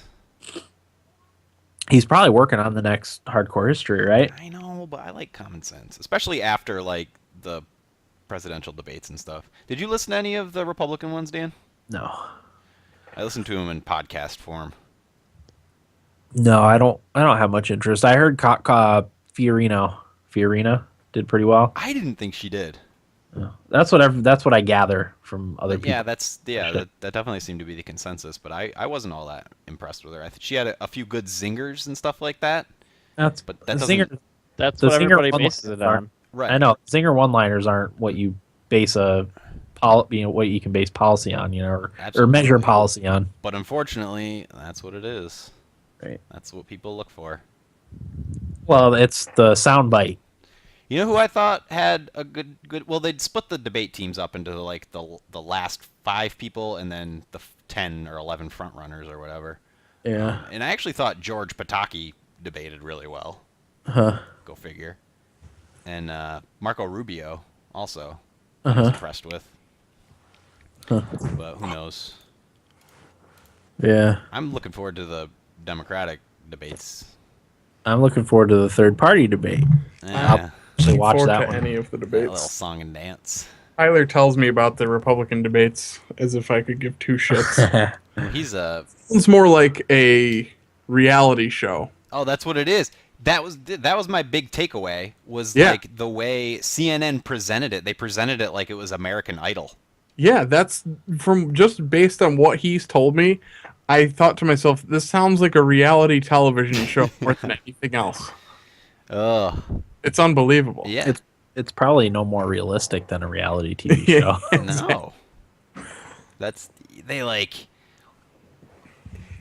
He's probably working on the next hardcore history, right? I know, but I like Common Sense, especially after like the presidential debates and stuff. Did you listen to any of the Republican ones, Dan? No. I listened to them in podcast form. No, I don't have much interest. I heard Fiorina did pretty well. I didn't think she did. That's what I gather from other people. Yeah, that definitely seemed to be the consensus, but I wasn't all that impressed with her. I think she had a few good zingers and stuff like that. But that the doesn't- zinger, That's the what zinger everybody one-liners bases it aren't- on. Right. I know zinger one-liners aren't what you base what you can base policy on, or measure Absolutely. policy on. But unfortunately, that's what it is. Right. That's what people look for. Well, it's the soundbite. You know who I thought had a good? Well, they'd split the debate teams up into like the last 5 people and then the 10 or 11 front runners or whatever. Yeah. And I actually thought George Pataki debated really well. Huh. Go figure. And Marco Rubio also. I was impressed with. But who knows? Yeah. I'm looking forward to the Democratic debates. I'm looking forward to the third-party debate. Yeah, Actually, watch Forward that to one. any of the a little debates. song and dance. Tyler tells me about the Republican debates as if I could give two shits. He's a. It's more like a reality show. Oh, that's what it is. That was my big takeaway. Was Yeah. like the way CNN presented it. They presented it like it was American Idol. Yeah, that's from just based on what he's told me. I thought to myself, this sounds like a reality television show more than anything else. Ugh. It's unbelievable. Yeah. It's probably no more realistic than a reality TV show. No. That's they like.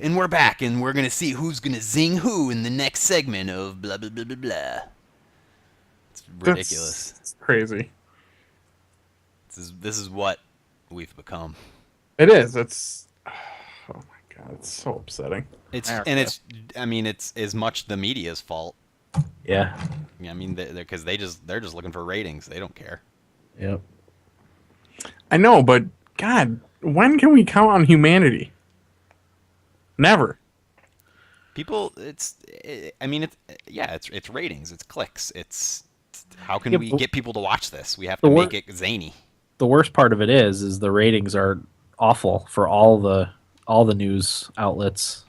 And we're back, and we're gonna see who's gonna zing who in the next segment of blah blah blah blah blah. It's ridiculous. It's crazy. This is what we've become. It is. It's. Oh my god, it's so upsetting. It's America. and it's. I mean, it's as much the media's fault. Yeah. I mean, because they're just looking for ratings. They don't care. Yep. I know, but God, when can we count on humanity? Never. People, I mean, it's ratings, it's clicks, it's how can Yeah, we but get people to watch this? We have the to wor- make it zany. The worst part of it is the ratings are awful for all the news outlets.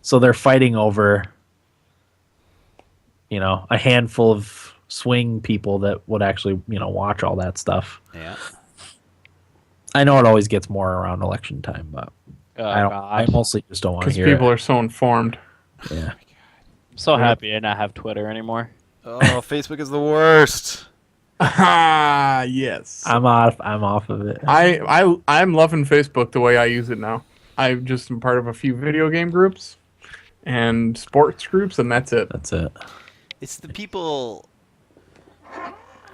So they're fighting over, a handful of swing people that would actually, watch all that stuff. Yeah. I know it always gets more around election time, but Oh, I gosh. mostly just don't want to Because hear people it. are so informed. Yeah. I'm so happy I not have Twitter anymore. Oh, Facebook is the worst. Ah, yes. I'm off of it. I'm loving Facebook the way I use it now. I just am part of a few video game groups and sports groups, and that's it. That's it. It's the people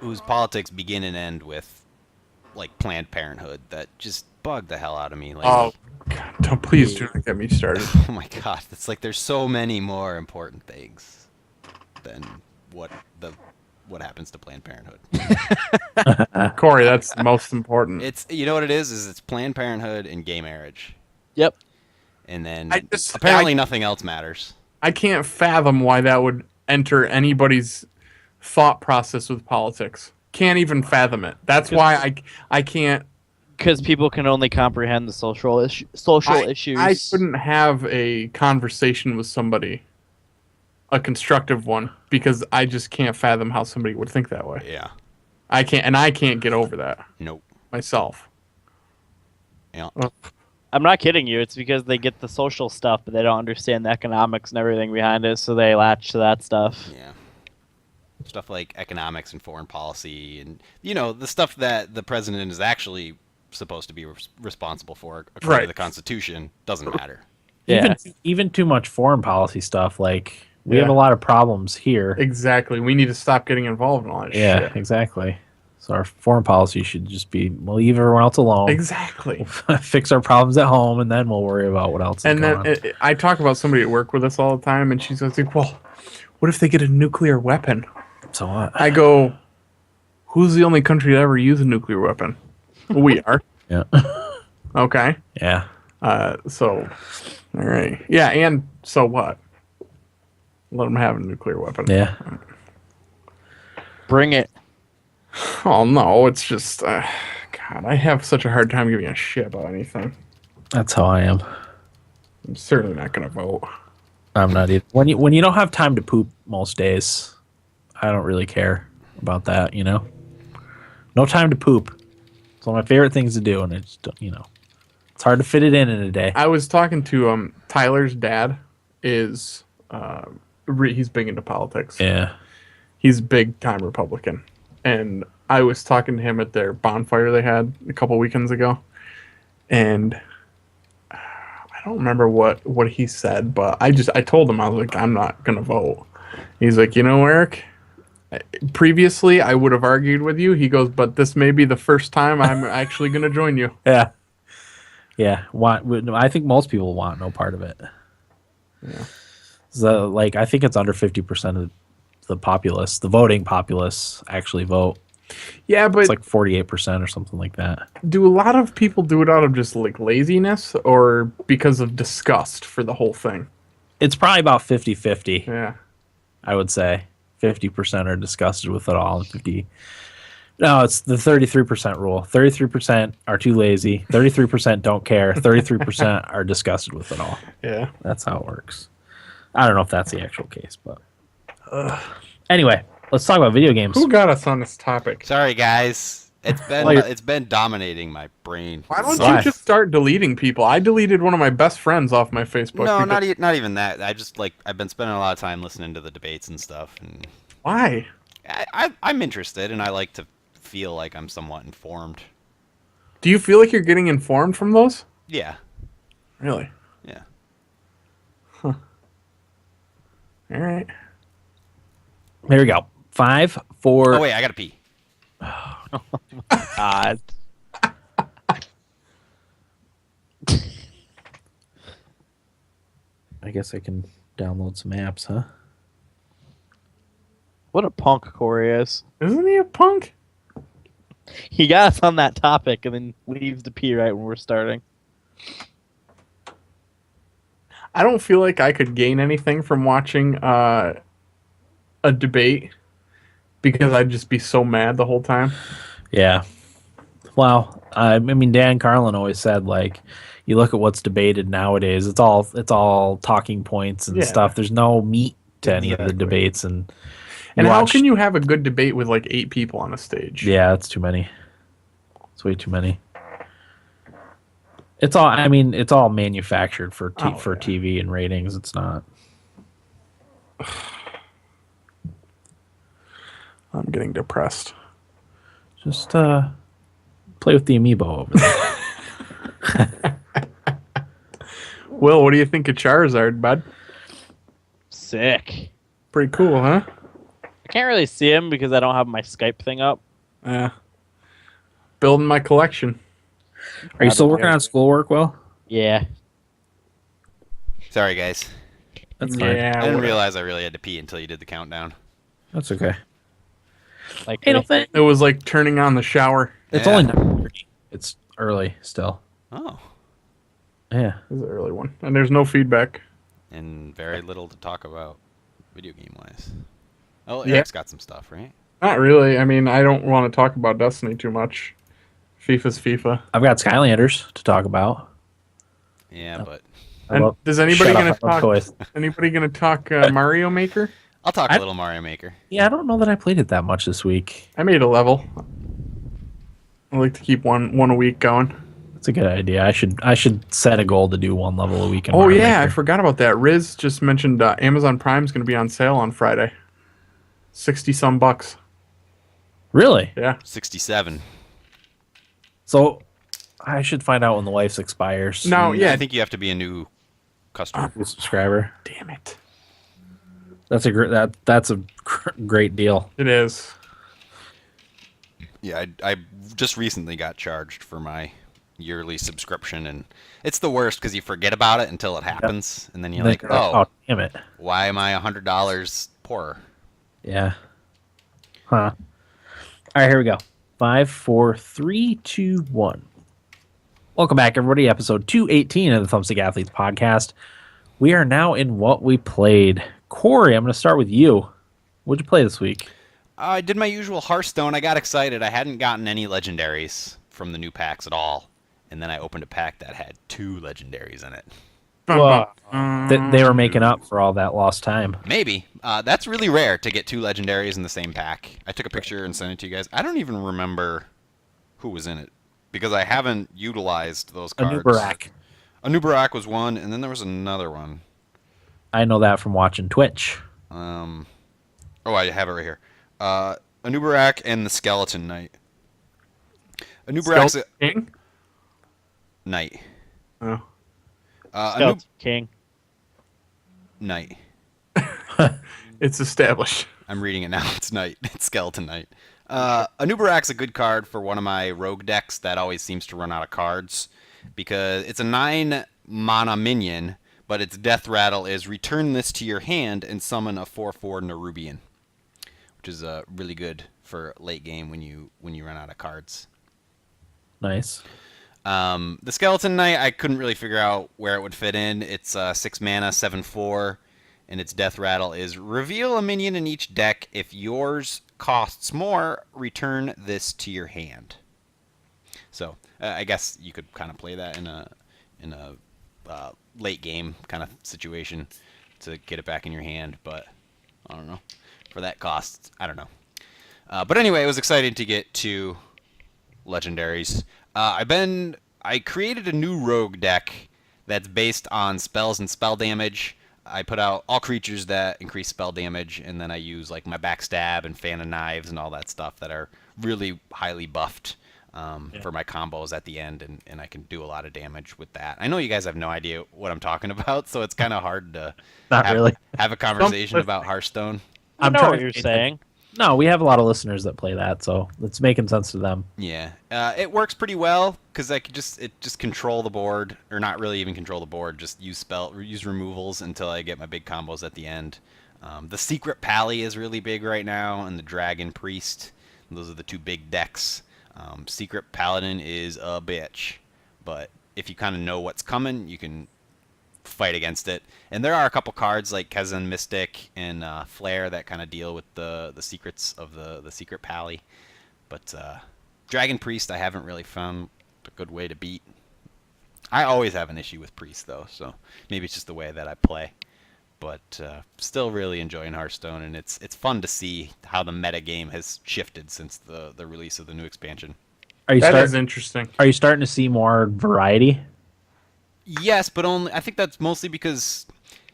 whose politics begin and end with, like, Planned Parenthood that just bug the hell out of me. Like, Oh, God, please do not get me started. oh my god, it's like there's so many more important things than what happens to Planned Parenthood. Corey, that's the most important. It's, you know what it is it's Planned Parenthood and gay marriage. Yep. And then apparently nothing else matters. I can't fathom why that would enter anybody's thought process with politics. Can't even fathom it. That's why I can't. Because people can only comprehend the social issues. I couldn't have a conversation with somebody, a constructive one, because I just can't fathom how somebody would think that way. Yeah. I can't get over that Nope. myself. Yeah. I'm not kidding you. It's because they get the social stuff, but they don't understand the economics and everything behind it, so they latch to that stuff. Yeah. Stuff like economics and foreign policy and, the stuff that the president is actually supposed to be responsible for according to the Constitution doesn't matter. Yeah. Even too much foreign policy stuff. Like, we have Yeah. a lot of problems here. Exactly. We need to stop getting involved in all that Yeah, shit. exactly. So our foreign policy should just be, we'll leave everyone else alone. Exactly. Fix our problems at home, and then we'll worry about what else is And going then on. I talk about somebody at work with us all the time, and she's like, well, what if they get a nuclear weapon? So what? I go, who's the only country to ever use a nuclear weapon? We are. Yeah. Okay. Yeah. So, all right. Yeah, and so what? Let them have a nuclear weapon. Yeah. Bring it. Oh, no, it's just, God, I have such a hard time giving a shit about anything. That's how I am. I'm certainly not going to vote. I'm not either. When you don't have time to poop most days, I don't really care about that, No time to poop. It's one of my favorite things to do, and it's, it's hard to fit it in a day. I was talking to Tyler's dad is, he's big into politics. Yeah. He's big time Republican. And I was talking to him at their bonfire they had a couple weekends ago. And I don't remember what he said, but I told him, I was like, I'm not going to vote. He's like, Eric, previously I would have argued with you. He goes, but this may be the first time I'm actually going to join you. Yeah. Yeah. I think most people want no part of it. Yeah. So, I think it's under 50% of the populace, the voting populace, actually vote. Yeah, but It's like 48% or something like that. do a lot of people do it out of just like laziness or because of disgust for the whole thing? It's probably about 50-50, Yeah. I would say. 50% are disgusted with it all. No, it's the 33% rule. 33% are too lazy. 33% don't care. 33% are disgusted with it all. Yeah. That's how it works. I don't know if that's the actual case, but anyway, let's talk about video games. Who got us on this topic? Sorry, guys. It's been dominating my brain. Why don't Why? you just start deleting people? I deleted one of my best friends off my Facebook. No, because- not even that. I just I've been spending a lot of time listening to the debates and stuff, and Why? I'm interested, and I like to feel like I'm somewhat informed. Do you feel like you're getting informed from those? Yeah, Really? yeah. All right. There we go. 5, 4. Oh wait, I gotta pee. God. I guess I can download some apps, huh? What a punk Corey is. Isn't he a punk? He got us on that topic and then leaves to pee right when we're starting. I don't feel like I could gain anything from watching a debate because I'd just be so mad the whole time. Yeah. Well, I mean, Dan Carlin always said, like, you look at what's debated nowadays, it's all talking points and Yeah. stuff. There's no meat to any of the Exactly. debates. And how can you have a good debate with like 8 people on a stage? Yeah, that's too many. It's way too many. It's all manufactured for TV and ratings. It's not. I'm getting depressed. Just play with the amiibo over there. Will, what do you think of Charizard, bud? Sick. Pretty cool, huh? I can't really see him because I don't have my Skype thing up. Yeah. Building my collection. Are you still working on schoolwork, Will? Yeah. Sorry, guys. That's fine. Yeah. I didn't realize I really had to pee until you did the countdown. That's okay. Like, Hey, don't think It was like turning on the shower. it's Yeah. only 9:30. It's early still. Oh, Yeah. It was an early one. And there's no feedback. and very little to talk about video game-wise. Oh, Yeah. Eric's got some stuff, right? Not really. I mean, I don't want to talk about Destiny too much. FIFA's FIFA. I've got Skylanders to talk about. Yeah, but I And love- does anybody Shut up, gonna I love talk? toys. Anybody gonna talk Mario Maker? I'll talk a little Mario Maker. Yeah, I don't know that I played it that much this week. I made a level. I like to keep one a week going. That's a good idea. I should set a goal to do one level a week. In Oh Mario yeah, I Maker. forgot about that. Riz just mentioned Amazon Prime's gonna be on sale on Friday. 60-some bucks. Really? Yeah. 67. So I should find out when the life expires. Now, yeah. I think you have to be a new customer. New subscriber. Damn it. That's a great deal. It is. Yeah, I just recently got charged for my yearly subscription, and it's the worst because you forget about it until it happens, and then you're like, oh, damn it. why am I $100 poorer? Yeah. Huh. All right, here we go. 5, 4, 3, 2, 1. Welcome back, everybody. Episode 218 of the Thumbstick Athletes podcast. We are now in what we played. Corey, I'm going to start with you. What'd you play this week? I did my usual Hearthstone. I got excited. I hadn't gotten any legendaries from the new packs at all, and then I opened a pack that had 2 legendaries in it. Whoa. They were making up for all that lost time. Maybe. That's really rare to get 2 legendaries in the same pack. I took a picture and sent it to you guys. I don't even remember who was in it because I haven't utilized those cards. Anubarak was one, and then there was another one. I know that from watching Twitch. Oh, I have it right here. Anubarak and the Skeleton Knight. Anubarak's a King? knight. Oh. Skeleton King. Knight. It's established. I'm reading it now. It's Knight. It's Skeleton Knight. Anubarak's a good card for one of my rogue decks that always seems to run out of cards because it's a 9 mana minion, but its death rattle is return this to your hand and summon a 4/4 Nerubian, which is really good for late game when you run out of cards. Nice. The Skeleton Knight, I couldn't really figure out where it would fit in. It's 6 mana, 7/4, and its death rattle is reveal a minion in each deck. If yours costs more, return this to your hand. So I guess you could kind of play that in a late game kind of situation to get it back in your hand, but I don't know. For that cost, I don't know. But anyway, it was exciting to get 2 legendaries. I created a new rogue deck that's based on spells and spell damage. I put out all creatures that increase spell damage, and then I use like my backstab and fan of knives and all that stuff that are really highly buffed for my combos at the end, and I can do a lot of damage with that. I know you guys have no idea what I'm talking about, so it's kind of hard to have a conversation about Hearthstone. I know what you're saying. No, we have a lot of listeners that play that, so it's making sense to them. Yeah, it works pretty well because I could just control the board, or not really even control the board. Just use removals until I get my big combos at the end. The Secret Pally is really big right now, and the Dragon Priest. Those are the 2 big decks. Secret Paladin is a bitch, but if you kind of know what's coming, you can fight against it. And there are a couple cards like Kazan Mystic and Flare that kind of deal with the secrets of the secret pally. But Dragon Priest I haven't really found a good way to beat. I always have an issue with Priest though, so maybe it's just the way that I play. But still really enjoying Hearthstone, and it's fun to see how the meta game has shifted since the release of the new expansion. That is interesting. Are you starting to see more variety? Yes, but only I think that's mostly because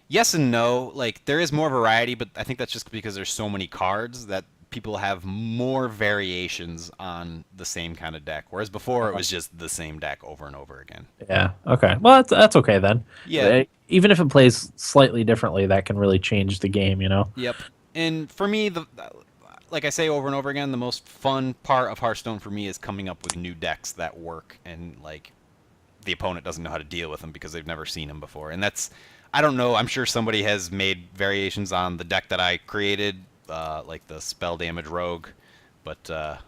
yes and no. Like there is more variety, but I think that's just because there's so many cards that people have more variations on the same kind of deck. Whereas before it was just the same deck over and over again. Yeah. Okay. Well, that's okay then. Yeah. Even if it plays slightly differently, that can really change the game. Yep. And for me, like I say over and over again, the most fun part of Hearthstone for me is coming up with new decks that work and like the opponent doesn't know how to deal with them because they've never seen them before. And that's, I don't know, I'm sure somebody has made variations on the deck that I created, like the spell damage rogue, but I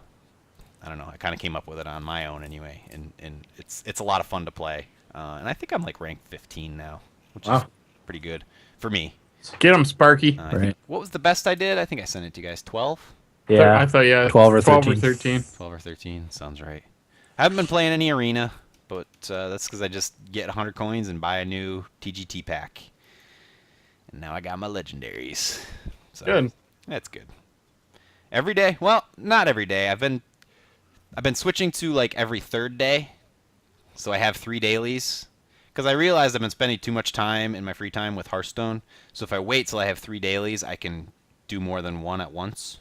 don't know, I kind of came up with it on my own anyway, and it's a lot of fun to play. And I think I'm like ranked 15 now, which is pretty good for me. Get them, Sparky. Right. What was the best I did? I think I sent it to you guys. 12? Yeah. I thought 12 or 13. 12 or 13, sounds right. I haven't been playing any arena, but that's because I just get 100 coins and buy a new TGT pack. And now I got my legendaries. So Good. That's good. Every day? Well, not every day. I've been switching to like every third day. So I have 3 dailies. Because I realized I've been spending too much time in my free time with Hearthstone. So if I wait till I have 3 dailies, I can do more than one at once.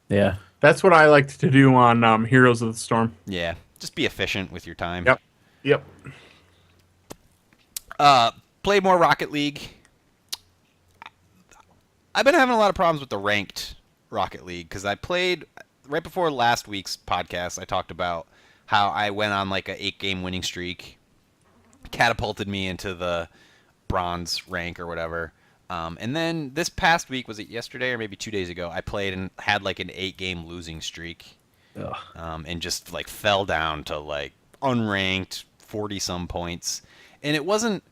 Yeah. That's what I liked to do on Heroes of the Storm. Yeah. Just be efficient with your time. Yep. Play more Rocket League. I've been having a lot of problems with the ranked Rocket League because I played right before last week's podcast. I talked about how I went on like a 8-game winning streak, catapulted me into the bronze rank or whatever. And then this past week, was it yesterday or maybe 2 days ago, I played and had like an 8-game losing streak. And just like fell down to like unranked 40-some points. And it wasn't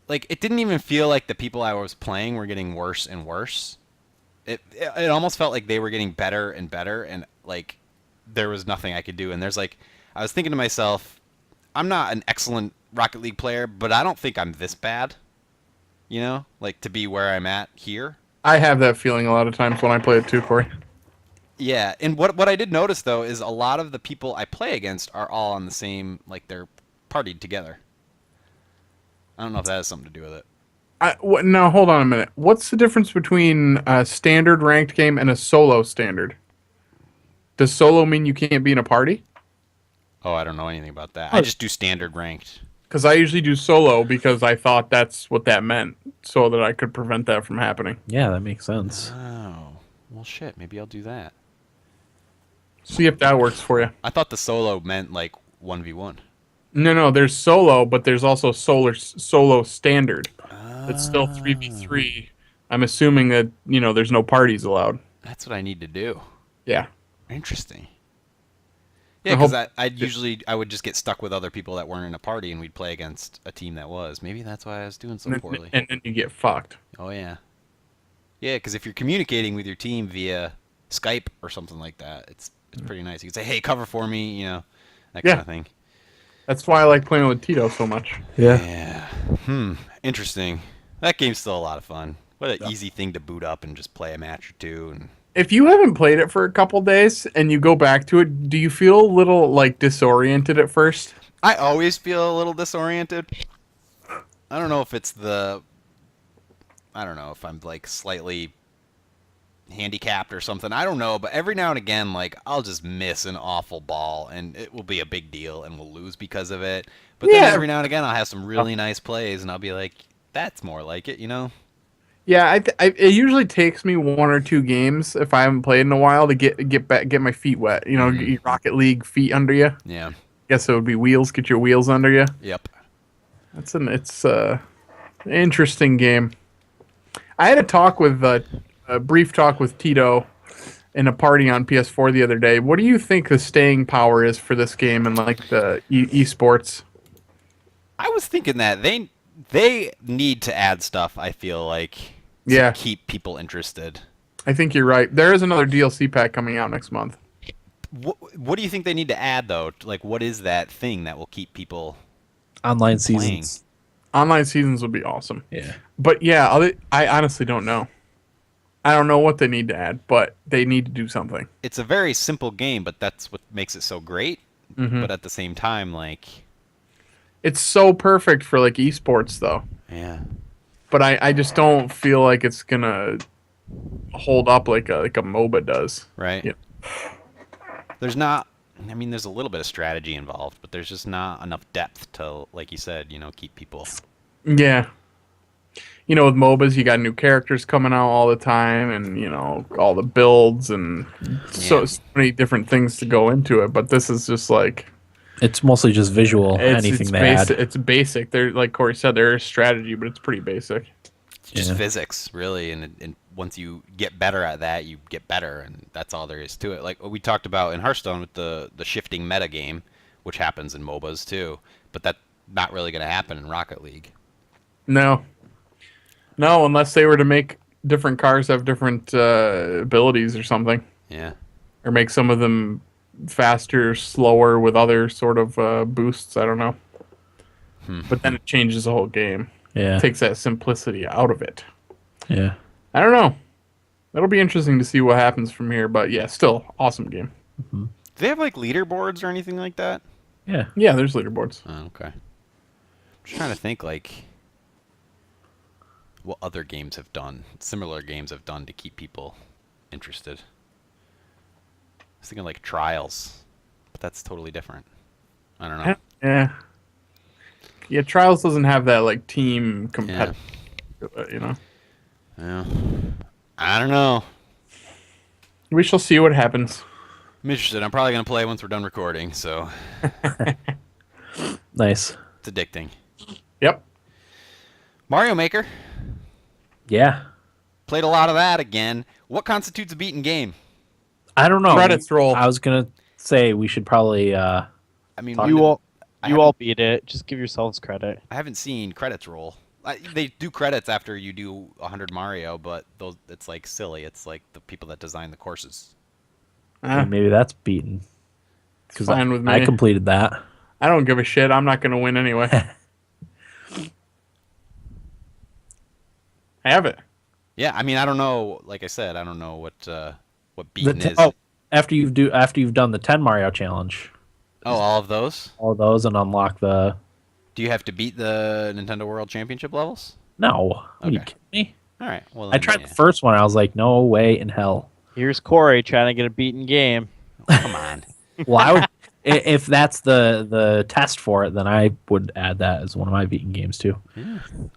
like, it didn't even feel like the people I was playing were getting worse and worse. It almost felt like they were getting better and better, and like there was nothing I could do. And there's like, I was thinking to myself, I'm not an excellent Rocket League player, but I don't think I'm this bad, you know, like to be where I'm at here. I have that feeling a lot of times when I play it too, Corey. Yeah, and what I did notice though is a lot of the people I play against are all on the same, like they're partied together. I don't know if that has something to do with it. Now, hold on a minute. What's the difference between a standard ranked game and a solo standard? Does solo mean you can't be in a party? Oh, I don't know anything about that. I just do standard ranked. Because I usually do solo because I thought that's what that meant, so that I could prevent that from happening. Yeah, that makes sense. Oh, well shit, maybe I'll do that. See if that works for you. I thought the solo meant like 1v1. No, there's solo, but there's also solo standard. It's still 3v3. I'm assuming that, there's no parties allowed. That's what I need to do. Yeah. Interesting. Yeah, because I would just get stuck with other people that weren't in a party, and we'd play against a team that was. Maybe that's why I was doing so poorly. And then you get fucked. Oh, yeah. Yeah, because if you're communicating with your team via Skype or something like that, it's pretty nice. You can say, hey, cover for me, that kind of thing. That's why I like playing with Tito so much. Yeah. Interesting. That game's still a lot of fun. What an easy thing to boot up and just play a match or two. And if you haven't played it for a couple days and you go back to it, do you feel a little like disoriented at first? I always feel a little disoriented. I don't know if it's I don't know if I'm like slightly handicapped or something. I don't know, but every now and again, like I'll just miss an awful ball and it will be a big deal and we'll lose because of it. But then every now and again, I'll have some really nice plays and I'll be like, that's more like it, Yeah, it usually takes me 1 or 2 games if I haven't played in a while to get my feet wet. Get your Rocket League feet under you. Yeah. Guess it would be wheels. Get your wheels under you. Yep. It's an interesting game. I had a brief talk with Tito in a party on PS4 the other day. What do you think the staying power is for this game and like the esports? I was thinking that They need to add stuff, I feel like, to Yeah. keep people interested. I think you're right. There is another DLC pack coming out next month. What do you think they need to add, though? Like, what is that thing that will keep people Online playing? seasons. Online seasons would be awesome. Yeah. But yeah, I honestly don't know. I don't know what they need to add, but they need to do something. It's a very simple game, but that's what makes it so great. Mm-hmm. But at the same time, like... It's so perfect for like esports though. Yeah. But I just don't feel like it's gonna hold up like a MOBA does. Right? Yeah. There's not... I mean, there's a little bit of strategy involved, but there's just not enough depth to, like you said, keep people... Yeah. With MOBAs, you got new characters coming out all the time, and all the builds and so many different things to go into it. But this is just like It's mostly just visual. Anything it's they basic. add. It's basic. There, like Corey said, there is strategy, but it's pretty basic. It's just Yeah. physics, really, and once you get better at that, you get better, and that's all there is to it. Like what we talked about in Hearthstone with the shifting meta game, which happens in MOBAs too, but that's not really going to happen in Rocket League. No, unless they were to make different cars have different abilities or something, Yeah. or make some of them faster, slower with other sort of boosts. I don't know. But then it changes the whole game. Yeah. Takes that simplicity out of it. Yeah. I don't know. That'll be interesting to see what happens from here. But yeah, still awesome game. Do they have like leaderboards or anything like that? Yeah. Yeah, there's leaderboards. Oh, okay. I'm just trying to think like what other games have done, similar games have done to keep people interested. I was thinking like Trials, but that's totally different. I don't know. Yeah. Yeah, Trials doesn't have that like team competitive. Yeah. I don't know. We shall see what happens. I'm interested. I'm probably going to play once we're done recording, so Nice. it's addicting. Yep. Mario Maker. Yeah. Played a lot of that again. What constitutes a beaten game? I don't know. Credits roll. I was gonna say we should probably. I mean, You all I you all beat it. Just give yourselves credit. I haven't seen credits roll. They do credits after you do 100 Mario, but it's like silly. It's like the people that design the courses. Maybe that's beaten. Because Fine with me. I completed that. I don't give a shit. I'm not going to win anyway. I have it. Yeah, I mean, I don't know. Like I said, I don't know what beaten is. After you've done the 10 Mario challenge, All of those. all those, and unlock the. Do you have to beat the Nintendo World Championship levels? No, are you Okay. kidding me? All right. Well, I then, tried yeah. the first one. I was like, no way in hell. Here's Corey trying to get a beaten game. Come on. Well, I would, if that's the test for it, then I would add that as one of my beaten games too.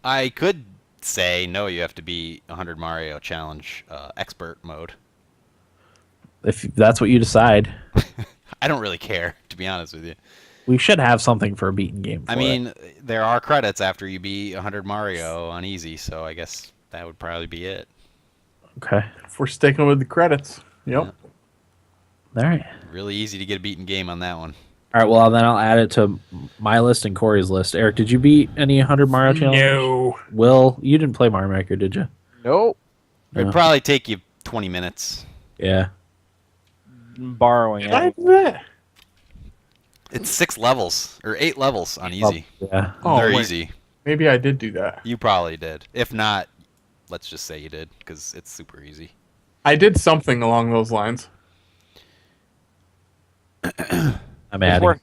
I could say no. You have to be 100 Mario Challenge expert mode. If that's what you decide, I don't really care, to be honest with you. we should have something for a beaten game. I mean, there are credits after you beat 100 Mario on easy, so I guess that would probably be it. okay, If we're sticking with the credits. Yep. all right, Really easy to get a beaten game on that one. all right. Well, then I'll add it to my list and Corey's list. Eric, did you beat any 100 Mario challenge? No. Will, you didn't play Mario Maker, did you? Nope. No. It'd probably take you 20 minutes. Yeah. Borrowing Did I it. do that? It's 6 levels, or 8 levels on easy. Yeah. Oh, They're wait. easy. Maybe I did do that. You probably did. If not, let's just say you did, because it's super easy. I did something along those lines. I'm If adding.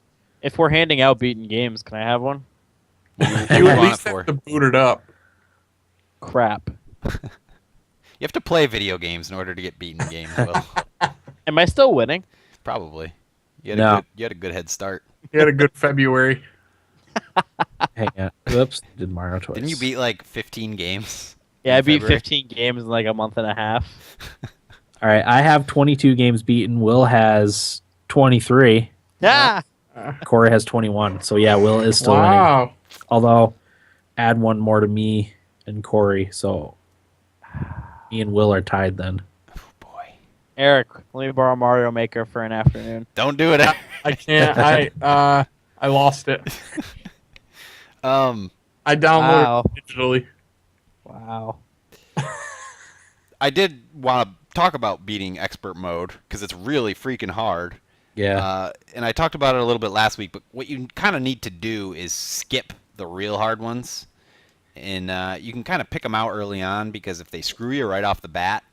we're handing out beaten games, can I have one? You want at it least for? have to boot it up. Crap. You have to play video games in order to get beaten games, Will. Am I still winning? Probably. You had, No. you had a good head start. You had a good February. Hang on. Whoops. Did Mario twice. Didn't you beat like 15 games? Yeah, I in beat February? 15 games in like a month and a half. All right. I have 22 games beaten. Will has 23. Ah! Corey has 21. So yeah, Will is still winning. Wow. Although, add one more to me and Corey. So me and Will are tied then. Oh, boy. Eric, let me borrow Mario Maker for an afternoon. Don't do it. I can't. I lost it. I I downloaded Wow. it digitally. Wow. I did want to talk about beating expert mode because it's really freaking hard. Yeah. And I talked about it a little bit last week, but what you kind of need to do is skip the real hard ones. And you can kind of pick them out early on because if they screw you right off the bat,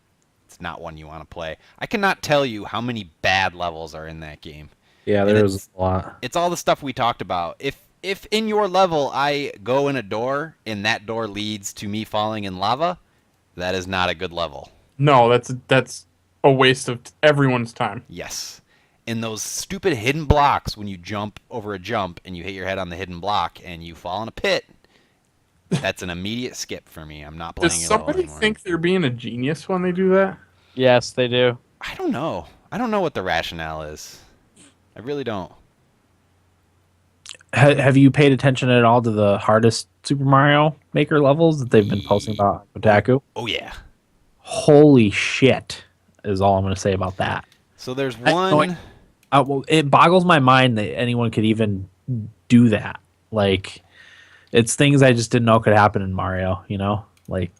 it's not one you want to play. I cannot tell you how many bad levels are in that game. Yeah, And there's a lot. It's all the stuff we talked about. If in your level I go in a door and that door leads to me falling in lava, that is not a good level. No, that's a waste of everyone's time. Yes. And those stupid hidden blocks when you jump over a jump and you hit your head on the hidden block and you fall in a pit, that's an immediate skip for me. I'm not playing Does your level somebody anymore. think they're being a genius when they do that? Yes, they do. I don't know. I don't know what the rationale is. I really don't. Have you paid attention at all to the hardest Super Mario Maker levels that they've been posting about on Kotaku? Oh, yeah. Holy shit is all I'm going to say about that. So there's I- one... Well, it boggles my mind that anyone could even do that. Like, it's things I just didn't know could happen in Mario, you know? Like,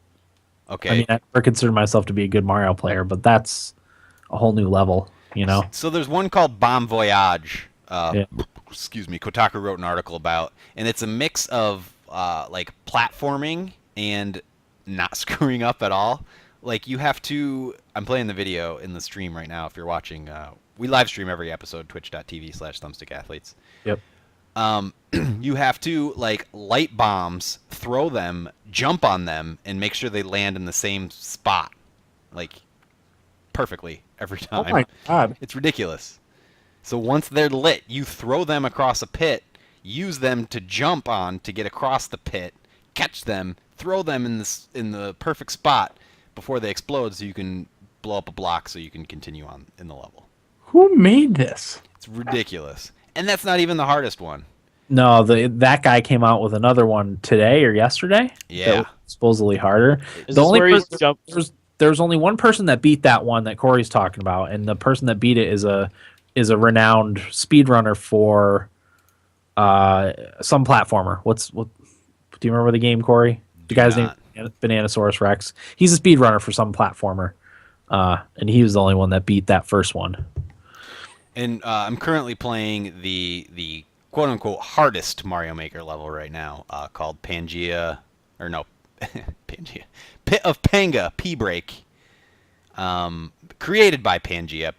Okay. I mean, I never consider myself to be a good Mario player, but that's a whole new level, you know? So there's one called Bomb Voyage. Yeah. Excuse me. Kotaku wrote an article about, and it's a mix of like platforming and not screwing up at all. Like you have to. I'm playing the video in the stream right now. If you're watching, we live stream every episode. Twitch.tv/thumbstickathletes. Yep. You have to like light bombs, throw them, jump on them, and make sure they land in the same spot, like perfectly every time. Oh my god. It's ridiculous. So once they're lit, you throw them across a pit, use them to jump on to get across the pit, catch them, throw them in the perfect spot before they explode, so you can blow up a block, so you can continue on in the level. Who made this? It's ridiculous, and that's not even the hardest one. No, that guy came out with another one today or yesterday. Yeah. That was supposedly harder. Is The this only where he's person- jumped? There's only one person that beat that one that Corey's talking about, and the person that beat it is a renowned speedrunner for some platformer. What do you remember the game, Corey? The guy's name is Bananasaurus Rex. He's a speedrunner for some platformer. And he was the only one that beat that first one. And I'm currently playing the quote unquote hardest Mario Maker level right now, called Pangea, or no, Pangea, Pit of Panga P-Break, created by Panga.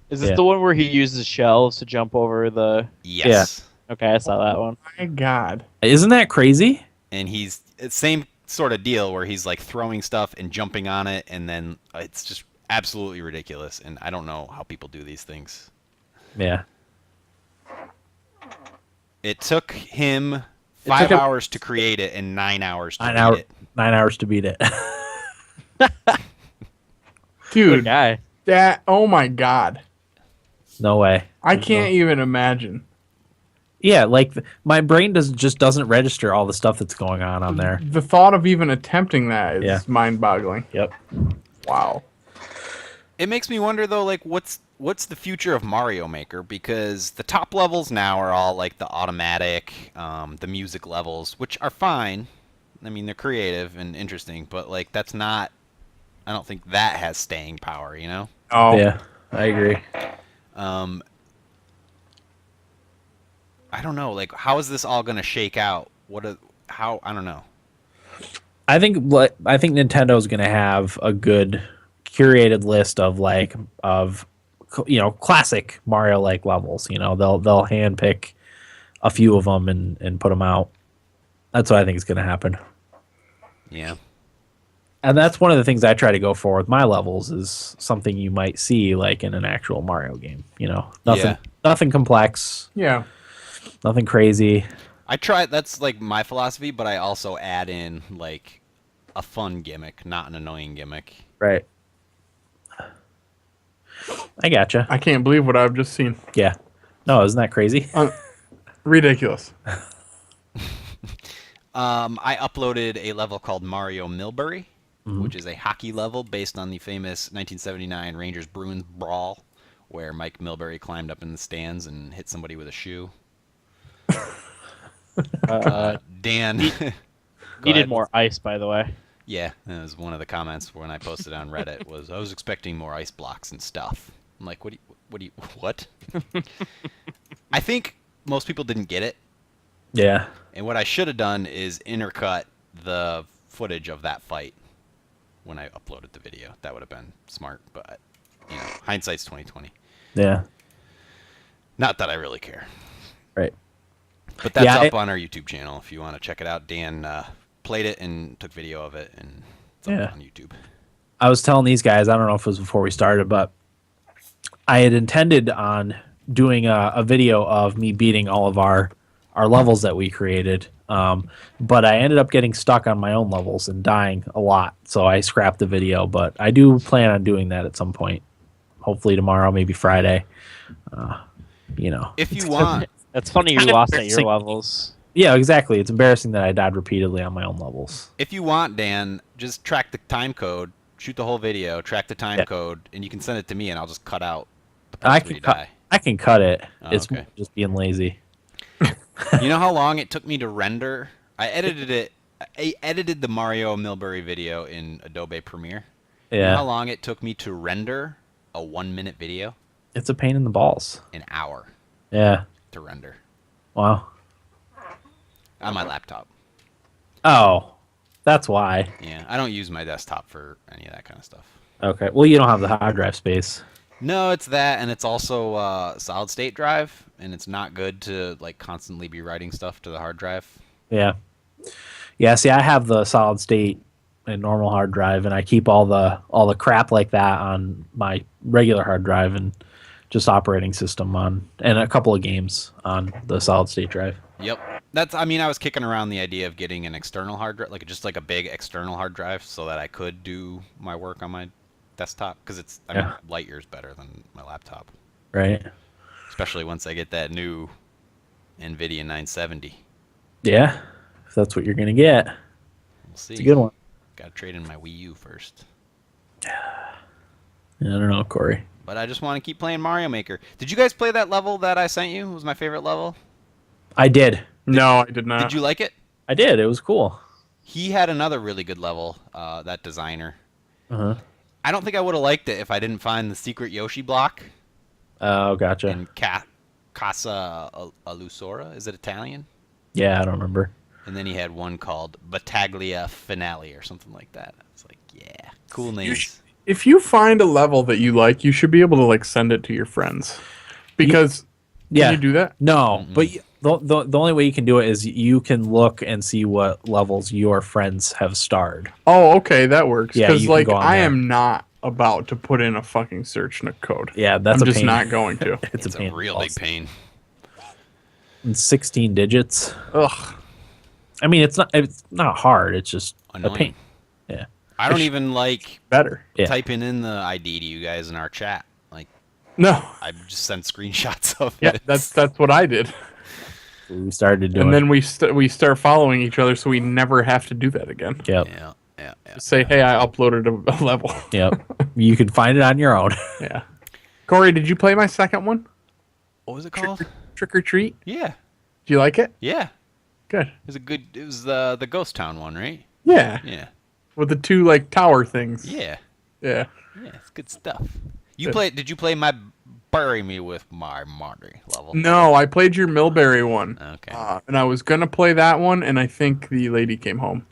Is this Yeah. the one where he uses shelves to jump over the... Yes. Okay, I saw that one. My god. Isn't that crazy? And it's same sort of deal where he's like throwing stuff and jumping on it, and then it's just absolutely ridiculous. And I don't know how people do these things. Yeah. It took him took 5 him- hours to create it and 9 hours to 9 hours to beat it. Good Dude, guy. oh my god. No way. I can't even imagine. Yeah, like my brain just doesn't register all the stuff that's going on there. The thought of even attempting that is Yeah. mind-boggling. Yep. Wow. It makes me wonder though, like what's the future of Mario Maker? Because the top levels now are all like the automatic, the music levels, which are fine. I mean, they're creative and interesting, but like that's not. I don't think that has staying power, you know. Oh, Yeah, I agree. I don't know. Like, how is this all gonna shake out? How? I don't know. I think Nintendo's going to have a good curated list of classic Mario like levels. You know, they'll handpick a few of them and put them out. That's what I think is going to happen. Yeah. And that's one of the things I try to go for with my levels is something you might see like in an actual Mario game. You know, nothing complex, yeah. nothing crazy. I try. That's like my philosophy, but I also add in like a fun gimmick, not an annoying gimmick. Right. I gotcha. I can't believe what I've just seen. Yeah. No, isn't that crazy? Ridiculous. I uploaded a level called Mario Milbury, which is a hockey level based on the famous 1979 Rangers Bruins brawl, where Mike Milbury climbed up in the stands and hit somebody with a shoe. Dan. Go Needed ahead. more ice, by the way. Yeah, that was one of the comments when I posted on Reddit. Was I was expecting more ice blocks and stuff. I'm like, what? I think most people didn't get it, Yeah. and what I should have done is intercut the footage of that fight when I uploaded the video. That would have been smart, but hindsight's 20/20. Yeah. Not that I really care. Right. But that's Yeah, up on our YouTube channel if you want to check it out. Dan played it and took video of it, and it's up on YouTube. I was telling these guys, I don't know if it was before we started, but I had intended on doing a video of me beating all of our levels that we created. But I ended up getting stuck on my own levels and dying a lot. So I scrapped the video, but I do plan on doing that at some point. Hopefully tomorrow, maybe Friday. If you want, That's funny you kind of lost at your embarrassing. levels. Yeah, exactly. It's embarrassing that I died repeatedly on my own levels. if you want, Dan, just track the time code, shoot the whole video, track the time Yeah. code, and you can send it to me, and I'll just cut out the I parts where can you cut. die. I can cut it. Oh, It's okay. just being lazy. You know how long it took me to render? I edited the Mario Milbury video in Adobe Premiere. You know Yeah, how long it took me to render a 1-minute video? it's a pain in the balls. An hour Yeah. to render Wow. on my laptop. Oh, that's why. Yeah, I don't use my desktop for any of that kind of stuff. Okay. Well, you don't have the hard drive space. No, it's that, and it's also solid state drive, and it's not good to constantly be writing stuff to the hard drive. Yeah. Yeah. See, I have the solid state and normal hard drive, and I keep all the crap like that on my regular hard drive and just operating system on, and a couple of games on the solid state drive. Yep. I was kicking around the idea of getting an external hard drive, just a big external hard drive, so that I could do my work on my desktop, because light years better than my laptop, Right. especially once I get that new NVIDIA 970. Yeah. If that's what you're gonna get, We'll see. it's a good one. Gotta trade in my Wii U first. I don't know, Corey. But I just want to keep playing Mario Maker. Did you guys play that level that I sent you? It was my favorite level. I did. No, I did not. Did you like it? I did. It was cool. He had another really good level, that designer. Uh-huh. I don't think I would have liked it if I didn't find the secret Yoshi block Oh, gotcha. in Casa Alusora. Is it Italian? Yeah, I don't remember. And then he had one called Battaglia Finale or something like that. It's like, yeah, cool names. If you find a level that you like, you should be able to send it to your friends. Because Yeah. can you do that? No, but the only way you can do it is you can look and see what levels your friends have starred. Oh, okay, that works. Yeah, Because you can go on I there. am not about to put in a fucking search code. Yeah, that's I'm a just pain. not going to. It's a pain. real big pain. And 16 digits. Ugh. I mean, it's not hard. It's just Annoying. a pain. Yeah. I don't even Better. Yeah. typing in the ID to you guys in our chat. No. I just sent screenshots of Yeah, it. that's what I did. We started doing. And then we start following each other, so we never have to do that again. Yep. Yeah. Say, hey, I uploaded a level. Yep. You can find it on your own. Yeah. Corey, did you play my second one? What was it called? Trick or Treat? Yeah. Do you like it? Yeah. Good. It was the Ghost Town one, right? Yeah. Yeah. With the two tower things. Yeah. Yeah. Yeah, it's good stuff. Good. Did you play my Bury Me With My Money level? No, I played your Millberry one. Okay. And I was gonna play that one, and I think the lady came home.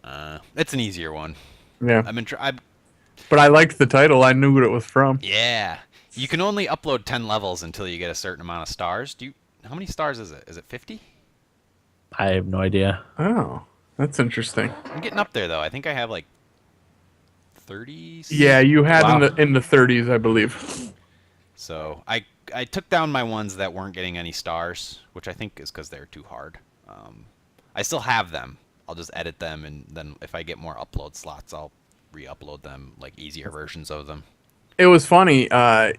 It's an easier one. Yeah. But I liked the title. I knew what it was from. yeah. You can only upload 10 levels until you get a certain amount of stars. How many stars is it? Is it 50? I have no idea. Oh, that's interesting. I'm getting up there though. I think I have 30. Yeah, you had Wow. in the 30s, I believe. So I took down my ones that weren't getting any stars, which I think is because they're too hard. I still have them. I'll just edit them, and then if I get more upload slots, I'll re-upload them, easier versions of them. It was funny.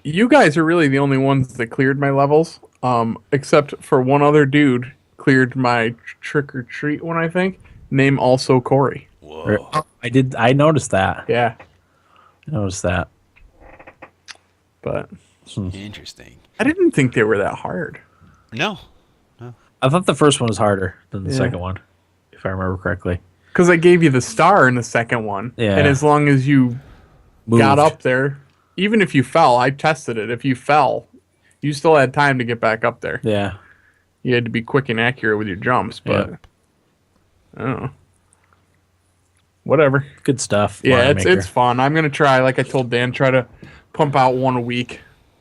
You guys are really the only ones that cleared my levels, except for one other dude cleared my Trick or Treat one, I think. Name also Corey. Whoa. I noticed that. Yeah, I noticed that. but Interesting. I didn't think they were that hard. No. I thought the first one was harder than the Yeah. second one, if I remember correctly. Because I gave you the star in the second one. Yeah. And as long as you got Moved. up there, even if you fell, I tested it. If you fell, you still had time to get back up there. Yeah. You had to be quick and accurate with your jumps, but I don't know. Whatever. Good stuff. Yeah, Mario it's Maker. it's fun. I'm gonna try, like I told Dan, try to pump out one a week,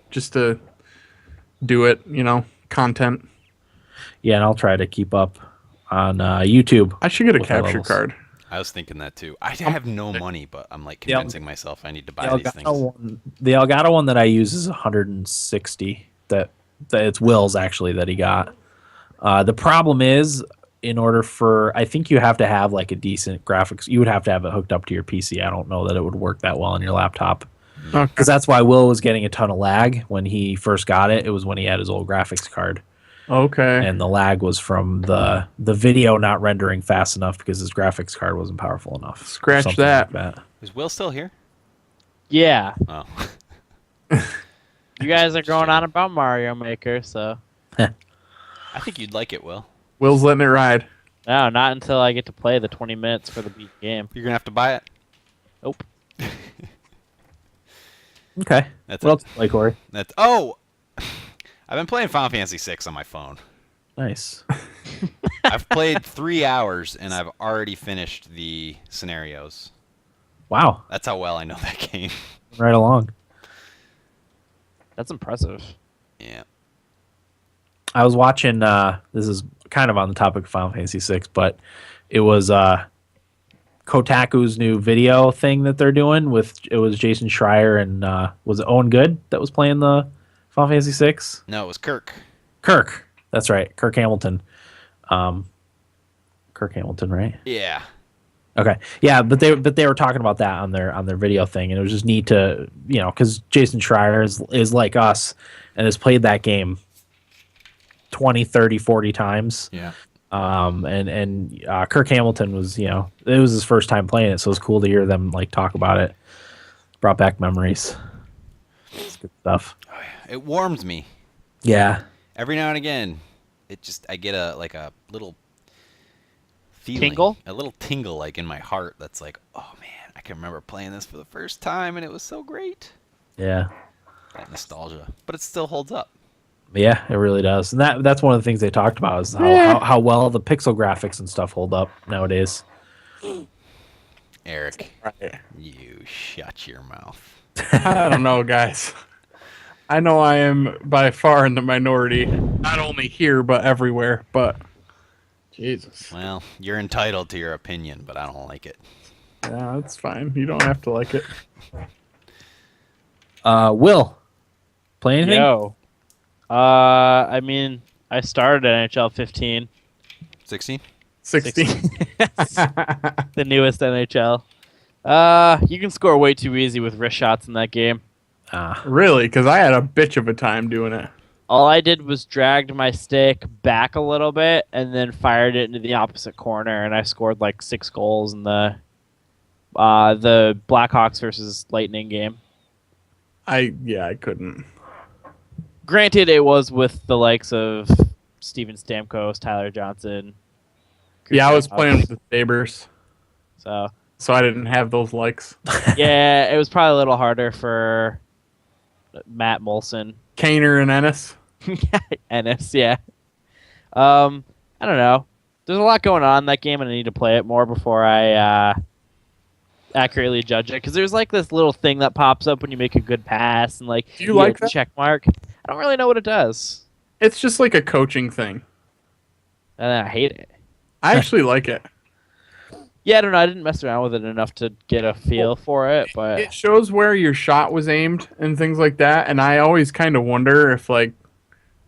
just to do it. Content. Yeah, and I'll try to keep up on YouTube. I should get a With the capture levels. card. I was thinking that too. I have no money, but I'm like convincing myself I need to buy these things. The Elgato one that I use is 160. That it's Will's actually that he got. The problem is, in order for, I think you have to have like a decent graphics. You would have to have it hooked up to your PC. I don't know that it would work that well on your laptop. Okay. Because that's why Will was getting a ton of lag when he first got it. It was when he had his old graphics card, Okay. and the lag was from the video not rendering fast enough because his graphics card wasn't powerful enough. or Scratch something that. like that. Is Will still here? Yeah. Oh. You guys are going on about Mario Maker, so I think you'd like it, Will. Will's letting it ride. no, not until I get to play the 20 minutes for the beat game. You're gonna have to buy it. Nope. Okay. That's What it. else do you play, Corey? That's I've been playing Final Fantasy VI on my phone. Nice. I've played 3 hours and I've already finished the scenarios. Wow. That's how well I know that game. Right along. That's impressive. Yeah. I was watching. This is kind of on the topic of Final Fantasy VI, but it was Kotaku's new video thing that they're doing with. It was Jason Schreier and was it Owen Good that was playing the Final Fantasy VI? No, it was Kirk. Kirk. That's right. Kirk Hamilton. Kirk Hamilton, right? Yeah. Okay, yeah, but they were talking about that on their video thing, and it was just neat to because Jason Schreier is like us and has played that game 20, 30, 40 times. Yeah. And Kirk Hamilton was it was his first time playing it, so it was cool to hear them like talk about it. Brought back memories. It's good stuff. Oh, yeah. It warms me. Yeah, Every now and again, I get a little feeling, Tingle? a little tingle like in my heart. That's like, oh man, I can remember playing this for the first time and it was so great. yeah. That nostalgia, but it still holds up. Yeah, it really does, and that's one of the things they talked about is how well the pixel graphics and stuff hold up nowadays. Eric, you shut your mouth. I don't know, guys. I know I am by far in the minority, not only here but everywhere. But Jesus, Well, you're entitled to your opinion, but I don't like it. yeah, that's fine. You don't have to like it. Will play anything? Yo. I mean, I started NHL 15, 16? 16. the newest NHL. You can score way too easy with wrist shots in that game. Really? Because I had a bitch of a time doing it. All I did was dragged my stick back a little bit and then fired it into the opposite corner, and I scored like 6 goals in the Blackhawks versus Lightning game. I couldn't. Granted, it was with the likes of Steven Stamkos, Tyler Johnson. Yeah, I was Kucherov. playing with the Sabres, So so I didn't have those likes. yeah, it was probably a little harder for Matt Molson. Kaner and Ennis. Ennis, yeah. I don't know. There's a lot going on in that game, and I need to play it more before I accurately judge it. Because there's like this little thing that pops up when you make a good pass, and like Do you like get a that? check mark. I don't really know what it does, It's just like a coaching thing. and then I hate it. I actually like it. Yeah, I don't know. I didn't mess around with it enough to get a feel for it, but It shows where your shot was aimed and things like that, and I always kind of wonder if like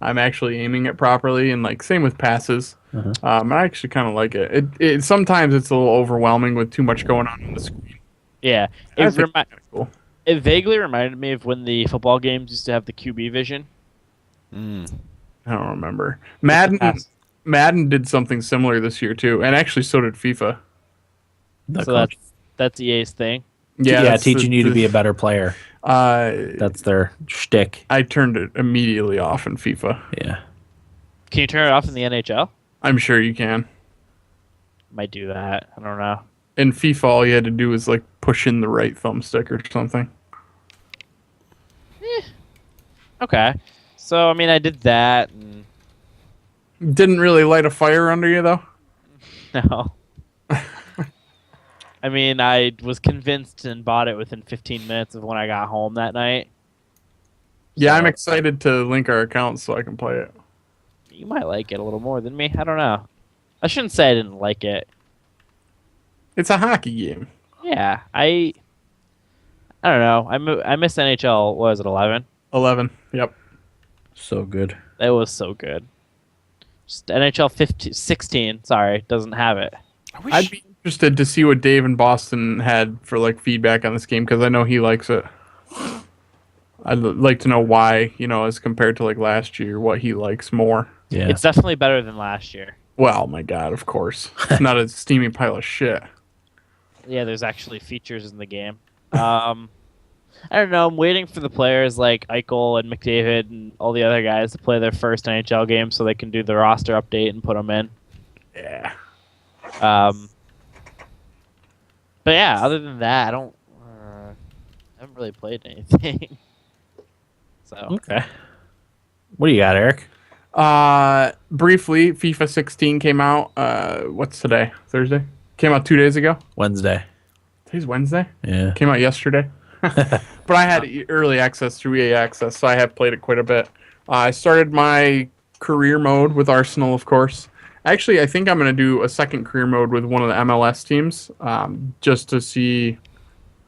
I'm actually aiming it properly, and like same with passes. I actually kind of like it. It sometimes it's a little overwhelming with too much going on the screen. yeah, I it, think remi- it's kinda cool. it vaguely reminded me of when the football games used to have the QB vision. Mm. I don't remember. pass. Madden did something similar this year too, and actually so did FIFA. So that's EA's thing. Yeah, that's teaching you to be a better player. Uh, That's their shtick. I turned it immediately off in FIFA. Yeah. Can you turn it off in the NHL? I'm sure you can. Might do that. I don't know. In FIFA, all you had to do was like push in the right thumbstick or something. Okay. So I mean, I did that. And... Didn't really light a fire under you though. No. I mean, I was convinced and bought it within 15 minutes of when I got home that night. Yeah, So, I'm excited to link our accounts so I can play it. You might like it a little more than me. I don't know. I shouldn't say I didn't like it. It's a hockey game. Yeah, I don't know. I miss NHL. What was it, 11? 11. Yep. So good. It was so good. Just NHL 15, 16. Sorry, doesn't have it. I'd be interested to see what Dave in Boston had for like feedback on this game because I know he likes it. I'd like to know why, as compared to like last year, what he likes more. Yeah. It's definitely better than last year. Well, my God, of course. It's not a steamy pile of shit. Yeah, there's actually features in the game. I don't know. I'm waiting for the players like Eichel and McDavid and all the other guys to play their first NHL game so they can do the roster update and put them in. Yeah. But yeah, other than that, I haven't really played anything. So Okay. What do you got, Eric? Briefly, FIFA 16 came out. What's today? Thursday? Came out 2 days ago. Wednesday. Today's Wednesday? Yeah. Came out yesterday. But I had early access through EA Access, so I have played it quite a bit. I started my career mode with Arsenal, of course. Actually, I think I'm going to do a second career mode with one of the MLS teams, just to see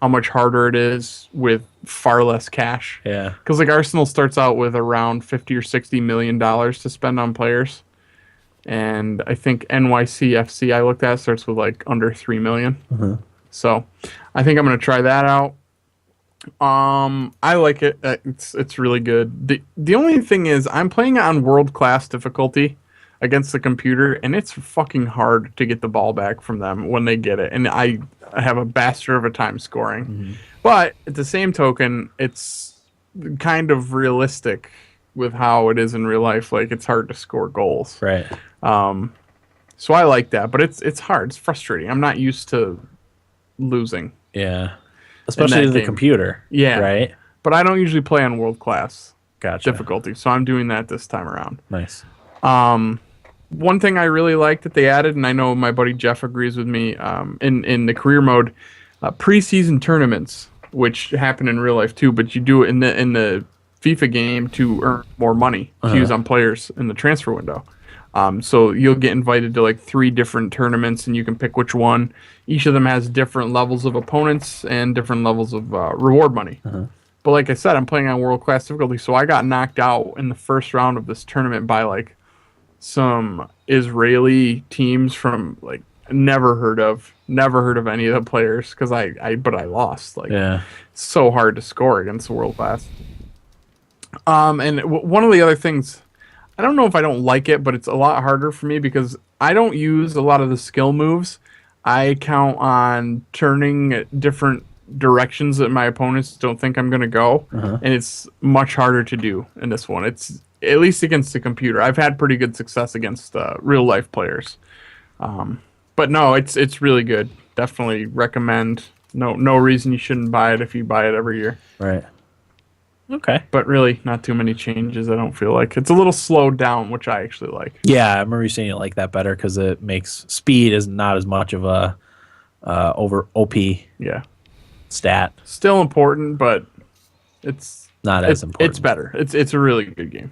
how much harder it is with far less cash. Yeah. Because like Arsenal starts out with around $50 or $60 million to spend on players, and I think NYCFC I looked at starts with like under $3 million. Mm-hmm. So I think I'm going to try that out. I like it. It's really good. The only thing is I'm playing it on world class difficulty against the computer, and it's fucking hard to get the ball back from them when they get it. And I have a bastard of a time scoring. Mm-hmm. But at the same token, it's kind of realistic with how it is in real life. Like it's hard to score goals. Right. So I like that, but it's hard. It's frustrating. I'm not used to losing. Yeah. Especially to the computer. Yeah. Right. But I don't usually play on world class Gotcha. difficulty, so I'm doing that this time around. Nice. One thing I really like that they added, and I know my buddy Jeff agrees with me, in the career mode, preseason tournaments, which happen in real life too, but you do it in the FIFA game to earn more money to use on players in the transfer window. So you'll get invited to like 3 different tournaments, and you can pick which one. Each of them has different levels of opponents and different levels of reward money. But like I said, I'm playing on world class difficulty, so I got knocked out in the first round of this tournament by like some Israeli teams from like never heard of any of the players because but I lost. Like, Yeah. it's so hard to score against the world class. And one of the other things, I don't know if I don't like it, but it's a lot harder for me because I don't use a lot of the skill moves. I count on turning different directions that my opponents don't think I'm going to go, and it's much harder to do in this one. It's at least against the computer. I've had pretty good success against real life players, but no, it's really good. Definitely recommend. No reason you shouldn't buy it if you buy it every year. Right. Okay. But really, not too many changes. I don't feel like it's a little slowed down, which I actually like. Yeah, I remember you saying you like that better because it makes speed is not as much of a over OP stat. Still important, but it's not as important. It's better. It's a really good game.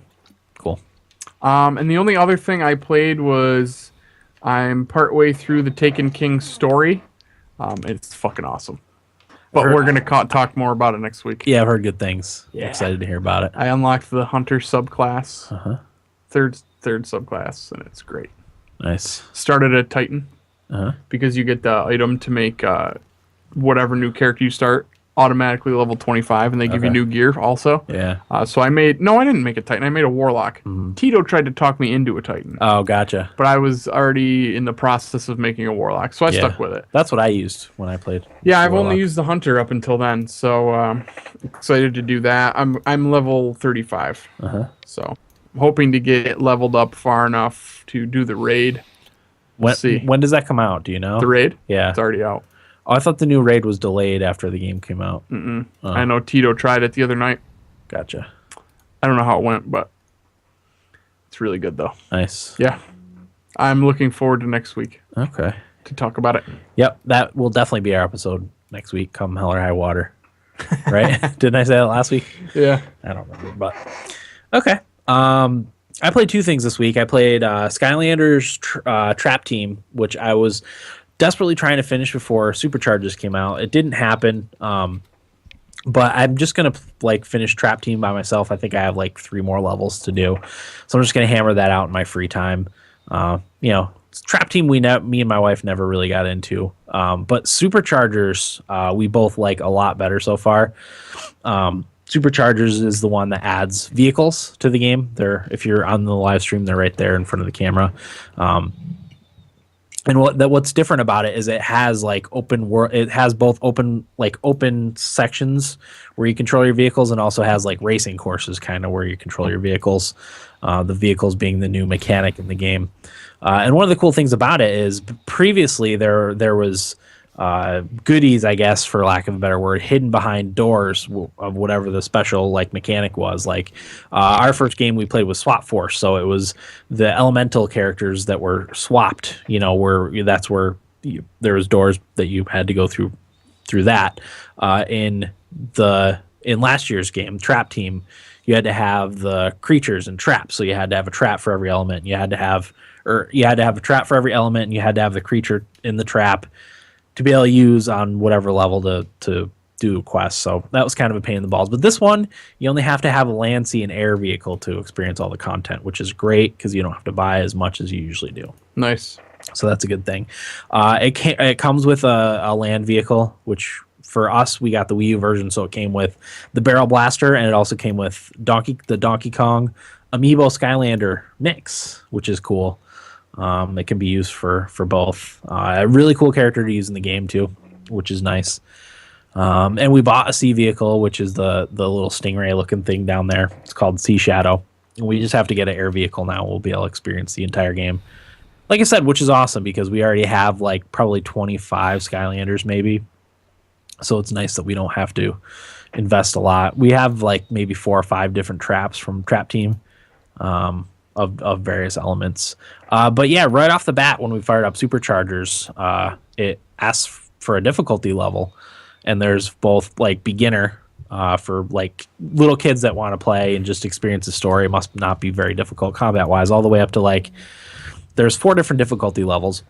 Cool. And the only other thing I played was I'm partway through the Taken King story. It's fucking awesome. But we're going to talk more about it next week. Yeah, I've heard good things. Yeah. Excited to hear about it. I unlocked the Hunter subclass. Third subclass, and it's great. Nice. Started at Titan because you get the item to make whatever new character you start automatically level 25, and they give you new gear also. Yeah. So I didn't make a Titan. I made a Warlock. Tito tried to talk me into a Titan. Oh, gotcha. But I was already in the process of making a Warlock, so I stuck with it. That's what I used when I played. Yeah, I've Warlock. only used the Hunter up until then, so excited to do that. I'm level 35. So hoping to get leveled up far enough to do the raid. When does that come out? Do you know? The raid? Yeah. It's already out. Oh, I thought the new raid was delayed after the game came out. Oh. I know Tito tried it the other night. Gotcha. I don't know how it went, but it's really good, though. Nice. Yeah. I'm looking forward to next week. Okay. To talk about it. Yep, that will definitely be our episode next week, come hell or high water. Right? Didn't I say that last week? Yeah. I don't remember, but okay. I played two things this week. I played Skylanders Trap Team, which I was desperately trying to finish before Superchargers came out. It didn't happen, but I'm just gonna finish Trap Team by myself. I think I have 3 more levels to do, so I'm just gonna hammer that out in my free time. Trap Team me and my wife never really got into, but Superchargers we both like a lot better so far. Superchargers is the one that adds vehicles to the game. If you're on the live stream, they're right there in front of the camera. And what's different about it is it has open world. It has both open sections where you control your vehicles, and also has racing courses, kind of where you control your vehicles. The vehicles being the new mechanic in the game. And one of the cool things about it is previously there was goodies, I guess, for lack of a better word, hidden behind doors of whatever the special mechanic was. Our first game we played was Swap Force, so it was the elemental characters that were swapped. Where there was doors that you had to go through that. In last year's game, Trap Team, you had to have the creatures and traps. So you had to have a trap for every element. You had to have a trap for every element, and you had to have the creature in the trap to be able to use on whatever level to do quests. So that was kind of a pain in the balls. But this one, you only have to have a land, sea, and air vehicle to experience all the content, which is great because you don't have to buy as much as you usually do. Nice. So that's a good thing. It comes with a land vehicle, which for us, we got the Wii U version, so it came with the Barrel Blaster, and it also came with the Donkey Kong Amiibo Skylander mix, which is cool. It can be used for both. A really cool character to use in the game too, which is nice. And we bought a sea vehicle, which is the little stingray looking thing down there. It's called Sea Shadow. And we just have to get an air vehicle now. We'll be able to experience the entire game. Like I said, which is awesome because we already have probably 25 Skylanders maybe. So it's nice that we don't have to invest a lot. We have maybe 4 or 5 different traps from Trap Team. Of various elements. But yeah, right off the bat, when we fired up Superchargers, it asks for a difficulty level. And there's both beginner for little kids that want to play and just experience the story. It must not be very difficult combat-wise, all the way up to there's 4 different difficulty levels.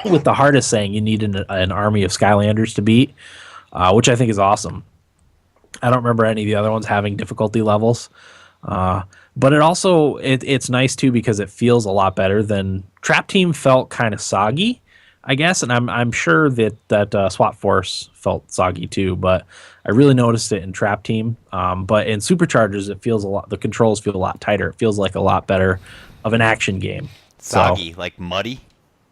With the hardest saying you need an army of Skylanders to beat, which I think is awesome. I don't remember any of the other ones having difficulty levels. But it also it's nice too because it feels a lot better than Trap Team felt kind of soggy, I guess, and I'm sure that Swap Force felt soggy too, but I really noticed it in Trap Team. But in Superchargers, it feels the controls feel a lot tighter. It feels like a lot better of an action game. Soggy, muddy.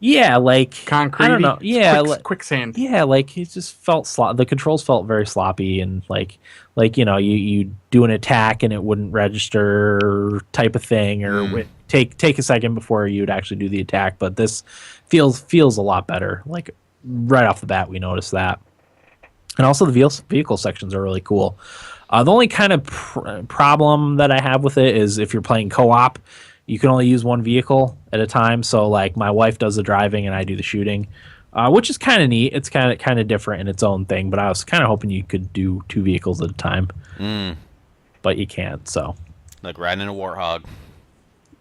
Yeah, concrete. I don't know. Yeah, quicksand. Yeah, it just felt the controls felt very sloppy and you do an attack and it wouldn't register type of thing, or take a second before you'd actually do the attack. But this feels a lot better. Right off the bat, we noticed that. And also the vehicle sections are really cool. The only kind of problem that I have with it is if you're playing co-op, you can only use one vehicle at a time. So my wife does the driving and I do the shooting, which is kind of neat. It's kind of different in its own thing. But I was kind of hoping you could do 2 vehicles at a time, but you can't. So like riding in a warthog.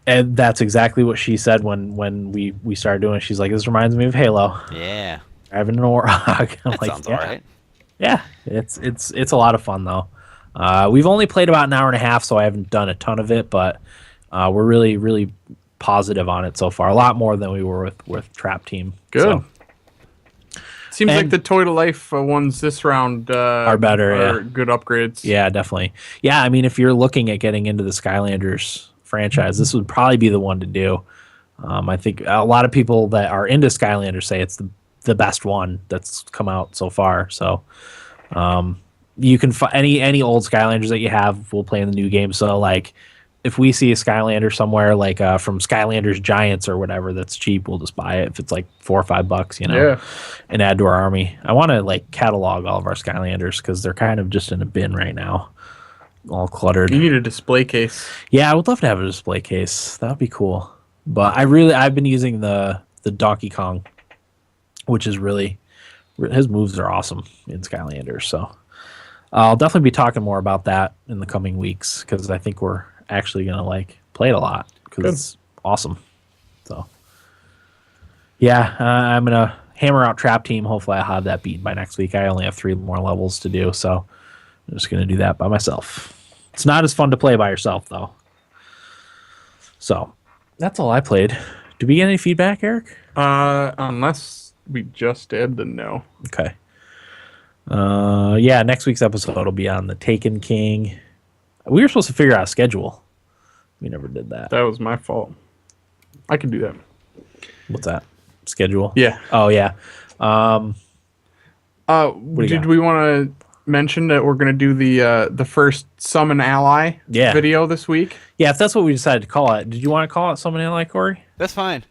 And that's exactly what she said when we started doing it. She's like, "This reminds me of Halo." Yeah, driving in a warthog. I'm that sounds yeah. all right. Yeah, it's a lot of fun though. We've only played about an hour and a half, so I haven't done a ton of it, but we're really positive on it so far. A lot more than we were with Trap Team. Good. So. Seems like the Toy to Life ones this round are better. Are good upgrades. Yeah, definitely. Yeah, I mean, if you're looking at getting into the Skylanders franchise, this would probably be the one to do. I think a lot of people that are into Skylanders say it's the best one that's come out so far. So you can any old Skylanders that you have will play in the new game. So if we see a Skylander somewhere, like from Skylanders Giants or whatever, that's cheap, we'll just buy it if it's like $4 or $5, Yeah. and add to our army. I want to like catalog all of our Skylanders because they're kind of just in a bin right now, all cluttered. You need a display case. Yeah, I would love to have a display case. That would be cool. But I've been using the Donkey Kong, which is really, his moves are awesome in Skylanders. So I'll definitely be talking more about that in the coming weeks because I think we're actually gonna like play it a lot because it's awesome. So yeah, I'm gonna hammer out Trap Team. Hopefully, I'll have that beaten by next week. I only have 3 more levels to do, so I'm just gonna do that by myself. It's not as fun to play by yourself though. So that's all I played. Did we get any feedback, Eric? Unless we just did, then no. Okay. Yeah, next week's episode will be on the Taken King. We were supposed to figure out a schedule. We never did that. That was my fault. I can do that. What's that? Schedule? Yeah. Oh, yeah. Did we want to mention that we're going to do the first Summon Ally video this week? Yeah, if that's what we decided to call it. Did you want to call it Summon Ally, Corey? That's fine.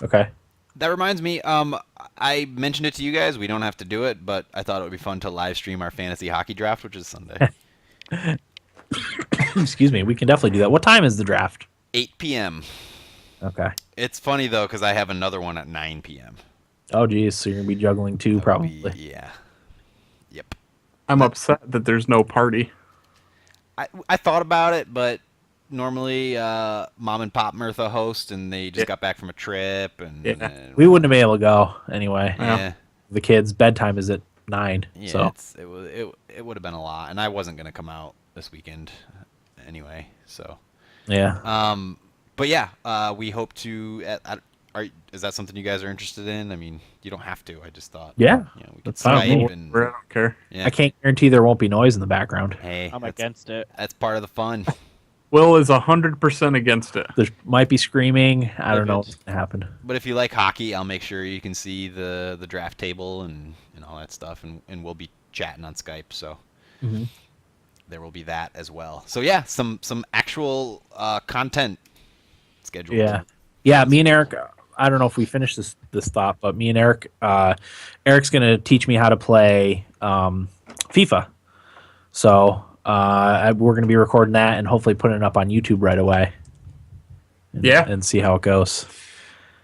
Okay. That reminds me, I mentioned it to you guys. We don't have to do it, but I thought it would be fun to live stream our fantasy hockey draft, which is Sunday. Excuse me. We can definitely do that. What time is the draft? 8 p.m. Okay. It's funny, though, because I have another one at 9 p.m. Oh, geez. So you're going to be juggling two, probably. Yeah. Yep. I'm upset that there's no party. I thought about it, but normally Mom and Pop Mirtha host, and they just got back from a trip. And we wouldn't have been able to go anyway. Yeah. The kids' bedtime is at 9. Yeah, so it would have been a lot, and I wasn't going to come out this weekend anyway. So yeah. But yeah, we hope to. Is that something you guys are interested in? I mean, you don't have to. I just thought. Yeah, we could that's fine. Skype I and don't care. yeah. I can't guarantee there won't be noise in the background. Hey, I'm against it. That's part of the fun. Will is 100% against it. There might be screaming. I don't know Good. what's going to happen. But if you like hockey, I'll make sure you can see the draft table and all that stuff, and we'll be chatting on Skype. So there will be that as well. So yeah, some actual content scheduled. Yeah. Me and Eric. I don't know if we finished this thought, but me and Eric. Eric's going to teach me how to play FIFA. So we're going to be recording that and hopefully putting it up on YouTube right away. And see how it goes.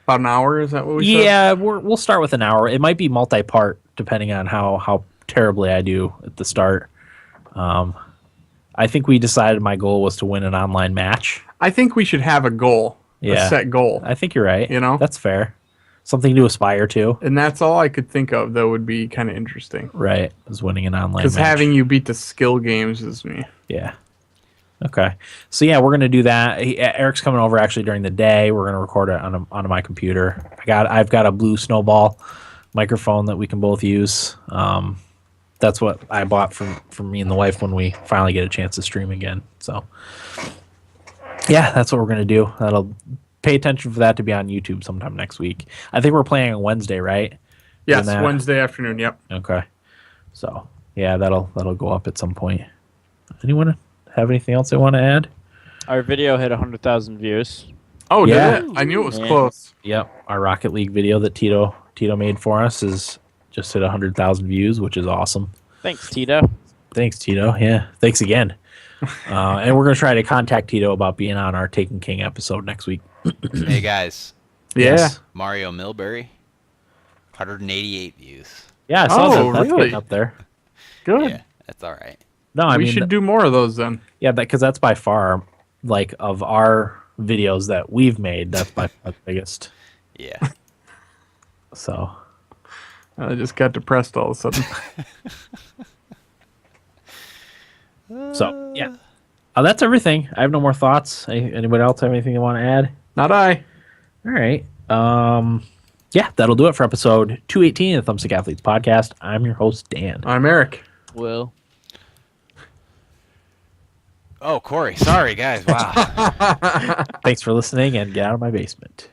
About an hour, is that what we said? Yeah, we'll start with an hour. It might be multi-part depending on how terribly I do at the start. I think we decided my goal was to win an online match. I think we should have a goal. Yeah. A set goal. I think you're right. You know? That's fair. Something to aspire to. And that's all I could think of that would be kind of interesting. Right, is winning an online match. Because having you beat the skill games is me. Yeah. Okay. So yeah, we're gonna do that. Eric's coming over actually during the day. We're gonna record it on my computer. I've got a Blue Snowball microphone that we can both use. That's what I bought from me and the wife when we finally get a chance to stream again. So yeah, that's what we're gonna do. That'll pay attention for that to be on YouTube sometime next week. I think we're playing on Wednesday, right? Yes, Wednesday afternoon. Yep. Okay. So yeah, that'll go up at some point. Anyone have anything else they want to add? Our video hit 100,000 views. Oh, Yeah. did it? I knew it was close. Yep. Our Rocket League video that Tito made for us is just hit 100,000 views, which is awesome. Thanks, Tito. Thanks, Tito. Yeah. Thanks again. And we're gonna try to contact Tito about being on our Taken King episode next week. Hey guys, Yeah. Yes. Mario Milbury, 188 views. Yeah, I saw Oh, that. That's really? getting up there. Good. Yeah, that's all right. No, I We mean, should do more of those then. yeah, because that's by far, like, of our videos that we've made, that's by far the biggest. Yeah. So I just got depressed all of a sudden. So yeah, that's everything. I have no more thoughts. Anybody else have anything they want to add? Not I. All right. Yeah, that'll do it for episode 218 of the Thumbstick Athletes podcast. I'm your host, Dan. I'm Eric. Will. Oh, Corey. Sorry, guys. Wow. Thanks for listening, and get out of my basement.